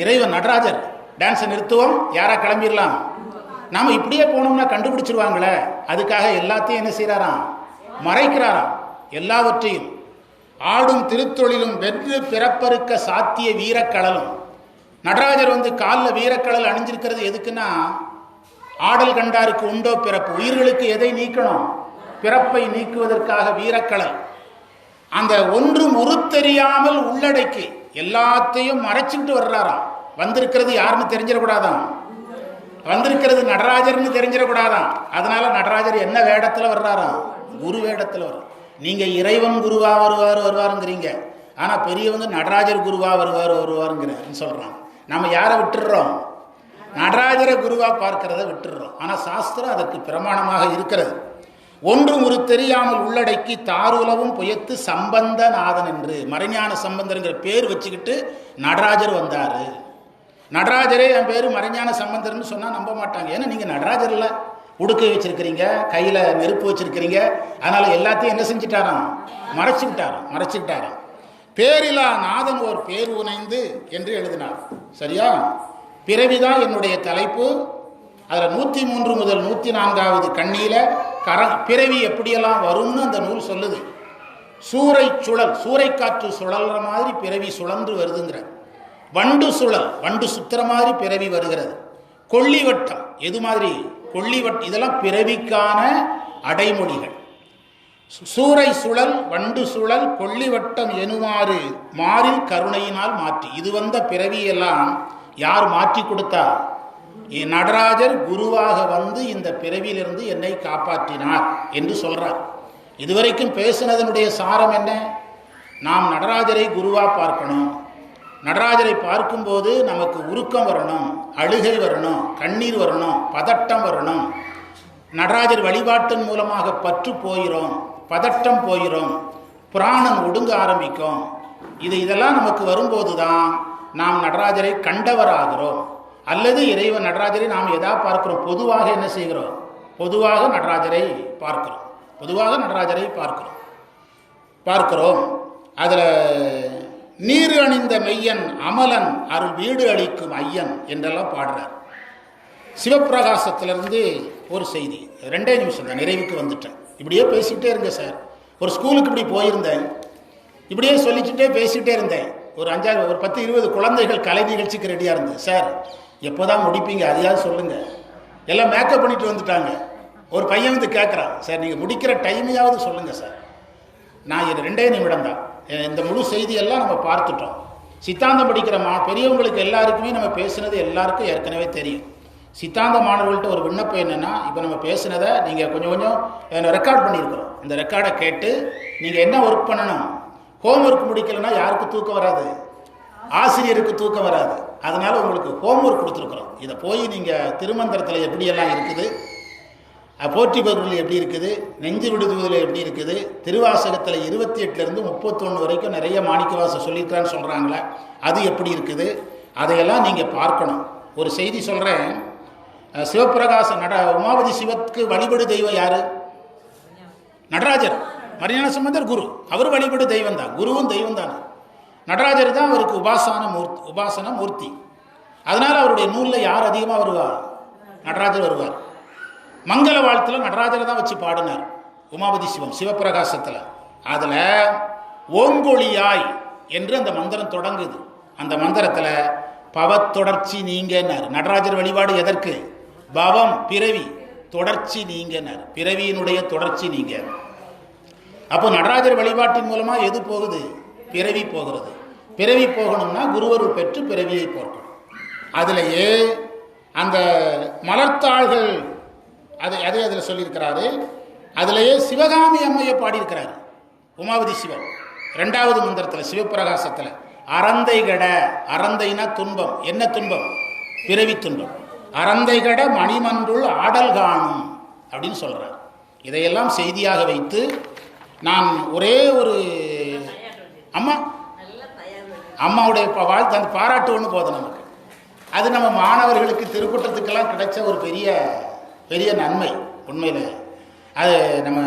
இறைவன் நடராஜர். டான்ஸை நிறுத்துவோம், யாரா கிளம்பிடலாம். நாம இப்படியே போனோம்னா கண்டுபிடிச்சிருவாங்களே. அதுக்காக எல்லாத்தையும் என்ன செய்யறாராம்? மறைக்கிறாராம் எல்லாவற்றையும். ஆடும் திருத்தொழிலும் வென்று பிறப்பறுக்க சாத்திய வீரக்கடலும். நடராஜர் வந்து காலில் வீரக்கடல் அணிஞ்சிருக்கிறது எதுக்குன்னா, ஆடல் கண்டாருக்கு உண்டோ பிறப்பு, உயிர்களுக்கு எதை நீக்கணும்? பிறப்பை நீக்குவதற்காக வீரக்கடல். அந்த ஒன்றும் உருத்தெரியாமல் உள்ளடக்கி எல்லாத்தையும் மறைச்சிட்டு வர்றாராம். வந்திருக்கிறது யாருன்னு தெரிஞ்சிடக்கூடாதான், வந்திருக்கிறது நடராஜர்னு தெரிஞ்சிடக்கூடாதான். அதனால நடராஜர் என்ன வேடத்துல வர்றாராம்? குரு வேடத்துல வர்றார். நீங்க இறைவன் குருவா வருவாருங்கிறீங்க, ஆனா பெரியவங்க நடராஜர் குருவா வருவாருங்கிறன்னு சொல்றாங்க. நம்ம யாரை விட்டுடுறோம்? நடராஜரை குருவா பார்க்கிறத விட்டுடுறோம். ஆனா சாஸ்திரம் அதற்கு பிரமாணமாக இருக்கிறது. ஒன்றும் ஒரு தெரியாமல் உள்ளடக்கி தாருலவும் புயத்து சம்பந்தநாதன் என்று மறைஞான சம்பந்தர்ங்கிற பேர் வச்சுக்கிட்டு நடராஜர் வந்தாரு. நடராஜரே என் பேரு மறைஞான சம்பந்தர்னு சொன்னா நம்ப மாட்டாங்க. ஏன்னா நீங்க நடராஜர்ல உடுக்கை வச்சிருக்கிறீங்க, கையில நெருப்பு வச்சிருக்கிறீங்க. அதனால எல்லாத்தையும் என்ன செஞ்சுட்டாராம்? மறைச்சுக்கிட்டாராம். பேரிலா நாதன் ஓர் பேர் உணைந்து என்று எழுதினார். சரியா? பிறவிதான் என்னுடைய தலைப்பு. அதுல 103 முதல் 104வது கண்ணியில பிறவி எப்படியெல்லாம் வரும்னு அந்த நூல் சொல்லுது. சூறை சுழல், சூறை காற்று சுழல்ற மாதிரி பிறவி சுழன்று வருதுங்கிற. வண்டு சுழல், வண்டு சுத்துற மாதிரி பிறவி வருகிறது. கொள்ளிவட்டம், எது மாதிரி? கொள்ளிவட்டம். இதெல்லாம் பிறவிக்கான அடைமொழிகள். சூறை சுழல், வண்டு சுழல், கொள்ளிவட்டம் எனுமாறு மாறில் கருணையினால் மாற்றி. இது வந்த பிறவியெல்லாம் யார் மாற்றி கொடுத்தா? நடராஜர் குருவாக வந்து இந்த பிறவியிலிருந்து என்னை காப்பாற்றினார் என்று சொல்றார். இதுவரைக்கும் பேசினதனுடைய சாரம் என்ன? நாம் நடராஜரை குருவா பார்க்கணும். நடராஜரை பார்க்கும்போது நமக்கு உருக்கம் வரணும், அழுகை வரணும், கண்ணீர் வரணும், பதட்டம் வரணும். நடராஜர் வழிபாட்டின் மூலமாக பற்று போயிடும், பதட்டம் போயிடும், புராணம் ஒடுங்க ஆரம்பிக்கும். இதெல்லாம் நமக்கு வரும்போது தான் நாம் நடராஜரை கண்டவராகிறோம். அல்லது இறைவன் நடராஜரை நாம் எதா பார்க்கிறோம்? பொதுவாக என்ன செய்கிறோம்? பொதுவாக நடராஜரை பார்க்கிறோம். அதில் நீர் அணிந்த மெய்யன் அமலன் அருள் வீடு அளிக்கும் ஐயன் என்றெல்லாம் பாடுறார். சிவப்பிரகாசத்திலிருந்து ஒரு செய்தி, 2 நிமிஷம் தான், நிறைவுக்கு வந்துட்டேன். இப்படியே பேசிக்கிட்டே இருங்க சார். ஒரு ஸ்கூலுக்கு இப்படி போயிருந்தேன், இப்படியே சொல்லிச்சுட்டே பேசிக்கிட்டே இருந்தேன். ஒரு 10-20 குழந்தைகள் கலை நிகழ்ச்சிக்கு ரெடியாக இருந்தது. சார் எப்போதான் முடிப்பீங்க, அதையாவது சொல்லுங்க. எல்லாம் மேக்கப் பண்ணிட்டு வந்துட்டாங்க. ஒரு பையன் வந்து கேட்குறான், சார் நீங்கள் முடிக்கிற டைமையாவது சொல்லுங்க சார். நான் 2 நிமிடம் தான், இந்த முழு செய்தியெல்லாம் நம்ம பார்த்துட்டோம். சித்தாந்தம் படிக்கிற பெரியவங்களுக்கு எல்லாருக்குமே நம்ம பேசுனது எல்லாருக்கும் ஏற்கனவே தெரியும். சித்தாந்த மாணவர்கள்ட்ட ஒரு விண்ணப்பம் என்னென்னா, இப்போ நம்ம பேசுனதை நீங்கள் கொஞ்சம் ரெக்கார்ட் பண்ணியிருக்கிறோம். இந்த ரெக்கார்டை கேட்டு நீங்கள் என்ன ஒர்க் பண்ணணும்? ஹோம்ஒர்க் முடிக்கலைன்னா யாருக்கு தூக்கம் வராது? ஆசிரியருக்கு தூக்கம் வராது. அதனால் உங்களுக்கு ஹோம்ஒர்க் கொடுத்துருக்குறோம். இதை போய் நீங்கள் திருமந்திரத்தில் எப்படியெல்லாம் இருக்குது, போற்றி பகவதில் எப்படி இருக்குது, நெஞ்சு விடுதுவதில் எப்படி இருக்குது, திருவாசகத்தில் 28லேருந்து 31 வரைக்கும் நிறைய மாணிக்கவாசகர் சொல்லியிருக்கிறான்னு சொல்கிறாங்களே, அது எப்படி இருக்குது, அதையெல்லாம் நீங்கள் பார்க்கணும். ஒரு செய்தி சொல்கிறேன். சிவபிரகாச உமாபதி சிவத்துக்கு வழிபடு தெய்வம் யார்? நடராஜர். மரிஞான சம்பந்தர் குரு, அவர் வழிபடு தெய்வம் தான், குருவும் தெய்வம் தானே. நடராஜர் தான் அவருக்கு உபாசன மூர்த்தி. அதனால் அவருடைய நூலில் யார் அதிகமாக வருவார்? நடராஜர் வருவார். மங்கள வாழ்த்தில் நடராஜரை தான் வச்சு பாடினார் உமாபதி சிவம் சிவபிரகாசத்தில். அதில் ஓங்கொழியாய் என்று அந்த மந்திரம் தொடங்குது. அந்த மந்திரத்தில் பவத்தொடர்ச்சி நீங்கன்னார். நடராஜர் வழிபாடு எதற்கு? பவம் பிறவி, தொடர்ச்சி நீங்கன்னார், பிறவியினுடைய தொடர்ச்சி நீங்க. அப்போ நடராஜர் வழிபாட்டின் மூலமாக எது போகுது? பிறவி போகிறது. பிறவி போகணும்னா குருவருள் பெற்று பிறவியை போக்கணும். அதிலேயே அந்த மலர்த்தாள்கள் அதில் சொல்லியிருக்கிறாரு. அதிலேயே சிவகாமி அம்மையை பாடியிருக்கிறாரு உமாவதி சிவம் 2வது மந்திரத்தில் சிவபிரகாசத்தில். அறந்தை கட, அறந்தைனா துன்பம், என்ன துன்பம்? பிறவி துன்பம். அறந்தை கட மணிமன்றுள் ஆடல் காணும் அப்படின்னு சொல்கிறார். இதையெல்லாம் செய்தியாக வைத்து நான் ஒரே ஒரு அம்மாவுடைய வாழ்த்து அந்த பாராட்டு ஒன்று போதும் நமக்கு. அது நம்ம மாணவர்களுக்கு திருக்கூட்டத்துக்கெல்லாம் கிடைச்ச ஒரு பெரிய நன்மை. உண்மையில் அது நம்ம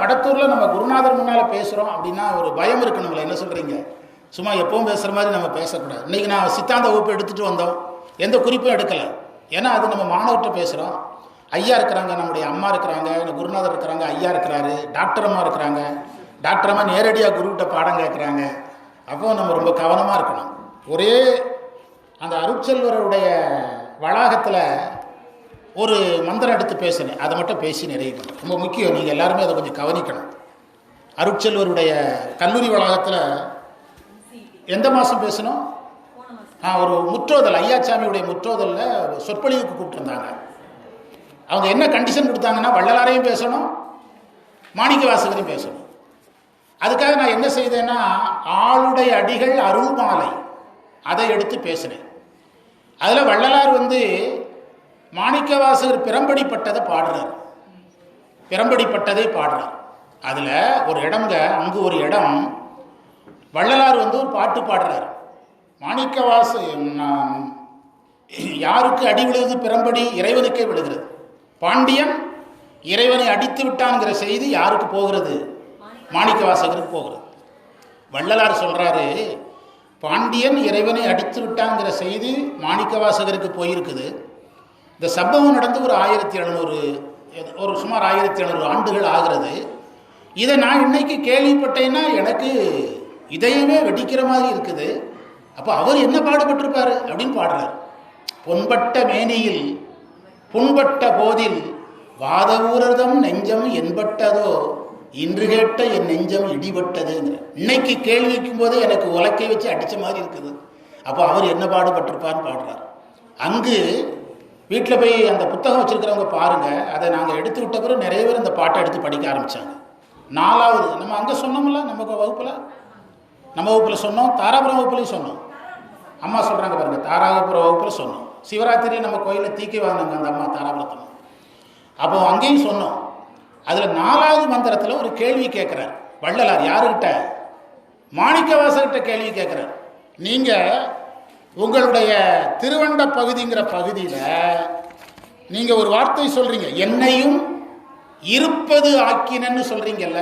மடத்தூரில் நம்ம குருநாதர் முன்னால் பேசுகிறோம் அப்படின்னா ஒரு பயம் இருக்கு நம்மளை. என்ன சொல்கிறீங்க? சும்மா எப்பவும் பேசுகிற மாதிரி நம்ம பேசக்கூடாது. இன்றைக்கி நான் சித்தாந்த வகுப்பு எடுத்துகிட்டு வந்தோம், எந்த குறிப்பும் எடுக்கலை. ஏன்னா அது நம்ம மாணவர்கிட்ட பேசுகிறோம். ஐயா இருக்கிறாங்க, நம்முடைய அம்மா இருக்கிறாங்க, குருநாதர் இருக்கிறாங்க, ஐயா இருக்கிறாரு, டாக்டர் அம்மா இருக்கிறாங்க. டாக்டர் அம்மா நேரடியாக குருக்கிட்ட பாடம் கேட்குறாங்க. அப்போ நம்ம ரொம்ப கவனமாக இருக்கணும். ஒரே அந்த அருட்செல்வருடைய வளாகத்தில் ஒரு மந்திரம் எடுத்து பேசினேன், அதை மட்டும் பேசி நிறைவு பண்ணேன். ரொம்ப முக்கியம், நீங்கள் எல்லாருமே அதை கொஞ்சம் கவனிக்கணும். அருட்செல்வருடைய கல்லூரி வளாகத்தில் எந்த மாதம் பேசணும்? ஒரு முற்றோதல், ஐயாச்சாமியுடைய முற்றோதலில் சொற்பொழிவுக்கு கூப்பிட்டுருந்தாங்க. அவங்க என்ன கண்டிஷன் கொடுத்தாங்கன்னா, வள்ளலாரையும் பேசணும், மாணிக்க வாசகரையும் பேசணும். அதுக்காக நான் என்ன செய்தேன்னா, ஆளுடைய அடிகள் அருள் மாலை அதை எடுத்து பேசினேன். அதில் வள்ளலார் மாணிக்க வாசகர் பிரம்படிப்பட்டதை பாடுறார், பிரம்படிப்பட்டதை பாடுறார். அதில் ஒரு இடம்ங்க, அங்கு ஒரு இடம் வள்ளலார் ஒரு பாட்டு பாடுறார். மாணிக்க யாருக்கு அடி விழுது? பிரம்படி இறைவனுக்கே விழுகிறது. பாண்டியன் இறைவனை அடித்து விட்டான்ங்கிற செய்தி யாருக்கு போகிறது? மாணிக்க வாசகருக்கு போகிறது. வள்ளலார் சொல்றாரு, பாண்டியன் இறைவனை அடித்து விட்டான்ங்கிற செய்தி மாணிக்க வாசகருக்கு போயிருக்குது. இந்த சம்பவம் நடந்து ஒரு 1700 சுமார் 1700 ஆண்டுகள் ஆகிறது. இதை நான் இன்னைக்கு கேள்விப்பட்டேன்னா எனக்கு இதயமே வெடிக்கிற மாதிரி இருக்குது. அப்போ அவர் என்ன பாடுபட்டிருப்பாரு அப்படின்னு பாடுறார். பொன்பட்ட மேனியில் புண்பட்ட போதில் வாத ஊரதம் நெஞ்சம் என்பட்டதோ இன்று கேட்ட என் நெஞ்சம் இடிபட்டதுங்கிற. இன்னைக்கு கேள்விக்கும் போதே எனக்கு உலக்கை வச்சு அடித்த மாதிரி இருக்குது. அப்போ அவர் என்ன பாடுபட்டிருப்பார்னு பாடுறார். அங்கு வீட்டில் போய் அந்த புத்தகம் வச்சுருக்கிறவங்க பாருங்கள், அதை நாங்கள் எடுத்து விட்ட பிறகு நிறைய பேர் இந்த பாட்டை எடுத்து படிக்க ஆரம்பித்தாங்க. 4வது நம்ம அங்கே சொன்னோம்ல, நம்ம வகுப்பில் சொன்னோம், தாராபுரம் வகுப்புலையும் சொன்னோம். அம்மா சொல்கிறாங்க பாருங்கள், தாராபுரம் வகுப்பில் சொன்னோம். சிவராத்திரி நம்ம கோயிலில் தீக்கி வாங்கினாங்க அந்த அம்மா தாராபுரத்தில். அப்போ அங்கேயும் சொன்னோம். அதில் 4வது மந்திரத்தில் ஒரு கேள்வி கேட்குறார் வள்ளலார். யாருக்கிட்ட? மாணிக்க வாசகர்கிட்ட கேள்வி கேட்குறார். நீங்கள் உங்களுடைய திருவண்ட பகுதிங்கிற பகுதியில் நீங்கள் ஒரு வார்த்தை சொல்கிறீங்க, என்னையும் இருப்பது ஆக்கினன்னு சொல்கிறீங்கல்ல,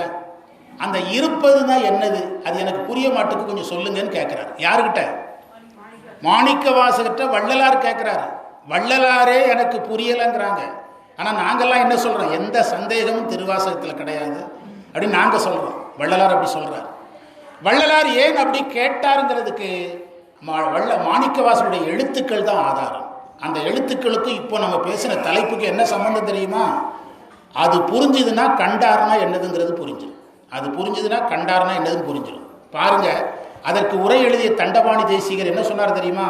அந்த இருப்பதுன்னா என்னது? அது எனக்கு புரிய மாட்டுக்கு, கொஞ்சம் சொல்லுங்கன்னு கேட்குறாரு. யாருக்கிட்ட? மாணிக்க வாசகர்கிட்ட வள்ளலார் கேட்குறாரு. வள்ளலாரே எனக்கு புரியலைங்கிறாங்க. ஆனால் நாங்கள்லாம் என்ன சொல்கிறோம்? எந்த சந்தேகமும் திருவாசகத்தில் கிடையாது அப்படின்னு நாங்கள் சொல்கிறோம். வள்ளலார் அப்படி சொல்கிறார். வள்ளலார் ஏன் அப்படி கேட்டாருங்கிறதுக்கு மாணிக்க வாசகருடைய எழுத்துக்கள் தான் ஆதாரம். அந்த எழுத்துக்களுக்கு இப்போ நம்ம பேசின தலைப்புக்கு என்ன சம்பந்தம் தெரியுமா? அது புரிஞ்சுதுன்னா கண்டார்னா என்னதுங்கிறது புரிஞ்சிடும். அது புரிஞ்சுதுன்னா கண்டார்னா என்னதுன்னு புரிஞ்சிடும். பாருங்க, அதற்கு உரை எழுதிய தண்டபாணி தேசிகர் என்ன சொன்னார் தெரியுமா?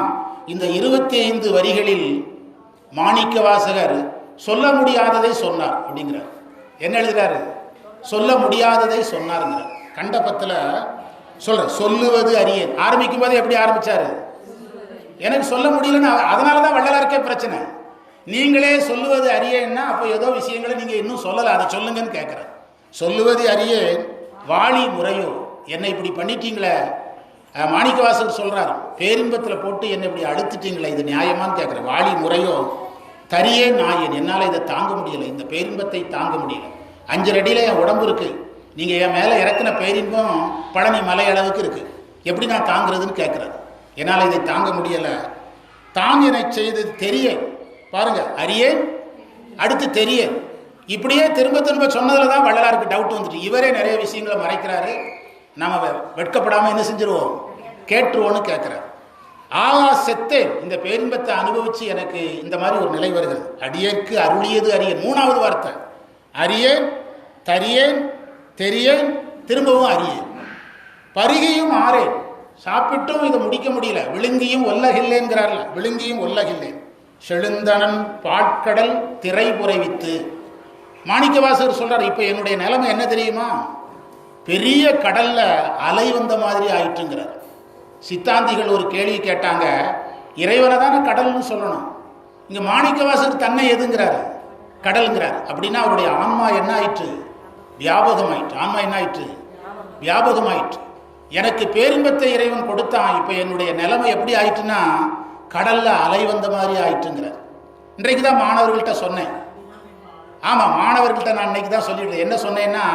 இந்த 25 வரிகளில் மாணிக்க வாசகர் சொல்ல முடியாததை சொன்னார் அப்படிங்கிறார். என்ன எழுதுறாரு? சொல்ல முடியாததை சொன்னாருங்கிறார். கண்டபத்தில் சொல்லுவது அறியேன் ஆரம்பிக்கும் போது எப்படி ஆரம்பிச்சாரு? எனக்கு சொல்ல முடியலன்னு. அதனால தான் வள்ளலாருக்கே பிரச்சனை. நீங்களே சொல்லுவது அறியேன்னா அப்போ ஏதோ விஷயங்களை நீங்கள் இன்னும் சொல்லலை, அதை சொல்லுங்கன்னு கேட்குறேன். சொல்லுவது அறியேன் வாழி முறையோ, என்னை இப்படி பண்ணிட்டீங்களே. மாணிக்கவாசகர் சொல்கிறார், பேரின்பத்தில் போட்டு என்னை இப்படி அழுத்துட்டீங்களே, இது நியாயமானு கேட்குறேன். வாழி முறையோ தரியே நாயன், என்னால் இதை தாங்க முடியலை, இந்த பேரின்பத்தை தாங்க முடியலை. 5 அடியில் என் உடம்பு இருக்குது, நீங்கள் என் மேலே இறக்குன பேரின்பம் பழனி மலை அளவுக்கு இருக்குது, எப்படி நான் தாங்கிறதுன்னு கேட்குறேன். என்னால் இதை தாங்க முடியலை. தாங்கினை செய்தது தெரிய பாருங்க, அறியேன் அடுத்து தெரிய, இப்படியே திரும்ப திரும்ப சொன்னதில் தான் வள்ளலாருக்கு டவுட் வந்துட்டு இவரே நிறைய விஷயங்களை மறைக்கிறாரு. நம்ம வெட்கப்படாமல் என்ன செஞ்சிருவோம், கேட்டுருவோன்னு கேட்குறாரு. ஆகா செத்தேன், இந்த பேரின்பத்தை அனுபவித்து எனக்கு இந்த மாதிரி ஒரு நிலை வருகிறது. அடியேற்கு அருளியது அறியேன், 3வது வார்த்தை அறியேன், தரியேன், தெரியேன், திரும்பவும் அறியேன். பருகியும் ஆறேன், சாப்பிட்டும் இதை முடிக்க முடியல. விழுங்கியும் ஒல்லகில்லேங்கிறார்ல, விழுங்கியும் ஒல்லகில்லேன். செழுந்தனன் பாட்கடல் திரை புரைவித்து. மாணிக்கவாசகர் சொல்றார், இப்போ என்னுடைய நிலைமை என்ன தெரியுமா, பெரிய கடல்ல அலை வந்த மாதிரி ஆயிட்டுங்கிறார். சித்தாந்திகள் ஒரு கேள்வி கேட்டாங்க, இறைவனை தானே கடல்னு சொல்லணும், இங்க மாணிக்கவாசகர் தன்னை எதுங்கிறாரு, கடல்ங்கிறார். அப்படின்னா அவருடைய ஆன்மா என்ன ஆயிற்று, வியாபகமாயிற்று. ஆன்மா என்ன ஆயிற்று, வியாபகமாயிற்று. எனக்கு பேரின்பத்தை இறைவன் கொடுத்தான், இப்போ என்னுடைய நிலைமை எப்படி ஆயிட்டுன்னா கடல்ல அலை வந்த மாதிரி ஆயிட்டுங்கிறார். இன்றைக்கு தான் மாணவர்கள்ட்ட சொன்னேன். ஆமாம், மாணவர்கள்ட்ட நான் இன்னைக்கு தான் சொல்லிடுறேன். என்ன சொன்னேன்னா,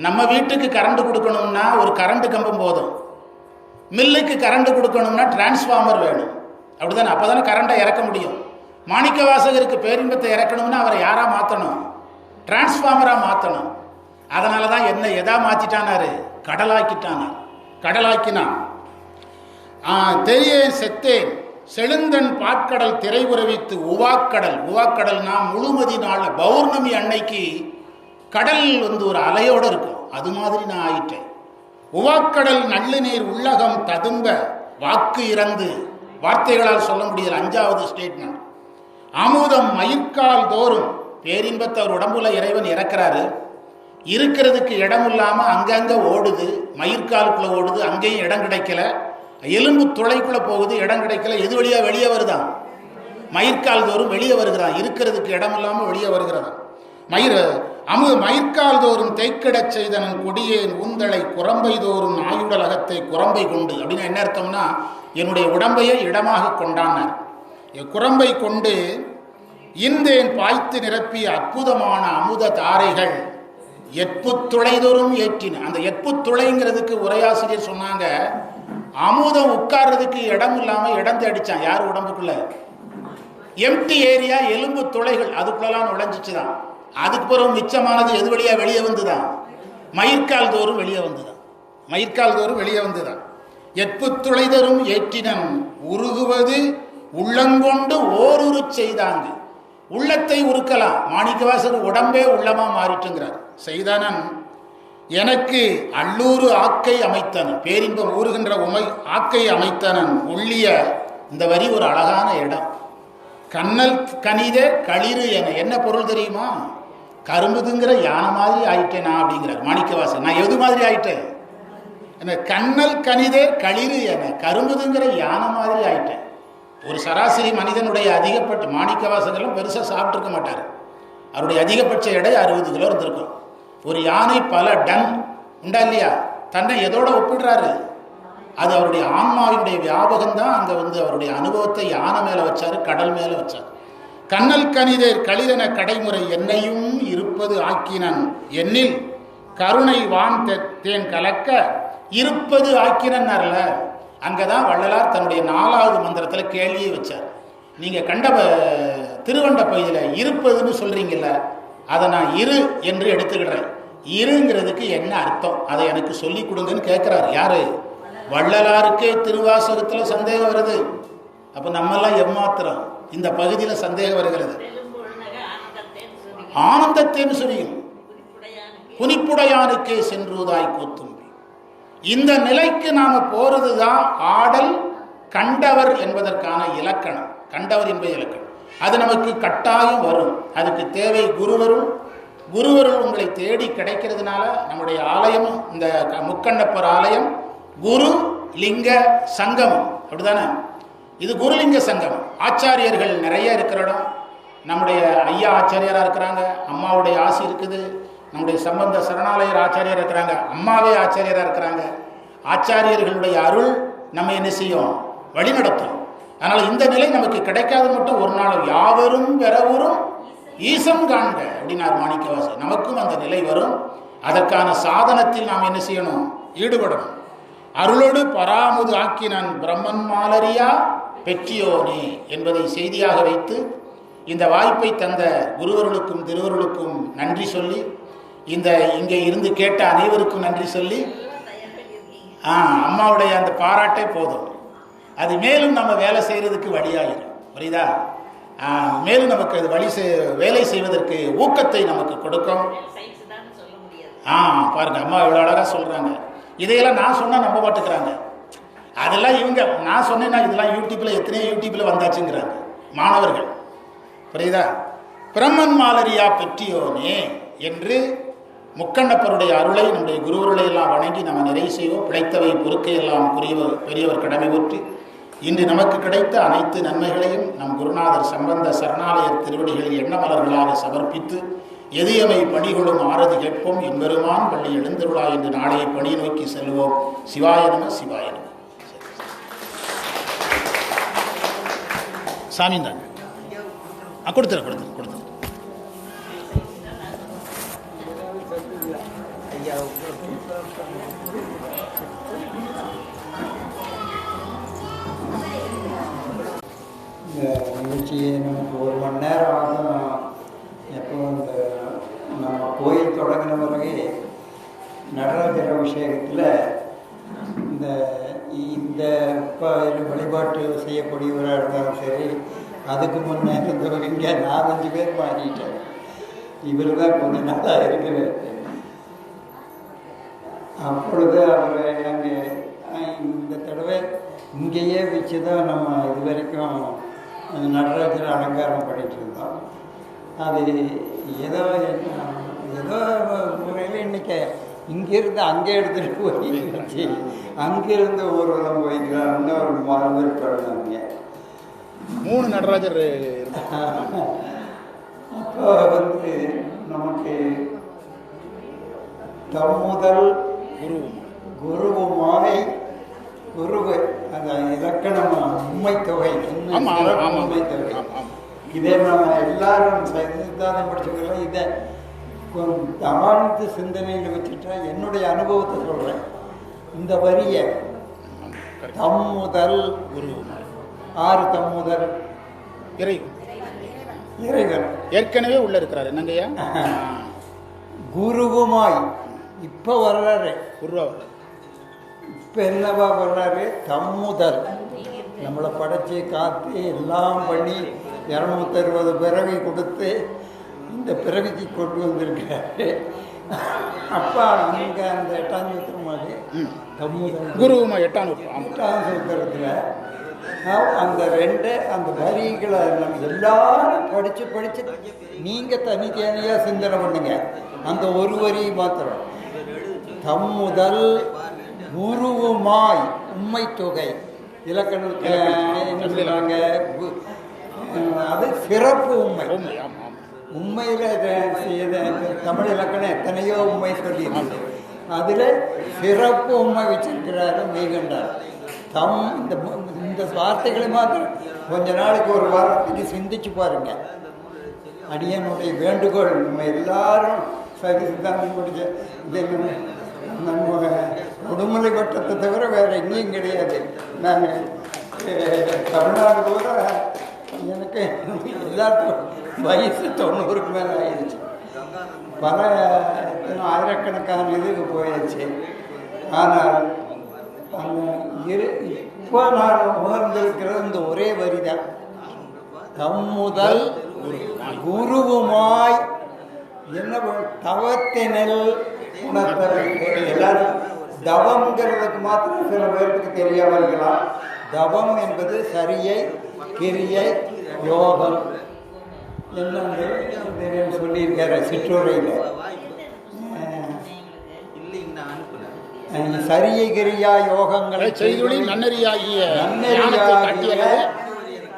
நம்ம வீட்டுக்கு கரண்ட் கொடுக்கணும்னா ஒரு கரண்ட் கம்பம் போதும், மில்லுக்கு கரண்ட் கொடுக்கணும்னா டிரான்ஸ்ஃபார்மர் வேணும், அப்படிதானே? அப்போ தானே கரண்ட்டை இறக்க முடியும். மாணிக்கவாசகருக்கு பேரின்பத்தை இறக்கணும்னா அவரை யாரா மாற்றணும், டிரான்ஸ்ஃபார்மராக மாற்றணும். அதனால தான் என்ன எதா மாற்றிட்டானாரு, கடலாக்கிட்டானார். கடலாக்கினான். தெரிய செத்தேன் செழுந்தன் பாட்கடல் திரை உறவித்து. உவாக்கடல், உவாக்கடல்னா முழுமதி நாள் பௌர்ணமி அன்னைக்கு கடல் ஒரு அலையோடு இருக்கும், அது மாதிரி நான் ஆயிட்டேன். உவாக்கடல் நல்லு நீர் உள்ளகம் ததும்ப. வாக்கு இறந்து, வார்த்தைகளால் சொல்ல முடியல. 5வது ஸ்டேட்மெண்ட். அமுதம் மயிர்கால் தோறும். பேரின்பத்தை அவர் உடம்புல இறைவன் இறக்குறாரு, இருக்கிறதுக்கு இடம் இல்லாமல் அங்கங்கே ஓடுது, மயிர்காலுக்குள்ளே ஓடுது, அங்கேயும் இடம் கிடைக்கல. எலும்பு துளைக்குள்ளே போகுது, இடம் கிடைக்கல. எது வழியாக வெளியே வருதான், மயிர்கால் தோறும் வெளியே வருகிறான், இருக்கிறதுக்கு இடம் இல்லாமல் வெளியே வருகிறதான். மயிர்கால் தோறும் தேய்க்கிடச் செய்தனன் கொடியேன் ஊந்தலை குரம்பை தோறும் ஆயுடலகத்தை குரம்பை கொண்டு. அப்படின்னா என்ன அர்த்தம்னா, என்னுடைய உடம்பையே இடமாக கொண்டானார். குரம்பை கொண்டு இந்தேன் பாய்த்து நிரப்பிய அற்புதமான அமுத தாரைகள் எட்பு துளைதோறும் ஏற்றின. அந்த எட்பு துளைங்கிறதுக்கு உரையாசிரியர் சொன்னாங்க, அமுதம் உட்கார்றதுக்கு இடம் இல்லாமல் இடம் தேடிச்சான். யார் உடம்புக்குள்ள எம்டி ஏரியா, எலும்பு துளைகள், அதுக்குள்ளலாம் நுழைஞ்சிச்சுதான். அதுக்கு பிறகு மிச்சமானது எது வழியா வெளியே வந்துதான், மயிர்கால் தோறும் வெளியே வந்துதான். மயிர்கால் தோறும் வெளியே வந்துதான். எட்பு துளைதரும் ஏற்றினம் உருகுவது உள்ளங்கொண்டு ஓருரு செய்தாங்க. உள்ளத்தை உருக்கலாம். மாணிக்கவாசகர் உடம்பே உள்ளமா மாறிட்டுங்கிறார். செய்தனன் எனக்கு அல்லூறு ஆக்கை அமைத்தனன். பேரின்பம் ஊறுகின்ற ஆக்கை அமைத்தனன் உள்ளிய. இந்த வரி ஒரு அழகான இடம். கண்ணல் கனிதே களிறு என. என்ன பொருள் தெரியுமா, கரும்புதுங்கிற யானை மாதிரி ஆயிட்டேன் நான் அப்படிங்கிறார் மாணிக்கவாசகர். நான் எது மாதிரி ஆயிட்டேன், என்ன கண்ணல் கனிதே களிறு என, கரும்புதுங்கிற யானை மாதிரி ஆயிட்டேன். ஒரு சராசரி மனிதனுடைய அதிகபட்ச, மாணிக்கவாசகர்லாம் பெருசாக சாப்பிட்ருக்க மாட்டார், அவருடைய அதிகபட்ச எடை 60 கிலோ இருந்திருக்கும். ஒரு யானை பல டன் உண்டா இல்லையா, தன்னை எதோட ஒப்பிடுறாரு, அது அவருடைய ஆன்மாவினுடைய வியாபகம் தான். அங்கே அவருடைய அனுபவத்தை யானை மேலே வச்சார், கடல் மேலே வச்சார். கண்ணல் கனிதேர் களிரென கடைமுறை என்னையும் இருப்பது ஆக்கினன் என்னில் கருணை வான் தேன் கலக்க இருப்பது ஆக்கினன்னார்ல. அங்கே தான் வள்ளலார் தன்னுடைய 4வது மந்திரத்தில் கேள்வியை வச்சார். நீங்கள் கண்ட திருவண்ட பகுதியில் இருப்பதுன்னு சொல்கிறீங்கல்ல, அதை நான் இரு என்று எடுத்துக்கிடுறேன். இருங்கிறதுக்கு என்ன அர்த்தம், அதை எனக்கு சொல்லி கொடுங்கன்னு கேட்குறாரு. யாரு, வள்ளலாருக்கே திருவாசகத்தில் சந்தேகம் வருது. அப்போ நம்மெல்லாம் எம்மாத்திரம் இந்த பகுதியில் சந்தேகம் வருகிறது. ஆனந்தத்தேன் சுரியும் புனிப்புடையானுக்கே சென்றுதாய் கூத்தும்பி. இந்த நிலைக்கு நாம போறது தான் ஆடல் கண்டவர் என்பதற்கான இலக்கணம். கண்டவர் என்பது இலக்கணம். அது நமக்கு கட்டாயம் வரும். அதுக்கு தேவை குருவருள். குருவருள் உங்களை தேடி கிடைக்கிறதுனால நம்முடைய ஆலயம், இந்த முக்கண்ணப்பர் ஆலயம் குரு லிங்க சங்கமம், அப்படிதானே? இது குருலிங்க சங்கமம். ஆச்சாரியர்கள் நிறைய இருக்கிற இடம். நம்முடைய ஐயா ஆச்சாரியராக இருக்கிறாங்க, அம்மாவுடைய ஆசி இருக்குது. நம்முடைய சம்பந்த சரணாலயர் ஆச்சாரியராக இருக்கிறாங்க, அம்மாவே ஆச்சாரியராக இருக்கிறாங்க. ஆச்சாரியர்களுடைய அருள் நம்ம என்ன செய்யும், வழிநடத்தும். அதனால் இந்த நிலை நமக்கு கிடைக்காது மட்டும் ஒரு நாள் யாவரும் பெறவரும் ஈசம் காண்க அப்படின்னார் மாணிக்கவாசர். நமக்கும் அந்த நிலை வரும். அதற்கான சாதனத்தில் நாம் என்ன செய்யணும், ஈடுபடணும். அருளோடு பராமுது ஆக்கினான் பிரம்மன் மாலரியா பெற்றியோனே என்பதை செய்தியாக வைத்து இந்த வாய்ப்பை தந்த குருவர்களுக்கும் திருவர்களுக்கும் நன்றி சொல்லி, இந்த இங்கே இருந்து கேட்ட அனைவருக்கும் நன்றி சொல்லி, அம்மாவுடைய அந்த பாராட்டே போதும். அது மேலும் நம்ம வேலை செய்கிறதுக்கு வழியாயிடும். புரியுதா? மேலும் நமக்கு அது வேலை செய்வதற்கு ஊக்கத்தை நமக்கு கொடுக்கும். பாருங்க, அம்மா இவ்வளோ அழகாக சொல்கிறாங்க. இதையெல்லாம் நான் சொன்னால் நம்ப மாட்டேங்கிறாங்க. அதெல்லாம் இவங்க நான் சொன்னேன்னா இதெல்லாம் யூடியூப்பில் எத்தனையோ யூடியூப்பில் வந்தாச்சுங்கிறாங்க மாணவர்கள். புரியுதா? பிரம்மன் மாலரியா பெற்றியோனே என்று முக்கண்ணப்பருடைய அருளை நம்முடைய குருவருளை எல்லாம் வணங்கி நம்ம நிறைவு செய்வோம். பிழைத்தவை பொறுக்கை எல்லாம் பெரியவர் கடமை ஊற்றி இன்று நமக்கு கிடைத்த அனைத்து நன்மைகளையும் நம் குருநாதர் சம்பந்த சரணாலயர் திருவடிகளில் எண்ணமலர்களாக சமர்ப்பித்து எதியமை பணிகளும் ஆரதி கேட்போம். எம்பெருமான் பள்ளி எழுந்தருளா என்று நாளைய பணி நோக்கி செல்வோம். சிவாய நம சிவாய நம. சாமி தாங்க கொடுத்துரு இந்த நிகழ்ச்சியை நமக்கு 1 மணி நேரம் ஆகும். எப்போ இந்த நம்ம கோயில் தொடங்கின பிறகு நடராஜர் அபிஷேகத்தில் இந்த இப்போ வழிபாட்டு செய்யக்கூடியவராக இருந்தாலும் சரி, அதுக்கு முன்னே இருந்தவர் இங்கே 4-5 பேர் மாறிட்டார். இவர் தான் கொஞ்ச நாளாக இருக்கிறார். அப்பொழுது அவர் அங்கே இந்த தடவை இங்கேயே வச்சு தான் நம்ம இது வரைக்கும் நடராஜர் அலங்காரம் பண்ணிட்டு இருந்தோம். அது ஏதோ முறையில் இன்றைக்கி இங்கேருந்து அங்கே எடுத்துகிட்டு போய் வச்சு அங்கேருந்து ஊர்வலம் போய்க்கிறாங்க. ஒரு 4 பேர் தொடர்ந்தாங்க. 3 நடராஜர். அப்போ நமக்கு தம்முதல் குருவுமாய் குருவு அந்த இலக்கணம் உண்மை தொகை. உண்மை தொகை இதே நம்ம எல்லாரும் சித்தாந்தம் படிச்சுக்கலாம். இதை ஆழ்ந்து சிந்தனையில் வச்சுட்டா என்னுடைய அனுபவத்தை சொல்கிறேன். இந்த வரிய தம்முதல் குரு 6 தம்முதல் இறைவன் ஏற்கனவே உள்ள இருக்கிறார். என்னங்கய்யா? குருவுமாய் இப்போ வர்றாரு. குருவா இப்போ என்னவா வர்றாரு? தம்முதல் நம்மளை படைச்சி காத்து எல்லாம் பண்ணி 260 பிறவி கொடுத்து இந்த பிறவிக்கு கொண்டு வந்திருக்காரு. அப்பா அங்கே அந்த 8ஆம் சூத்திரம் மாதிரி தம்முதல் குருவுமா 8ஆம் சூத்திரத்தில் அந்த 2 அந்த வரிகளை நம்ம எல்லாரும் படித்து நீங்கள் தனித்தனியாக சிந்தனை பண்ணுங்க. அந்த ஒரு வரி மாத்திரம் தம்முதல் குருவுமாய் உண்மை தொகை இலக்கணத்தை என்ன சொல்கிறாங்க? அது சிறப்பு உண்மை. உண்மையில் தமிழ் இலக்கணம் எத்தனையோ உண்மை சொல்லியிருக்கு. அதில் சிறப்பு உண்மை வச்சிருக்கிறாரு மெய்கண்டார். இந்த வார்த்தைகளை மாத்திரம் கொஞ்ச நாளைக்கு ஒரு வாரத்துக்கு சிந்திச்சு பாருங்க. அடியனுடைய வேண்டுகோள், நம்ம எல்லாரும் சித்தாந்தம் முடிஞ்ச நம்ம உடுமலை வட்டத்தை தவிர வேறு எங்கேயும் கிடையாது. நான் தமிழ்நாடு கூட எனக்கு எல்லாத்துக்கும் வயசு 90க்கு மேலே ஆயிடுச்சு. பல ஆயிரக்கணக்கான இதுக்கு போயிடுச்சு. ஆனால் இப்போ நான் உணர்ந்திருக்கிறது இந்த ஒரே வரி தான். தம்முதல் குருவுமாய் என்ன தவத்தினல் உணர்த்தவர்கள். எல்லாரும் தவம்ங்கிறதுக்கு மாத்திரம் சில பேருக்கு தெரியாமல் இருக்கலாம். தவம் என்பது சரியை, கிரியை, யோகம் என்னன்னு சொல்லியிருக்காரு சிற்றூரையில். சரியை கிரியா யோகங்களை நன்னறியாகிய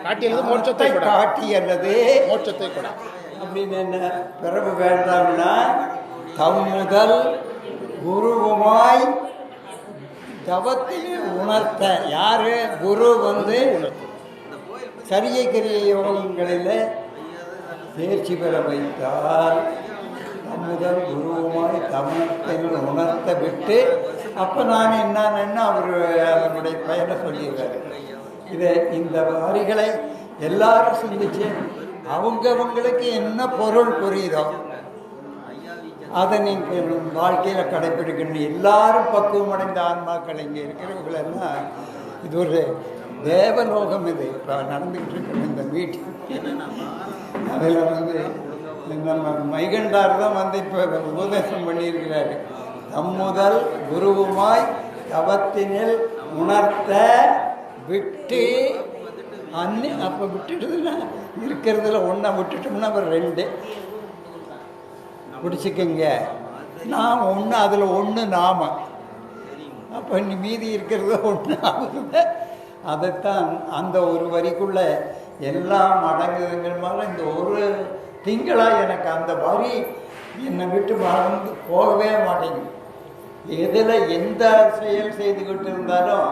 காட்டியது மோட்சத்தை கொடா. காட்டியல்லது மோட்சத்தை கொடா அப்படின்னு என்ன பிறகு வேண்டாம்னா தம் முதல் குருவுமாய் தவத்தில் உணர்த்த. யாரு குரு வந்து சரியை கிரிய யோகங்களில் தேர்ச்சி பெற வைத்தால் தம் முதல் குருவுமாய் தமத்தில் உணர்த்த விட்டு அப்போ நான் என்னன்னு அவருடைய பயனை சொல்லியிருக்காரு. இந்த வரிகளை எல்லாரும் சிந்திச்சு அவங்கவங்களுக்கு என்ன பொருள் புரியுதோ அதை நீங்கள் வாழ்க்கையில் கடைப்பிடிக்கணும். எல்லாரும் பக்குவம் அடைந்த ஆன்மாக்கள் இங்கே இருக்கிறவங்களெல்லாம் இது ஒரு தேவலோகம். இது இப்போ நடந்துக்கிட்டு இருக்கிற இந்த மீட்டிங் அதில் வந்து நம்ம மைகண்டார் தான் வந்து இப்போ உபதேசம் பண்ணியிருக்கிறாரு. தம் முதல் குருவுமாய் தவத்தினில் உணர்த்த விட்டு அப்போ விட்டுட்டுதுன்னா இருக்கிறதுல ஒன்றை விட்டுட்டோம்னா அப்புறம் 2 பிடிச்சிக்கங்க. நான் ஒன்று, அதில் ஒன்று நாம, அப்போ மீதி இருக்கிறது ஒன்று ஆகுது. அதைத்தான் அந்த ஒரு வரிக்குள்ள எல்லாம் அடங்குதுங்கிறனால இந்த ஒரு திங்களாக எனக்கு அந்த வரி என்னை விட்டு மறந்து போகவே மாட்டேங்குது. எதில் எந்த செயல் செய்துக்கிட்டு இருந்தாலும்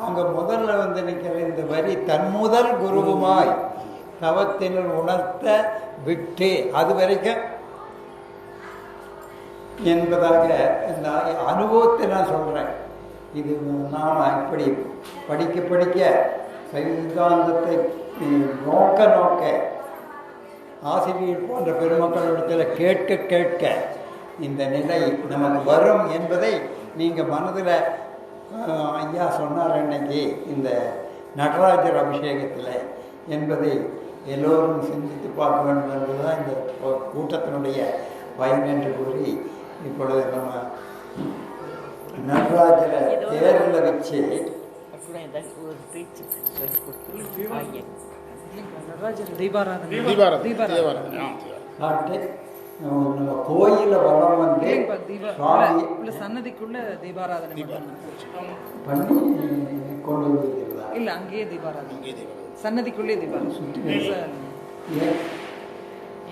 அங்கே முதல்ல வந்து நிற்கிற இந்த வரி தன் முதல் குருவுமாய் தவத்தினர் உணர்த்த விட்டு அது வரைக்கும் என்பதாக இந்த அனுபவத்தை நான் சொல்கிறேன். இது நாம் இப்படி படிக்க படிக்க சித்தாந்தத்தை நோக்க ஆசிரியர் போன்ற பெருமக்களிடத்தில் கேட்க கேட்க இந்த நிலை நமக்கு வரும் என்பதை நீங்கள் மனதில் ஐயா சொன்னார் அன்னைக்கு இந்த நடராஜர் அபிஷேகத்தில் என்பதை எல்லோரும் சிந்தித்து பார்க்க வேண்டும் என்பதுதான் இந்த கூட்டத்தினுடைய பயன் என்று கூறி இப்பொழுது நம்ம நடராஜரை தேரில் வச்சு காட்டு நம்ம கோயில வளம் வந்து சன்னதிக்குள்ள தீபாராதனை பண்ணி கொண்டு வந்துருக்கிறதா? இல்ல அங்கேயே தீபாராதனை, சன்னதிக்குள்ளே தீபாராதனை.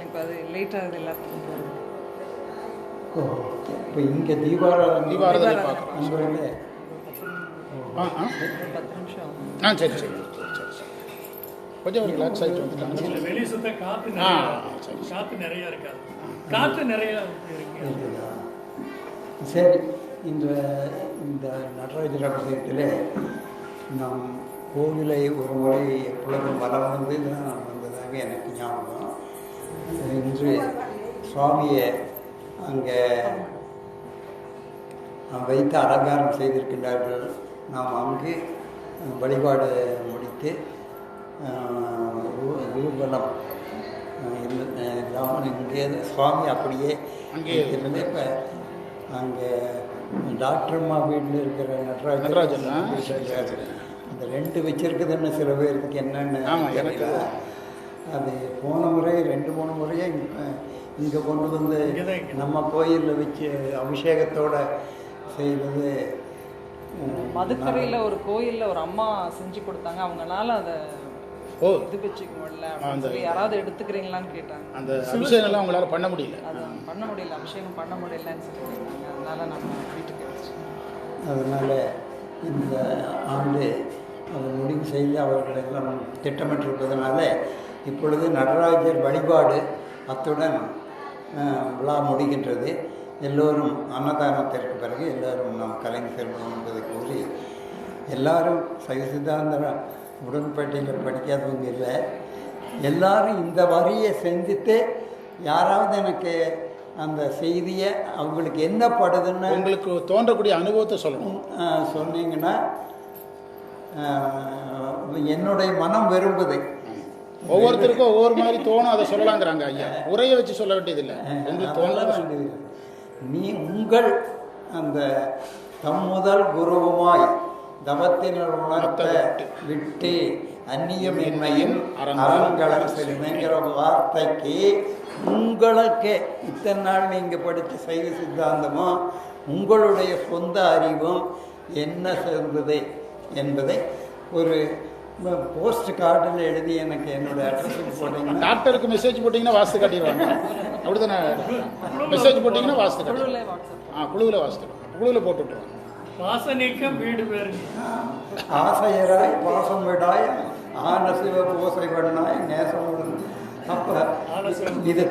இப்போ அது லேட் ஆகுது எல்லாத்துக்கும் போகிறது. இப்போ இங்கே தீபாராதனை பார்க்குறோம். 10 நிமிஷம் ஆகும். சரி சரி கொஞ்சம் ரிலாக்ஸ் ஆகிட்டு வந்துட்டாங்க. வெளியே சுத்த காற்று நிறைய இருக்காது, காற்று நிறைய இருக்குதா? சரி, இந்த நடராஜர் அபிஷேகத்தில் நாம் கோவிலை ஒரு முறை எப்பொழுதும் வலம் வந்து தான் வந்ததாக எனக்கு ஞாபகம். இன்று சுவாமியை அங்கே வைத்து அலங்காரம் செய்திருக்கின்றார்கள். நாம் அங்கு வழிபாடு முடித்து ஊர்வலம் இங்கே சுவாமி அப்படியே அங்கே இருந்து இப்போ அங்கே டாக்டர்மா வீட்டில் இருக்கிற நடராஜன் அந்த 2 வச்சிருக்குதுன்னு சில பேருக்கு என்னென்னு எனக்கு அது போன முறை 2-3 முறையே இங்கே கொண்டு வந்து நம்ம கோயிலில் வச்சு அபிஷேகத்தோட செய்வது. மதுக்கரையில் ஒரு கோயிலில் ஒரு அம்மா செஞ்சு கொடுத்தாங்க. அவங்களால அதை இது வச்சுக்க முடியல அப்படின்னு சொல்லி யாராவது எடுத்துக்கிறீங்களான்னு கேட்டாங்க. அந்த அபிஷேகம்லாம் அவங்களால பண்ண முடியல, அது பண்ண முடியல, அபிஷேகம் பண்ண முடியலன்னு சொல்லியிருந்தாங்க. அதனால நம்ம வீட்டுக்கு அதனால் இந்த ஆண்டு அதை முடிவு செய்து அவர்களெல்லாம் திட்டமிட்டிருப்பதனால இப்பொழுது நடராஜர் வழிபாடு அத்துடன் விழா முடிகின்றது. எல்லோரும் அன்னதானத்திற்கு பிறகு எல்லோரும் நாம் கலைந்து செல்வோம் என்பதை கூறி எல்லாரும் சைவ சித்தாந்தர உடன்பட்டியில் படிக்காதவங்க இல்லை, எல்லாரும் இந்த வரியை செஞ்சுட்டு யாராவது எனக்கு அந்த செய்தியை அவங்களுக்கு என்ன படுதுன்னு உங்களுக்கு தோன்றக்கூடிய அனுபவத்தை சொல்லணும். சொன்னீங்கன்னா என்னுடைய மனம் விரும்புது. ஒவ்வொருத்தருக்கும் ஒவ்வொரு மாதிரி தோணும், அதை சொல்லலாங்கிறாங்க ஐயா. உரையை வச்சு சொல்ல வேண்டியதில்லை, உங்களுக்கு தோன்ற நீ உங்கள் அந்த தம் முதல் குருவுமாய் தவத்தினர் உணர்த்த விட்டு அந்நியமின்மையும் அறங்களம் செல்லுங்கிற வார்த்தைக்கு உங்களுக்கு இத்தனை நாள் நீங்கள் படித்த சைவ சித்தாந்தமும் உங்களுடைய சொந்த அறிவும் என்ன சேர்ந்தது என்பதை ஒரு போஸ்ட் கார்டில் எழுதி எனக்கு என்னோட அட்ரஸுக்கு போட்டிங்கன்னா டாக்டருக்கு மெசேஜ் போட்டிங்கன்னா வாஸ்து காட்டிடுவாங்க. அப்படிதானே? மெசேஜ் போட்டிங்கன்னா வாஸ்து காட்டிடுவாங்க. குழுவில் வாஸ்து குழுவில் போட்டு விட்டுருவாங்க. வாசனைக்கும் வீடு பேரு ஆசையராய் பாசம் விடாய் ஆன சிவ பூசை பண்ணாய் நேசமுடன். அப்போ இது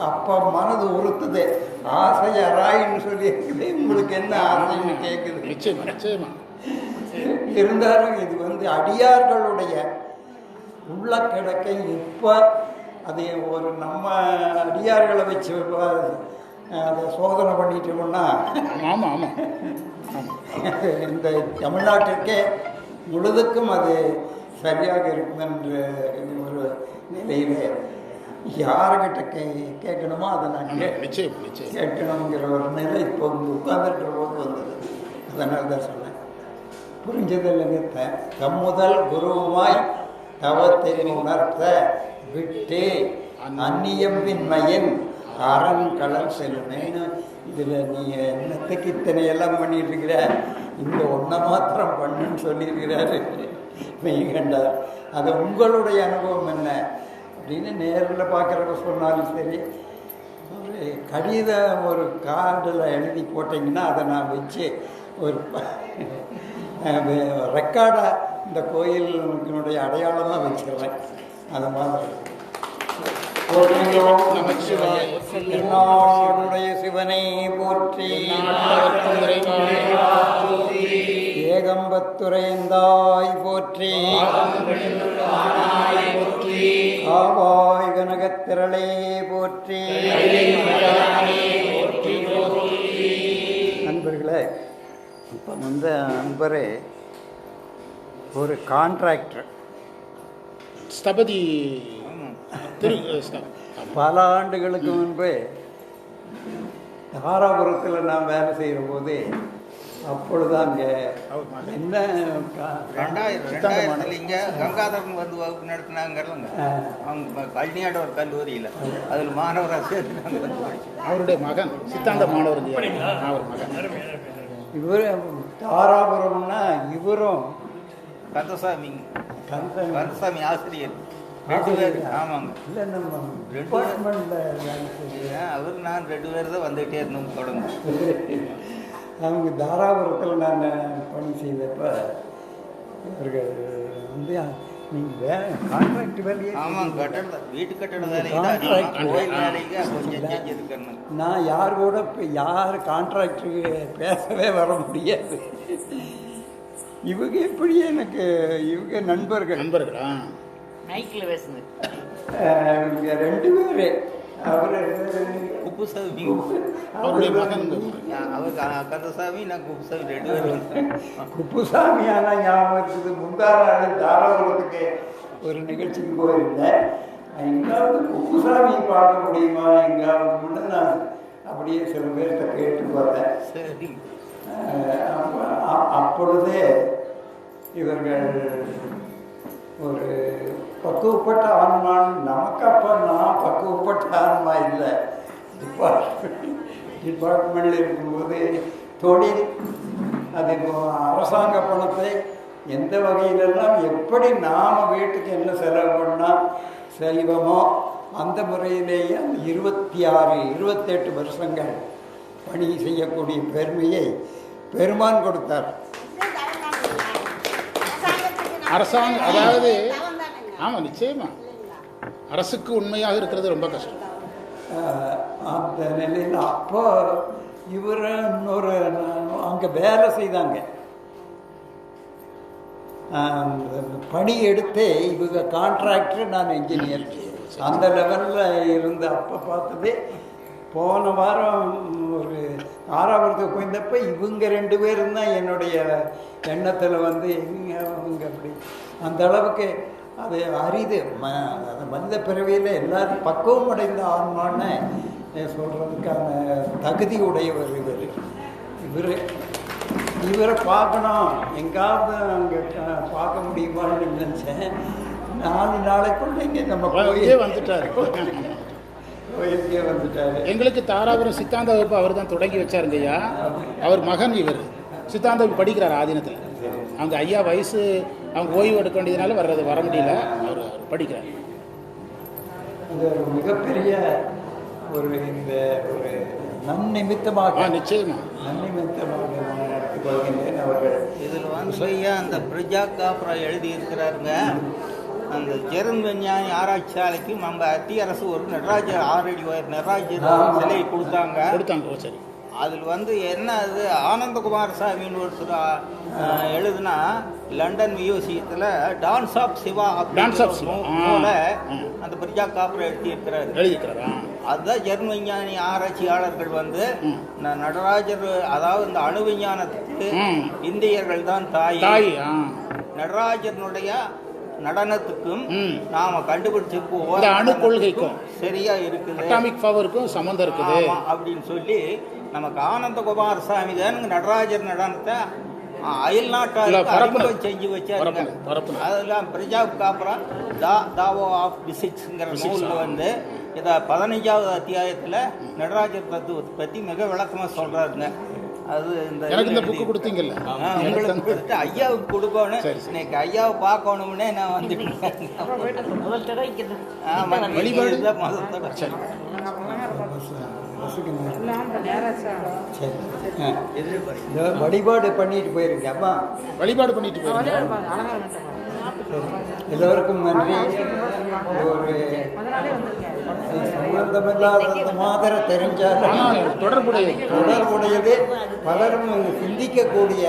அப்போ மனது உறுத்துது. ஆசையராயின்னு சொல்லி இருக்குது, உங்களுக்கு என்ன ஆசைன்னு கேட்குது. நிச்சயமா நிச்சயமா. இருந்தாலும் இது அடியார்களுடைய உள்ள கிடக்கை. இப்போ அது ஒரு நம்ம அடியார்களை வச்சு அதை சோதனை பண்ணிட்டோம்னா ஆமாம் ஆமாம் இந்த தமிழ்நாட்டிற்கே முழுதுக்கும் அது சரியாக இருக்கும் என்ற ஒரு நிலையில் யார்கிட்ட கேட்கணுமோ அதை நான் நிச்சயம் நிச்சயம் கேட்கணுங்கிற ஒரு நிலை இப்போ உட்கார்ந்துட்டு போது வந்தது. அதனால தான் சொன்னேன். புரிஞ்சதில்லைங்க. தம்முதல் குருவுமாய் தவத்தை உணர்த்த விட்டு அந்நியம்பின்மையின் அரண் கடல் செல்லுமேன்னு இதில் நீ என்னத்துக்கு இத்தனை எல்லாம் பண்ணிட்டு இருக்கிற, இந்த ஒன்றை மாத்திரம் பண்ணுன்னு சொல்லியிருக்கிறாரு மெய்கண்டார். அது உங்களுடைய அனுபவம் என்ன அப்படின்னு நேரில் பார்க்குறப்ப சொன்னாலும் சரி, ஒரு கடிதம் ஒரு கார்டில் எழுதி போட்டிங்கன்னா அதை நான் வச்சு ஒரு ரெக்கார்டாக இந்த கோயிலினுடைய அடையாளமாக வச்சுருவேன். அது மாதிரி என்னாடுடைய சிவனை போற்றி, ஏகம்பத்துரைந்தாய் போற்றி, ஆவாய் கனகத்திரளே போற்றி. நண்பர்களே, இப்போ நண்பரே ஒரு கான்ட்ராக்டர் ஸ்தபதி பல ஆண்டுகளுக்கு முன்பு தாராபுரத்தில் நான் வேலை செய்கிற போது அப்பொழுது அங்கே என்ன 2000 இங்கே கங்காதரன் வந்து வகுப்பு நடத்தினாங்கல்ல, அவங்க கல்னியாட ஒரு கல்லூரியில் அதில் மாணவராக சேர்த்துனாங்க. அவருடைய மகன் சித்தாந்த மாணவர் அவர் மகன். இவர் தாராபுரம்னா இவரும் கந்தசாமி ஆசிரியர். ஆமாங்க. இல்லை, நம்ம டிபார்ட்மெண்ட்டில் அவர் நான் 2 பேர் தான் வந்துகிட்டே இருந்தோம் தொடங்க. அவங்க தாராபுரத்தில் நான் பணி செய்தப்போ இவர்கள் நீங்கள் கான்ட்ராக்ட் வேலையே. ஆமாங்க, கட்டடம் வீட்டு கட்டட வேலைக்கு கோயில் வேலைக்கு கொஞ்சம் செஞ்சுருக்கேன். நான் யார் கூட யார் கான்ட்ராக்டருக்கு பேசவே வர முடியாது. இவங்க எப்படி எனக்கு இவங்க நண்பர்களா நைட்டில் பேசுங்க. இவங்க 2 பேர். அவர் குப்புசாமி, அவருடைய மகன் அவர் கந்தசாமி, நான் குப்புசாமி 2 பேரும். குப்புசாமி ஆனால் ஞாபகம் இருக்குது. முந்தாராள் தாராபுரத்துக்கு ஒரு நிகழ்ச்சிக்கு போயிருந்தேன். எங்காவது குப்புசாமி பார்க்க முடியுமா எங்காவது நான் அப்படியே சில பேர்கிட்ட கேட்டு பார்த்தேன். சரி. அப்பொழுதே இவர்கள் ஒரு பக்குவப்பட்ட ஆன்மான். நமக்கு அப்போ நான் பக்குவப்பட்ட ஆன்மா இல்லை. டிபார்ட்மெண்ட்டில் இருக்கும்போது தொழில் அது அரசாங்க பணத்தை எந்த வகையிலெல்லாம் எப்படி நாம் வீட்டுக்கு என்ன செலவு பண்ணால் செய்வோமோ அந்த முறையிலேயே 26-28 வருஷங்கள் பணி செய்யக்கூடிய பெருமையை பெருமான் கொடுத்தார். அரசாங்கம் அதாவது ஆமாம் நிச்சயமா அரசுக்கு உண்மையாக இருக்கிறது ரொம்ப கஷ்டம். அந்த நிலையில் அப்போ இவர் இன்னொரு அங்கே வேலை செய்தாங்க. பணி எடுத்தே இவங்க கான்ட்ராக்டர், நான் என்ஜினியர். அந்த லெவலில் இருந்து அப்போ பார்த்ததே. போன வாரம் ஒரு தாராபுரத்துக்கு போயிருந்தப்போ இவங்க 2 பேரும் தான் என்னுடைய எண்ணத்தில் அவங்க அப்படி அந்த அளவுக்கு அது அரிது. மனித பிறவியில் எல்லாரும் பக்குவம் அடைந்த ஆன்மான்னு சொல்கிறதுக்கான தகுதி உடையவர் இவரை பார்க்கணும், எங்காவது அங்கே பார்க்க முடியுமான்னு நினச்சேன். 4 நாளைக்குள்ள இங்கே நம்ம கோயிலே வந்துட்டார். கோயிலுக்கே வந்துட்டார். எங்களுக்கு தாராபுரம் சித்தாந்த வகுப்பு அவர் தான் தொடங்கி வச்சாருங்க ஐயா. அவர் மகன் இவர் சித்தாந்த வகுப்பு படிக்கிறார் ஆதீனத்தில். அவங்க ஐயா வயசு அவங்க ஓய்வு எடுக்க வேண்டியதுனால வர முடியல. அவர் படிக்கிறார். இது ஒரு மிகப்பெரிய இந்த ஒரு நன்னிமித்தமாக நிச்சயமா நன்னிமித்தமாக நான் எடுத்துக்கொள்கின்றேன். அவர்கள் இதில் வந்து அந்த பிரஜா காப்ரா எழுதியிருக்கிறாருங்க. அந்த ஜெர்மன் விஞ்ஞானி ஆராய்ச்சி ஆலைக்கு நம்ம மத்திய அரசு ஒரு நடராஜர் 6 அடி உயர் நடராஜர் சிலை கொடுத்தாங்க. சரி. அதில் வந்து என்ன அது ஆனந்தகுமார் சாமின்னு ஒருத்தர் எழுதுனா லண்டன் மியூசியத்தில் டான்ஸ் ஆஃப் சிவா போல அந்த பிரஜா காப்ரா எழுதியிருக்கிறாரு. அதுதான் ஜெர்மன் விஞ்ஞானி ஆராய்ச்சியாளர்கள் வந்து நடராஜர், அதாவது இந்த அணு விஞ்ஞானத்துக்கு இந்தியர்கள் தான் தாய். நடராஜனுடைய நடனத்துக்கும் நாம கண்டுபிடிச்சிருக்கோம் அணு கொள்கைக்கும் சரியா இருக்குது, அட்டாமிக் பவருக்கும் சம்பந்தம் இருக்குது அப்படின்னு சொல்லி நமக்கு ஆனந்தகுமார் சாமி தான் நடராஜர் நடனத்தை அயல் நாட்டாருக்கு செஞ்சு வச்சாருங்க. அதெல்லாம் பிரஜா காப்ரா தாவோ ஆஃப் பிசிக்ஸ்ங்கிற நூலில் வந்து இதை 15வது அத்தியாயத்தில் நடராஜர் தத்துவத்தை பற்றி மிக விளக்கமாக சொல்றாருங்க. அது இந்த புக்கு கொடுத்தீங்கல்ல, உங்களுக்கு கொடுத்து ஐயாவுக்கு கொடுக்கணும். இன்னைக்கு ஐயாவை பார்க்கணும்னே நான் வந்துட்டேன். வழிபாடு பண்ணிட்டு போயிருக்கேன். அம்மா வழிபாடு பண்ணிட்டு போயிருக்கேன். எல்லோருக்கும் நன்றி. ஒரு சம்பந்தமில்லாத மாதிரி தெரிஞ்சாலும் தொடர்புடையது. பலரும் சிந்திக்கக்கூடிய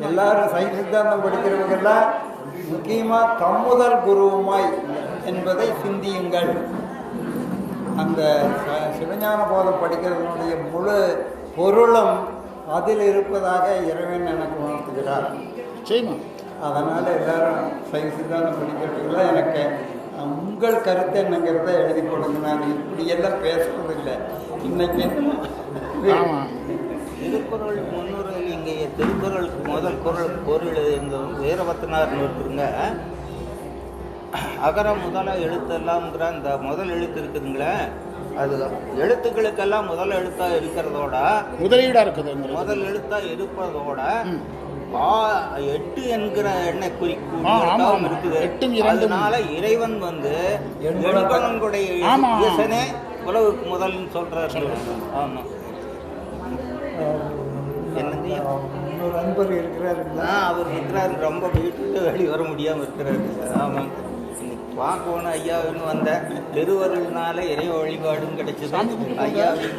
எல்லாரும் சைவ சித்தாந்தம் படிக்கிறவங்கெல்லாம் முக்கியமாக தம்முதல் குருவுமாய் என்பதை சிந்தியுங்கள். அந்த சிவஞான போதம் படிக்கிறதுனுடைய முழு பொருளும் அதில் இருப்பதாக இறைவன் எனக்கு உணர்த்துகிறார். அதனால் எல்லாரும் சைவ சித்தாந்தம் படிக்கிறதுக்குள்ள எனக்கு உங்கள் கருத்து என்னங்கிறத எழுதி கொடுங்க. நான் இப்படியெல்லாம் பேசுறதில்லை. இன்னைக்கு திருக்குறள் முன்னுரையில் இங்கே திருக்குறளுக்கு முதல் குறள் பொருள் வீரபத்தினார்னு இருக்குதுங்க. அகர முதல எழுத்தெல்லாம்ங்கிற அந்த முதல் எழுத்து இருக்குதுங்களே, அது எழுத்துக்களுக்கெல்லாம் முதல் எழுத்தா இருக்கிறதோட முதலீடா இருக்குது. முதல் எழுத்தா இருப்பதோட 8 என்கிற எண்ணெய் குறிக்கும் இருக்குது. அதனால இறைவன் வந்து எண்களுடைய ஈசனே உலகுக்கு முதல்னு சொல்றாரு. ஆமா, என்னங்க இன்னொரு நண்பர் இருக்கிறாரு. அவர் இருக்கிறாரு, ரொம்ப வீட்டுக்கு வெளியே வர முடியாம இருக்கிறாரு. ஆமாம், இன்னைக்கு பார்க்கணும் ஐயாவுன்னு வந்தேன். திருவருள்னால இறை வழிபாடும் கிடைச்சது. ஐயாவையும்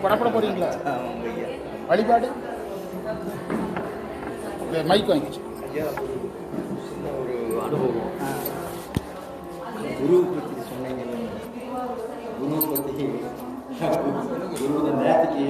புறப்பட போறீங்களா? ஆமாங்க ஐயா. வழிபாடு மைக் வாங்கிச்சு. ஒரு அனுபவம் குரு பற்றி சொன்னீங்க. குரு பற்றி குரு நேரத்துக்கு